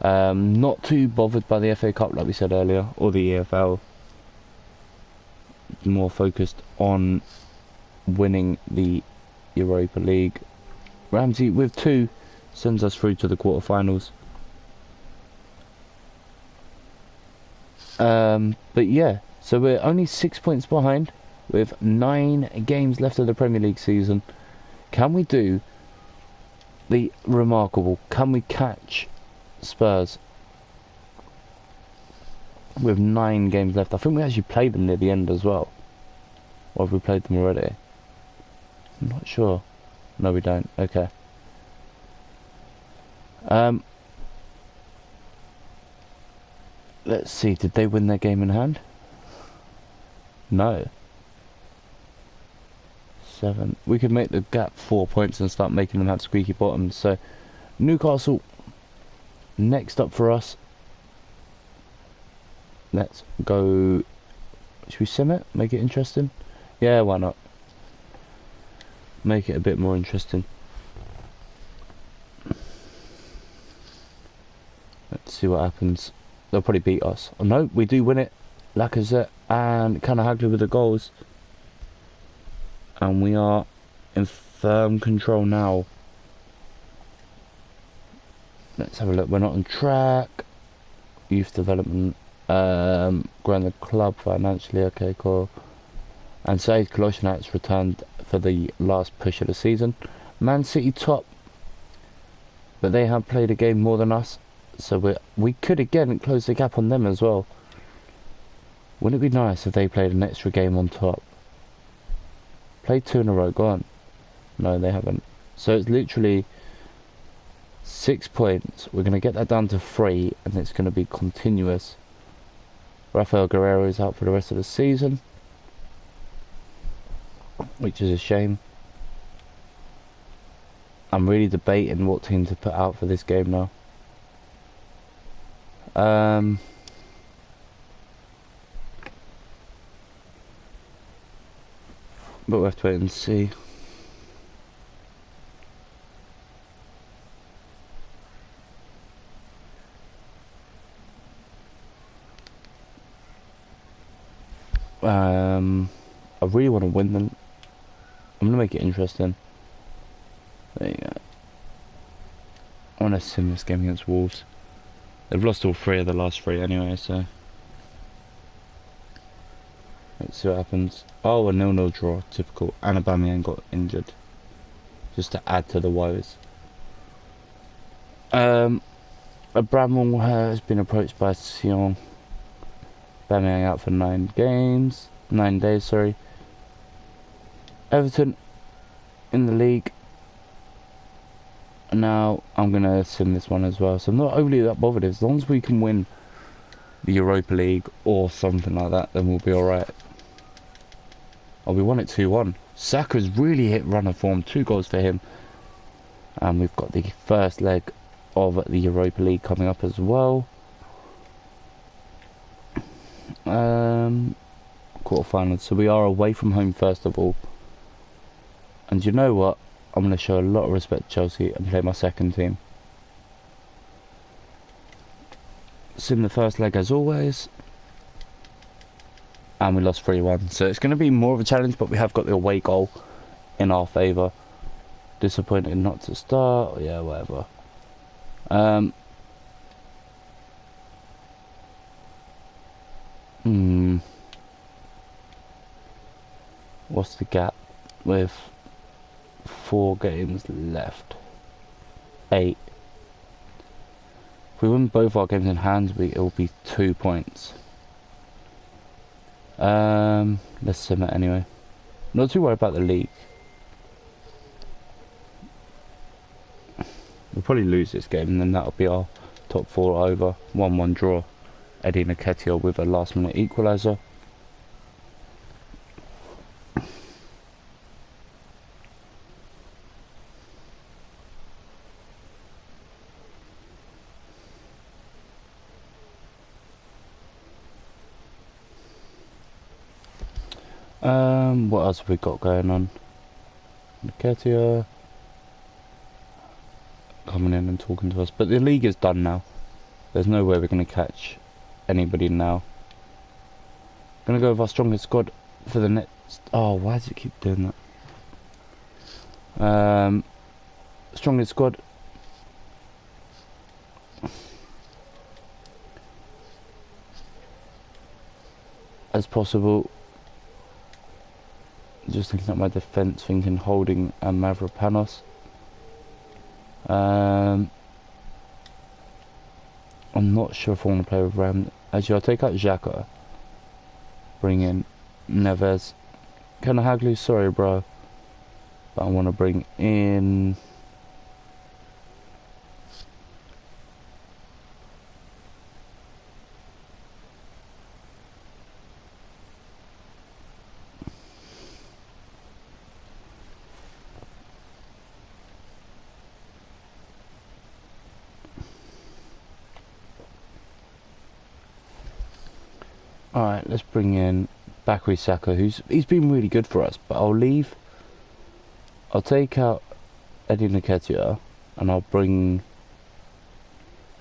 Not too bothered by the FA Cup like we said earlier, or the EFL. More focused on winning the Europa League. Ramsey with 2 sends us through to the quarterfinals. But yeah, so we're only 6 points behind with 9 games left of the Premier League season. Can we do the remarkable? Can we catch Spurs with 9 games left? I think we actually played them near the end as well. Or have we played them already? I'm not sure. No, we don't. Okay. Let's see. Did they win their game in hand? No. 7. We could make the gap 4 points and start making them have squeaky bottoms. So Newcastle next up for us. Let's go. Should we sim it? Make it interesting? Yeah, why not? Make it a bit more interesting. Let's see what happens. They'll probably beat us. Oh no, we do win it. Lacazette and Kanahaglu with the goals. And we are in firm control now. Let's have a look. We're not on track. Youth development. Growing the club financially. Okay, cool. And Said Kolasinac returned for the last push of the season. Man City top. But they have played a game more than us. So we could again close the gap on them as well. Wouldn't it be nice if they played an extra game on top? Played 2 in a row, go on. No, they haven't. So it's literally 6 points. We're going to get that down to 3, and it's going to be continuous. Rafael Guerreiro is out for the rest of the season, which is a shame. I'm really debating what team to put out for this game now. But we'll have to wait and see. I really want to win them. I'm gonna make it interesting. There you go. I want to sim this game against Wolves. They've lost all 3 of the last 3 anyway, so let's see what happens. Oh, a 0-0 draw, typical. And Aubameyang got injured, just to add to the woes. Bramwell has been approached by Sion. Aubameyang out for 9 days, sorry. Everton in the league. Now I'm gonna sim this one as well, so I'm not overly that bothered. As long as we can win the Europa League or something like that, then we'll be alright. Oh, we won it 2-1. Saka's really hit run of form, 2 goals for him. And we've got the first leg of the Europa League coming up as well. Quarterfinals, so we are away from home first of all. And you know what? I'm going to show a lot of respect to Chelsea and play my second team. Sim the first leg as always. And we lost 3-1. So it's going to be more of a challenge, but we have got the away goal in our favour. Disappointed not to start. Yeah, whatever. What's the gap with 4 games left? 8. If we win both our games in hand, it will be 2 points. Let's sim it anyway. Not too worried about the league. We'll probably lose this game, and then that'll be our top 4 over. 1-1 draw. Eddie Nketiah with a last-minute equaliser. What else have we got going on? Nketiah coming in and talking to us, but the league is done now. There's no way we're going to catch anybody now. Gonna go with our strongest squad for the next. Oh, why does it keep doing that? Strongest squad. As possible. Just looking at my defence, thinking Holding and Mavropanos. I'm not sure if I want to play with Ram. Actually, I'll take out Xhaka. Bring in Neves. Kanahaglu, sorry bro. But I want to bring in... Alright, let's bring in Bakary Saka, he's been really good for us, but I'll take out Eddie Nketiah and I'll bring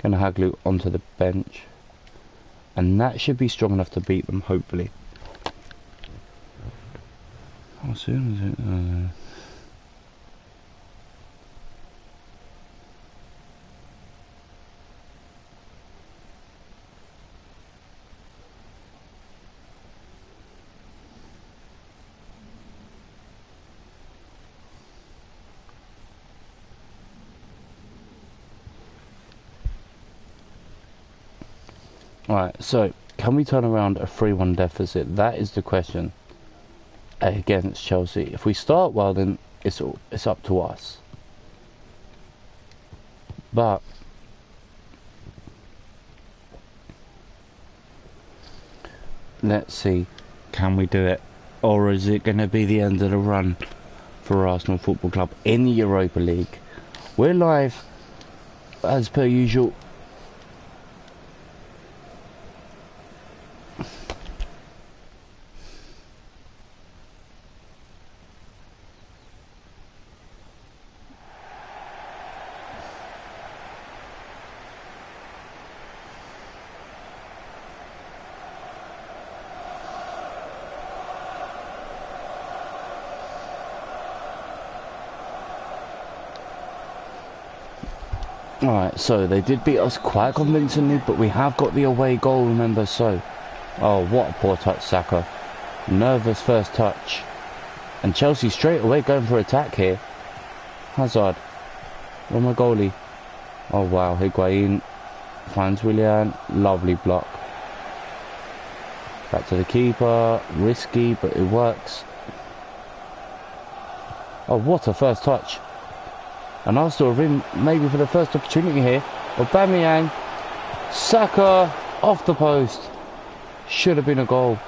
Kanahaglu onto the bench, and that should be strong enough to beat them, hopefully. How soon is it? Alright, so can we turn around a 3-1 deficit? That is the question against Chelsea. If we start well, then it's up to us. But let's see, can we do it? Or is it going to be the end of the run for Arsenal Football Club in the Europa League? We're live, as per usual. Alright, so they did beat us quite convincingly, but we have got the away goal, remember, so... Oh, what a poor touch, Saka. Nervous first touch. And Chelsea straight away going for attack here. Hazard. Where's my goalie? Oh wow, Higuain finds Willian. Lovely block. Back to the keeper. Risky, but it works. Oh, what a first touch. And Arsenal are in maybe for the first opportunity here. Aubameyang. Saka off the post. Should have been a goal.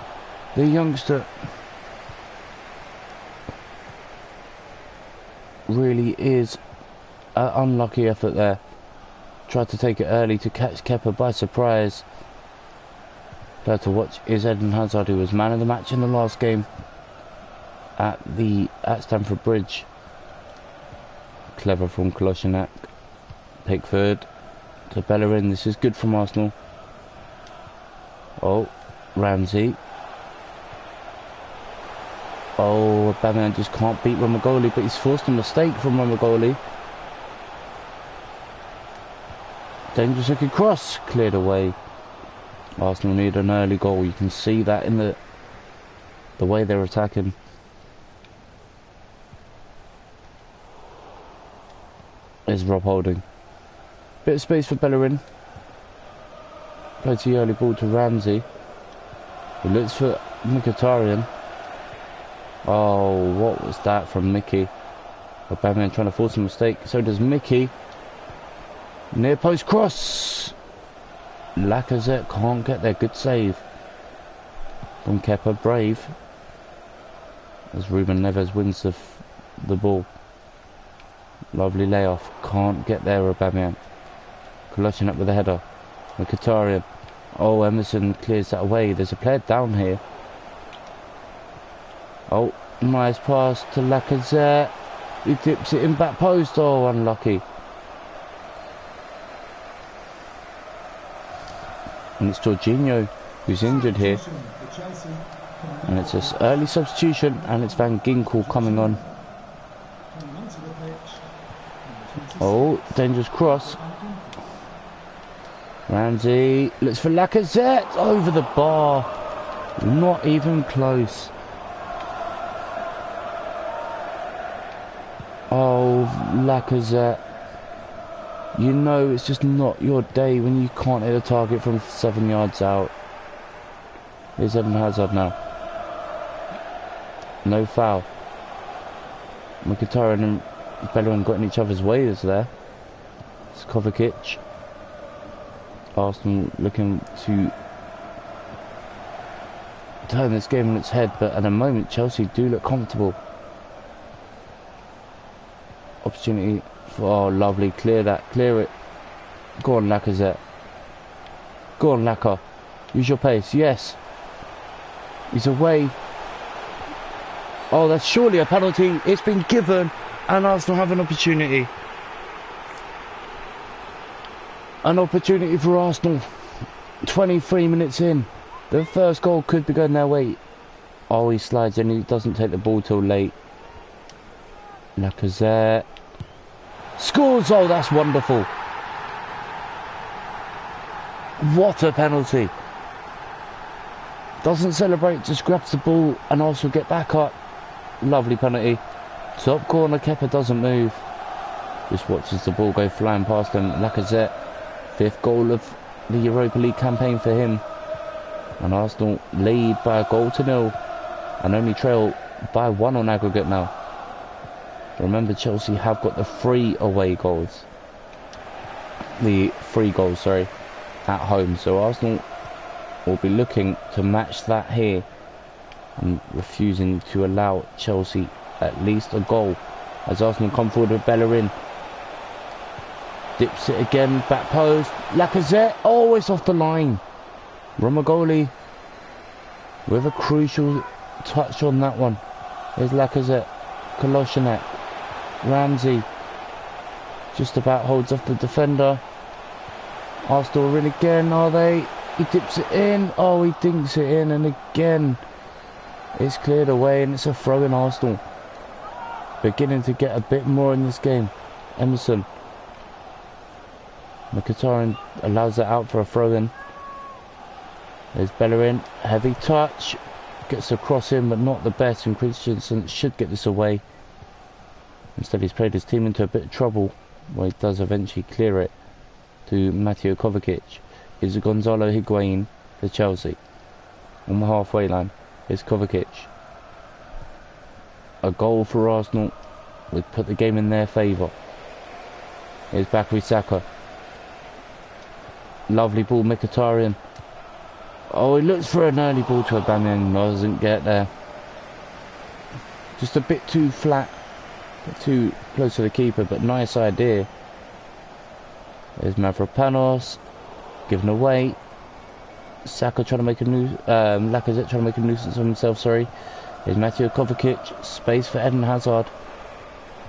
The youngster really is an unlucky effort there. Tried to take it early to catch Kepa by surprise. Glad to watch is Eden Hazard, who was man of the match in the last game at Stamford Bridge. Clever from Kolasinac. Pickford to Bellerin. This is good from Arsenal. Oh, Ramsey. Oh, Aubameyang just can't beat Romagoli, but he's forced a mistake from Romagoli. Dangerous looking cross, cleared away. Arsenal need an early goal. You can see that in the way they're attacking. There's Rob Holding. Bit of space for Bellerin. Plays the early ball to Ramsey. He looks for Mkhitaryan. Oh, what was that from Mickey? Aubameyang trying to force a mistake. So does Mickey. Near post cross. Lacazette can't get there. Good save from Kepa. Brave. As Ruben Neves wins the ball. Lovely layoff. Can't get there, Aubameyang. Kolasinac with a header. Mkhitaryan. Oh, Emerson clears that away. There's a player down here. Oh, nice pass to Lacazette. He dips it in back post. Oh, unlucky. And it's Jorginho who's injured here. And it's an early substitution, and it's Van Ginkel coming on. Oh, dangerous cross. Ramsey looks for Lacazette. Over the bar. Not even close. Oh, Lacazette. You know it's just not your day when you can't hit a target from 7 yards out. Here's Eden Hazard now. No foul. Mkhitaryan and Bellerin got in each other's ways there. It's Kovacic. Arsenal looking to turn this game on its head, but at the moment Chelsea do look comfortable. Opportunity for, oh lovely, clear that, clear it. Go on Lacazette. Go on Lacazette. Use your pace, yes. He's away. Oh, that's surely a penalty. It's been given, and Arsenal have an opportunity. An opportunity for Arsenal. 23 minutes in. The first goal could be going their way. Oh, he slides in. He doesn't take the ball till late. Lacazette. Scores! Oh, that's wonderful. What a penalty. Doesn't celebrate, just grabs the ball and also get back up. Lovely penalty. Top corner, Kepa doesn't move. Just watches the ball go flying past him. Lacazette. 5th goal of the Europa League campaign for him. And Arsenal lead by a goal to 0. And only trail by 1 on aggregate now. Remember, Chelsea have got the 3 away goals. The 3 goals, sorry, at home. So Arsenal will be looking to match that here. And refusing to allow Chelsea at least a goal. As Arsenal come forward with Bellerin. Dips it again, back post. Lacazette, oh, it's off the line. Romagoli with a crucial touch on that one. There's Lacazette, Kolasinac, Ramsey. Just about holds off the defender. Arsenal are in again, are they? He dips it in. Oh, he dinks it in, and again it's cleared away, and it's a throw in. Arsenal beginning to get a bit more in this game. Emerson. Mkhitaryan allows it out for a throw in. There's Bellerin. Heavy touch. Gets a cross in, but not the best, and Christensen should get this away. Instead, he's played his team into a bit of trouble, where he does eventually clear it to Mateo Kovacic. Is Gonzalo Higuain for Chelsea. On the halfway line is Kovacic. A goal for Arsenal would put the game in their favour. Here's Bakary Saka. Lovely ball, Mkhitaryan. Oh, he looks for an early ball to Aubameyang, doesn't get there. Just a bit too flat, a bit too close to the keeper, but nice idea. There's Mavropanos, given away. Saka trying to make a Lacazette trying to make a nuisance of himself, sorry. There's Mateo Kovacic, space for Eden Hazard.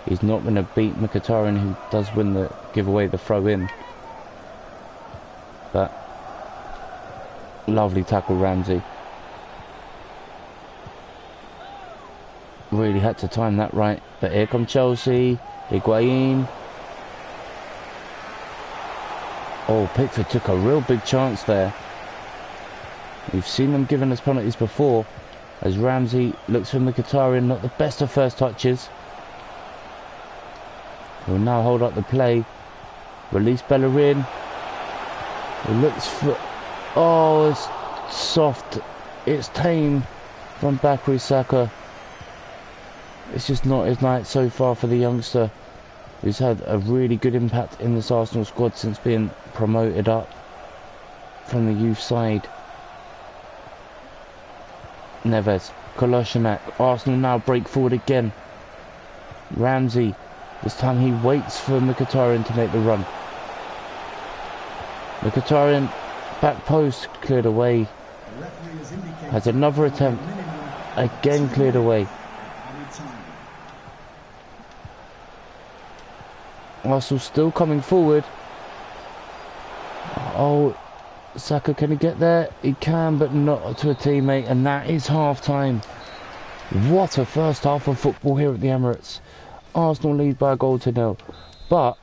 He's not going to beat Mkhitaryan, who does give away the throw in. But lovely tackle, Ramsey. Really had to time that right. But here come Chelsea. Higuain. Oh, Pickford took a real big chance there. We've seen them giving us penalties before. As Ramsey looks for Mkhitaryan, not the best of first touches. He'll now hold up the play. Release Bellerin. He looks for... Oh, it's soft. It's tame from Bakary Saka. It's just not his night so far for the youngster, who's had a really good impact in this Arsenal squad since being promoted up from the youth side. Neves, Kolasinac. Arsenal now break forward again. Ramsey. This time he waits for Mkhitaryan to make the run. Mkhitaryan, back post, cleared away. Has another attempt. Again cleared away. Arsenal still coming forward. Oh, Saka, can he get there? He can, but not to a teammate, and that is half-time. What a first half of football here at the Emirates. Arsenal lead by a goal to 0, but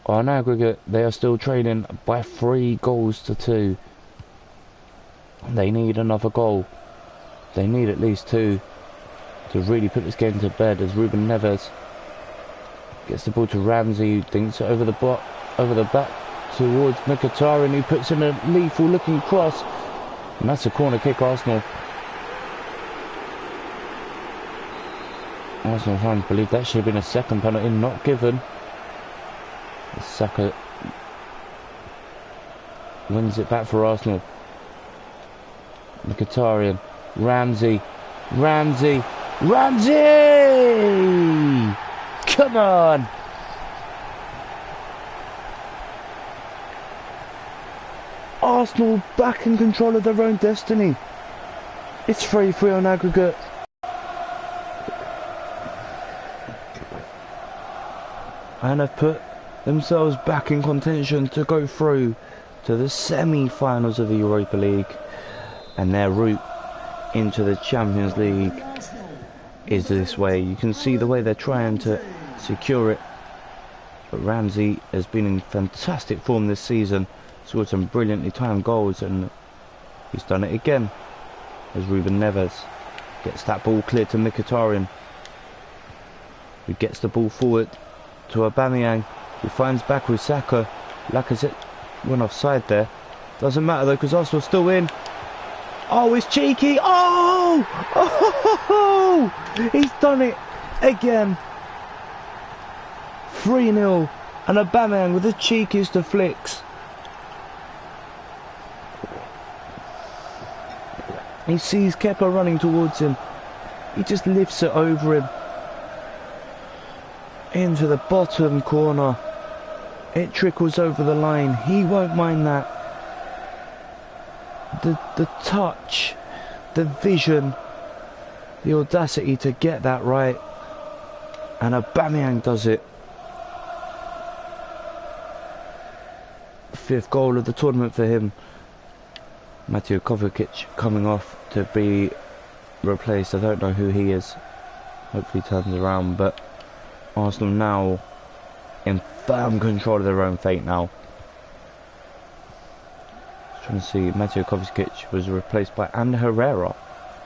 on aggregate they are still trailing by 3 goals to 2. They need another goal. They need at least 2 to really put this game to bed, as Ruben Neves gets the ball to Ramsey, who thinks over the back towards Mkhitaryan, who puts in a lethal looking cross, and that's a corner kick. Arsenal fans believe that should have been a second penalty, not given. Saka wins it back for Arsenal. Mkhitaryan, Ramsey! Come on! Arsenal back in control of their own destiny. It's 3-3 on aggregate. And have put themselves back in contention to go through to the semi-finals of the Europa League, and their route into the Champions League is this way. You can see the way they're trying to secure it, but Ramsey has been in fantastic form this season, scored some brilliantly timed goals, and he's done it again as Ruben Neves gets that ball cleared to Mkhitaryan, who gets the ball forward to Aubameyang, who finds Bakary Saka. Lacazette went offside there. Doesn't matter though, because Arsenal's still in. Oh, it's cheeky. Oh! He's done it again. 3-0, and Aubameyang with the cheekiest of flicks. He sees Kepa running towards him. He just lifts it over him into the bottom corner. It trickles over the line. He won't mind that. The touch, the vision, the audacity to get that right. And Aubameyang does it. 5th goal of the tournament for him. Mateo Kovacic coming off to be replaced. I don't know who he is. Hopefully he turns around, but Arsenal now in firm control of their own fate now. Trying to see, Mateo Kovacic was replaced by Ander Herrera,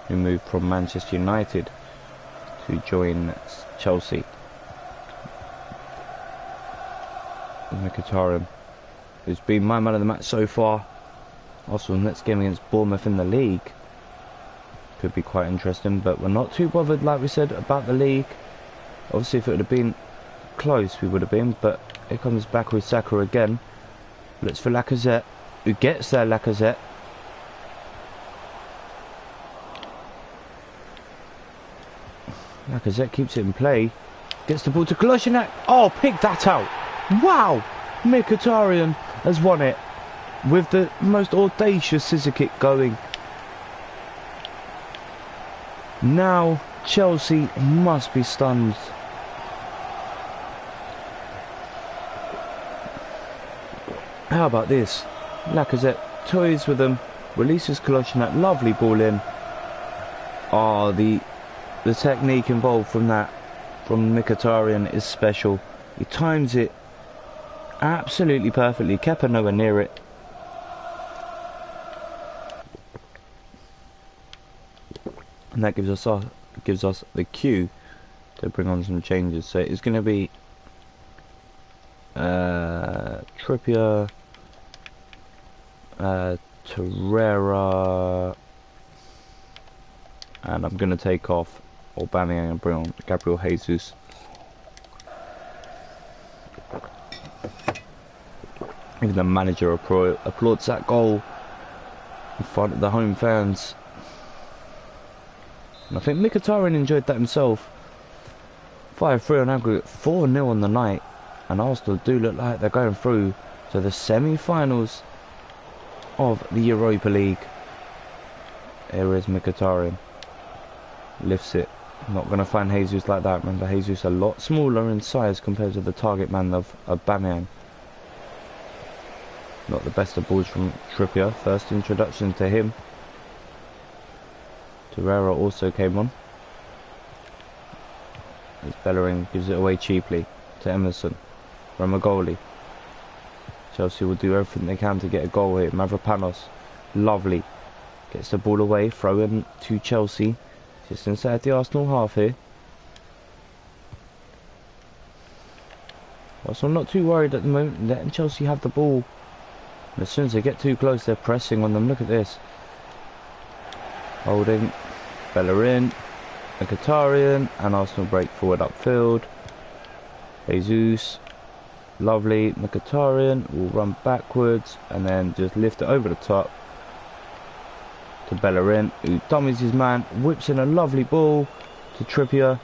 who moved from Manchester United to join Chelsea. Mkhitaryan, who's been my man of the match so far. Arsenal's next game against Bournemouth in the league could be quite interesting, but we're not too bothered, like we said, about the league. Obviously, if it would have been close, we would have been, but here comes Bukayo Saka again. Looks for Lacazette, who gets there. Lacazette. Lacazette keeps it in play. Gets the ball to Kolasinac. Oh, pick that out. Wow! Mkhitaryan has won it with the most audacious scissor kick going. Now Chelsea must be stunned. How about this? Lacazette toys with them, releases Kolasinac, lovely ball in. Oh, the technique involved from that, from Mkhitaryan, is special. He times it absolutely perfectly. Kepa nowhere near it. And that gives us the cue to bring on some changes. So it's going to be Trippier, Torreira, and I'm going to take off Aubameyang and bring on Gabriel Jesus. Even the manager applauds that goal in front of the home fans. And I think Mkhitaryan enjoyed that himself. 5-3 on aggregate, 4-0 on the night, and Arsenal do look like they're going through to the semi-finals of the Europa League. Here is Mkhitaryan. Lifts it. Not going to find Jesus like that. Remember, Jesus a lot smaller in size compared to the target man of Aubameyang. Not the best of balls from Trippier. First introduction to him. Torreira also came on. As Bellerin gives it away cheaply to Emerson. Ramagoli. Chelsea will do everything they can to get a goal here. Mavropanos. Lovely. Gets the ball away. Throw in to Chelsea. Just inside the Arsenal half here. So I'm not too worried at the moment, letting Chelsea have the ball. And as soon as they get too close, they're pressing on them. Look at this. Holding. Bellerin. Mkhitaryan. And Arsenal break forward upfield. Jesus. Lovely. Mkhitaryan will run backwards and then just lift it over the top to Bellerin, who dummies his man, whips in a lovely ball to Trippier,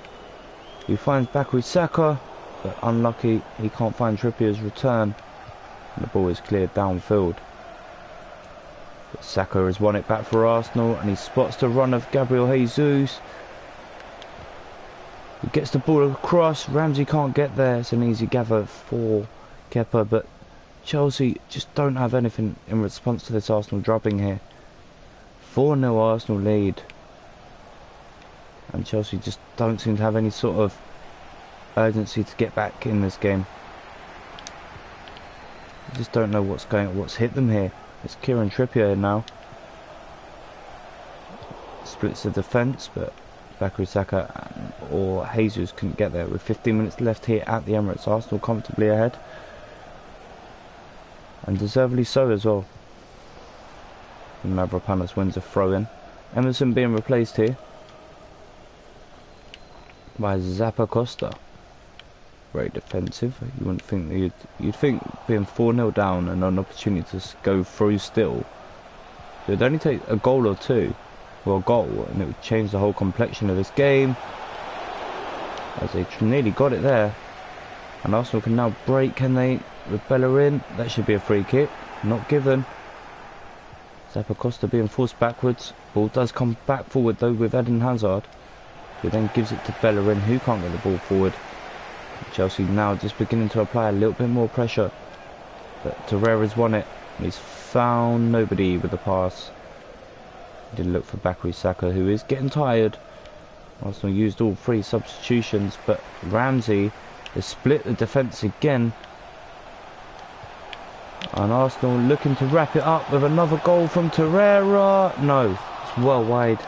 who finds Bukayo Saka, but unlucky, he can't find Trippier's return, and the ball is cleared downfield. But Saka has won it back for Arsenal, and he spots the run of Gabriel Jesus, who gets the ball across. Ramsey can't get there. It's an easy gather for Kepa, but Chelsea just don't have anything in response to this Arsenal drubbing here. 4-0 Arsenal lead, and Chelsea just don't seem to have any sort of urgency to get back in this game. I just don't know what's hit them here. It's Kieran Trippier now. Splits the defence, but Bukayo Saka or Jesus couldn't get there. With 15 minutes left here at the Emirates, Arsenal comfortably ahead, and deservedly so as well. And Mavropanos wins a throw-in. Emerson being replaced here by Zappacosta. Very defensive. You wouldn't think that you'd think being 4-0 down and an opportunity to go through still, it would only take a goal or two, or a goal, and it would change the whole complexion of this game. As they nearly got it there, and Arsenal can now break. Can they? with Bellerin. That should be a free kick. Not given. Zappacosta being forced backwards. Ball does come back forward though with Eden Hazard, who then gives it to Bellerin, who can't get the ball forward. Chelsea now just beginning to apply a little bit more pressure. But Torreira's won it. He's found nobody with the pass. He did look for Bakary Saka, who is getting tired. Arsenal used all 3 substitutions, but Ramsey has split the defence again. And Arsenal looking to wrap it up with another goal from Torreira. No, it's well wide.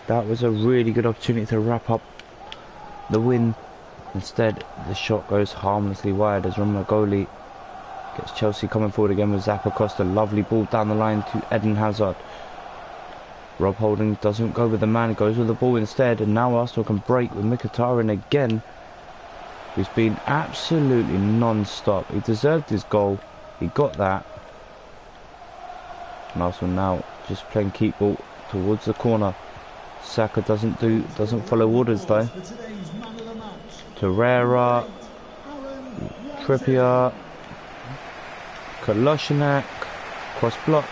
That was a really good opportunity to wrap up the win. Instead, the shot goes harmlessly wide as Romagoli gets Chelsea coming forward again with Zappacosta. Lovely ball down the line to Eden Hazard. Rob Holding doesn't go with the man, goes with the ball instead. And now Arsenal can break with Mkhitaryan again, who's been absolutely non-stop. He deserved his goal. He got that. And Arsenal now just playing keep ball towards the corner. Saka doesn't follow orders though. Torreira, Trippier, Kolasinac, cross blocked.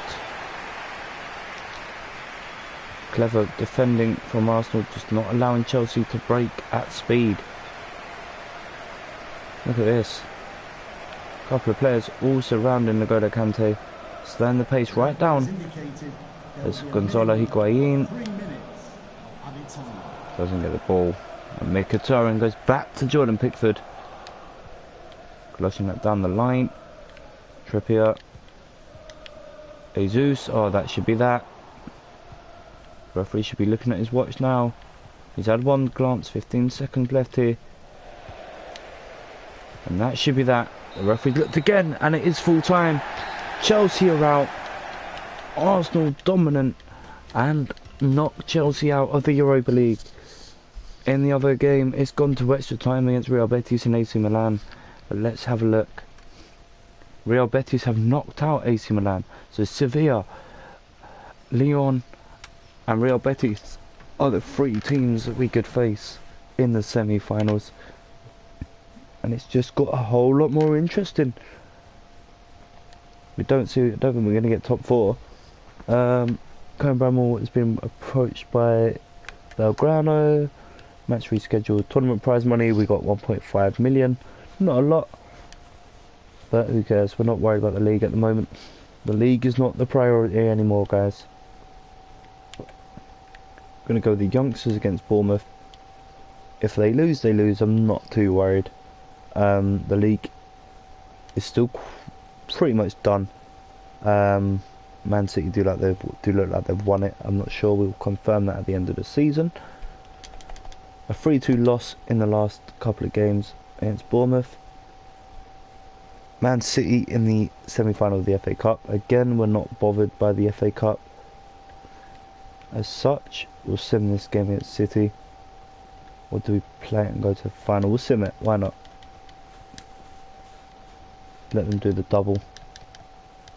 Clever defending from Arsenal, just not allowing Chelsea to break at speed. Look at this. A couple of players all surrounding N'Golo Kante, slowing the pace right down. There's Gonzalo Higuain. Doesn't get the ball. And Mkhitaryan goes back to Jordan Pickford. Kolasinac down the line. Trippier. Jesus. Oh, that should be that. Referee should be looking at his watch now. He's had one glance, 15 seconds left here. And that should be that. The referee looked again, and it is full time. Chelsea are out. Arsenal dominant and knock Chelsea out of the Europa League. In the other game, it's gone to extra time against Real Betis and AC Milan. But let's have a look. Real Betis have knocked out AC Milan. So Sevilla, Lyon and Real Betis are the 3 teams that we could face in the semi-finals. And it's just got a whole lot more interesting. I don't think we're going to get top 4. Cohen Bramall has been approached by Belgrano. Match rescheduled. Tournament prize money, we got 1.5 million. Not a lot, but who cares? We're not worried about the league at the moment. The league is not the priority anymore, guys. Going to go with the youngsters against Bournemouth. If they lose, they lose. I'm not too worried. The league is still pretty much done. Man City do look like they've won it. I'm not sure. We'll confirm that at the end of the season. A 3-2 loss in the last couple of games against Bournemouth. Man City in the semi-final of the FA Cup. Again, we're not bothered by the FA Cup as such. We'll sim this game against City. Or do we play it and go to the final? We'll sim it. Why not? Let them do the double.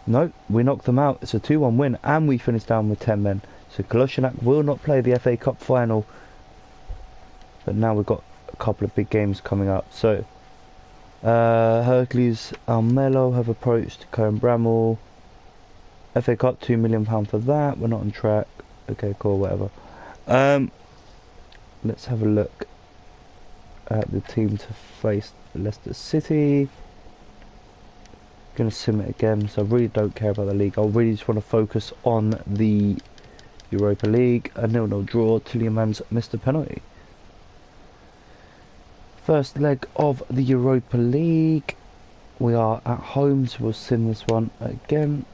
No, we knocked them out. It's a 2-1 win, and we finished down with 10 men. So Kolasinac will not play the FA Cup final. But now we've got a couple of big games coming up. So Hercules Almelo have approached Cohen Bramall. FA Cup, £2 million for that. We're not on track. Okay, cool, whatever. Let's have a look at the team to face Leicester City. Gonna sim it again, so I really don't care about the league. I really just want to focus on the Europa League. A 0-0 draw. Tielemans missed a penalty. First leg of the Europa League. We are at home, so we'll sim this one again.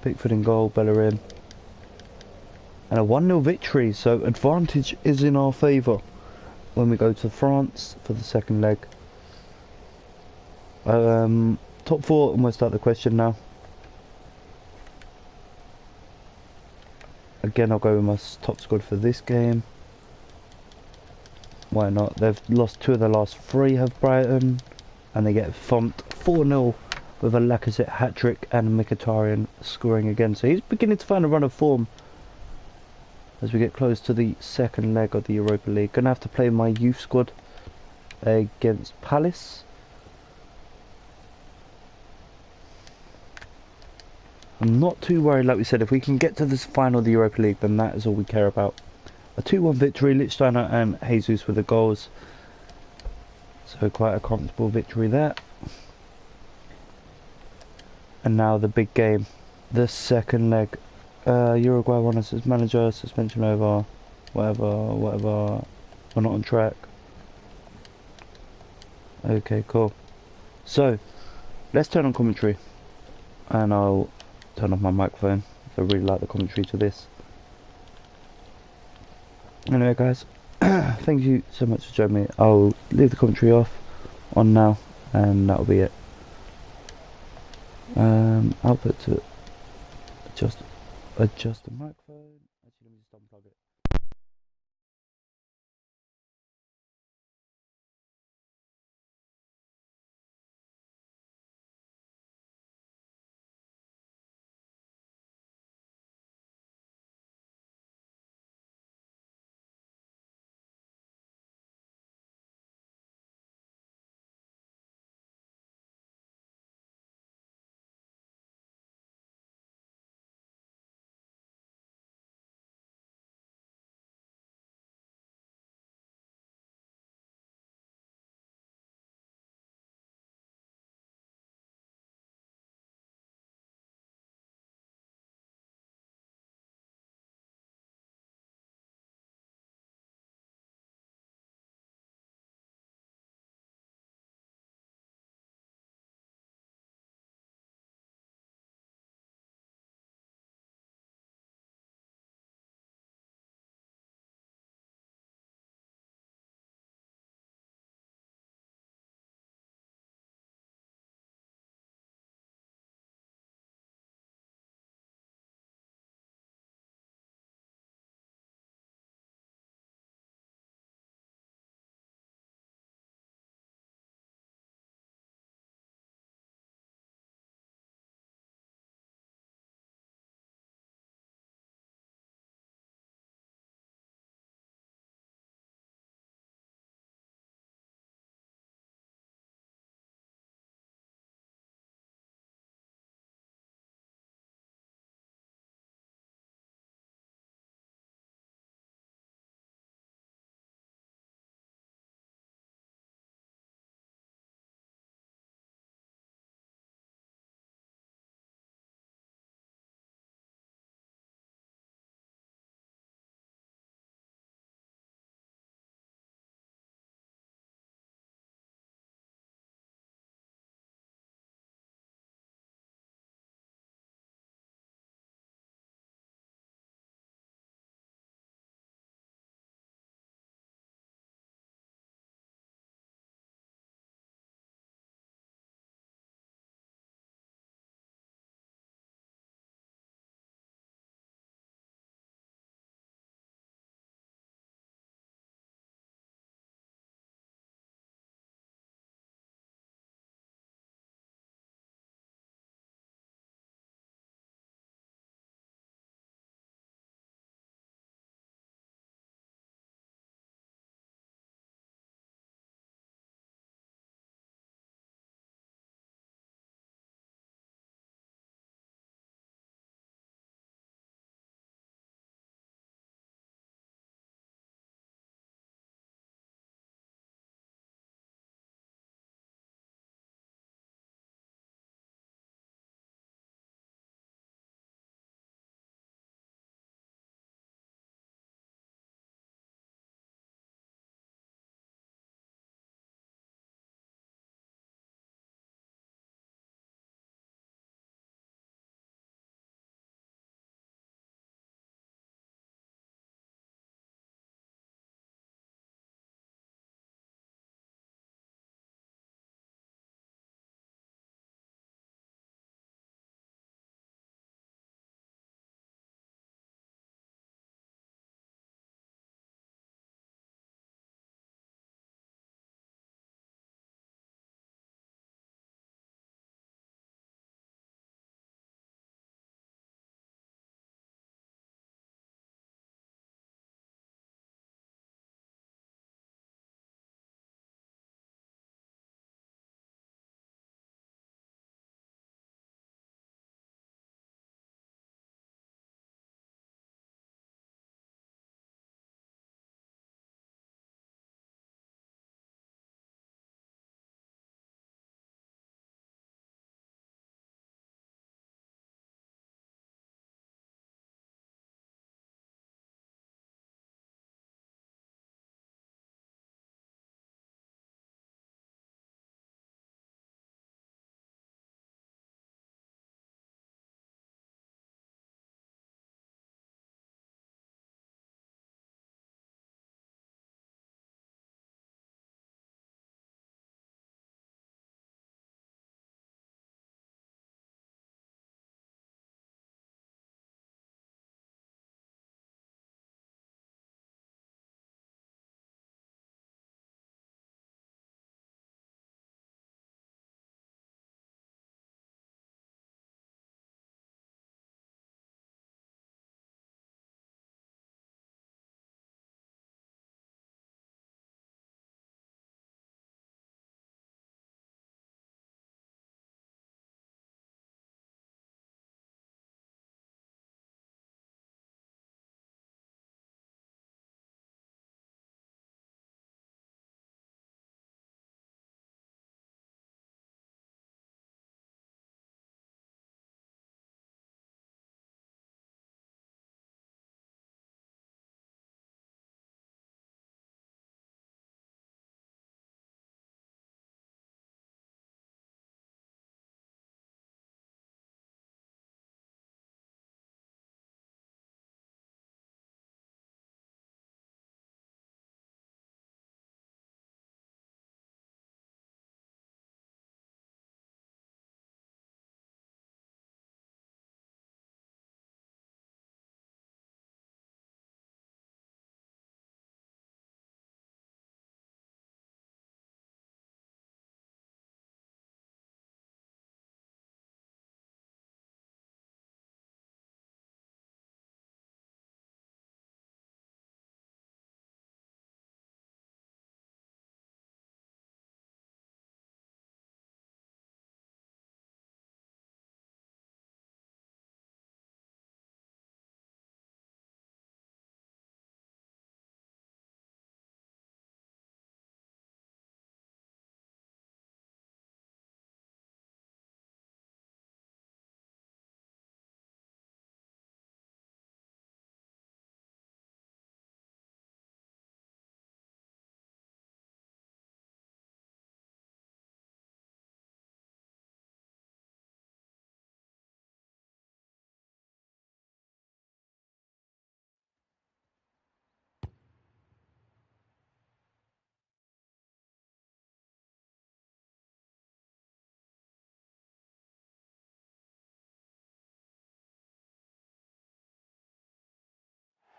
Pickford in goal, Bellerin. And a 1-0 victory, so advantage is in our favour when we go to France for the second leg. Top 4 almost out of the question now. Again, I'll go with my top squad for this game. Why not? They've lost 2 of the last 3, have Brighton, and they get thumped 4-0 with a Lacazette hat-trick and Mkhitaryan scoring again. So he's beginning to find a run of form. as we get close to the second leg of the Europa League. Gonna have to play my youth squad against Palace. I'm not too worried, like we said. If we can get to this final of the Europa League, then that is all we care about. A 2-1 victory, Lichtsteiner and Jesus with the goals. So quite a comfortable victory there. And now the big game, the second leg. Uruguay won us as manager, suspension over, whatever. We're not on track. Okay, cool. So, let's turn on commentary. And I'll turn off my microphone. I really like the commentary to this. Anyway guys, thank you so much for joining me. I'll leave the commentary on now, and that'll be it. Output to adjust the microphone. Actually, let me just unplug it.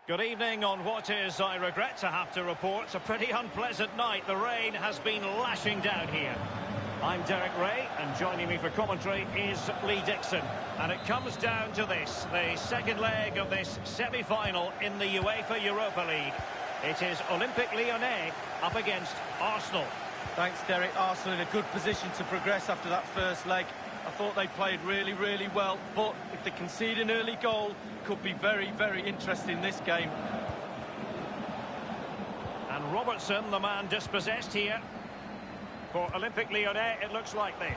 Good evening on what is, I regret to have to report, a pretty unpleasant night. The rain has been lashing down here. I'm Derek Ray, and joining me for commentary is Lee Dixon. And it comes down to this, the second leg of this semi-final in the UEFA Europa League. It is Olympique Lyonnais up against Arsenal. Thanks, Derek. Arsenal in a good position to progress after that first leg. I thought they played really, really well, but if they concede an early goal, could be very, very interesting this game. And Robertson, the man dispossessed here. For Olympique Lyonnais, it looks like this.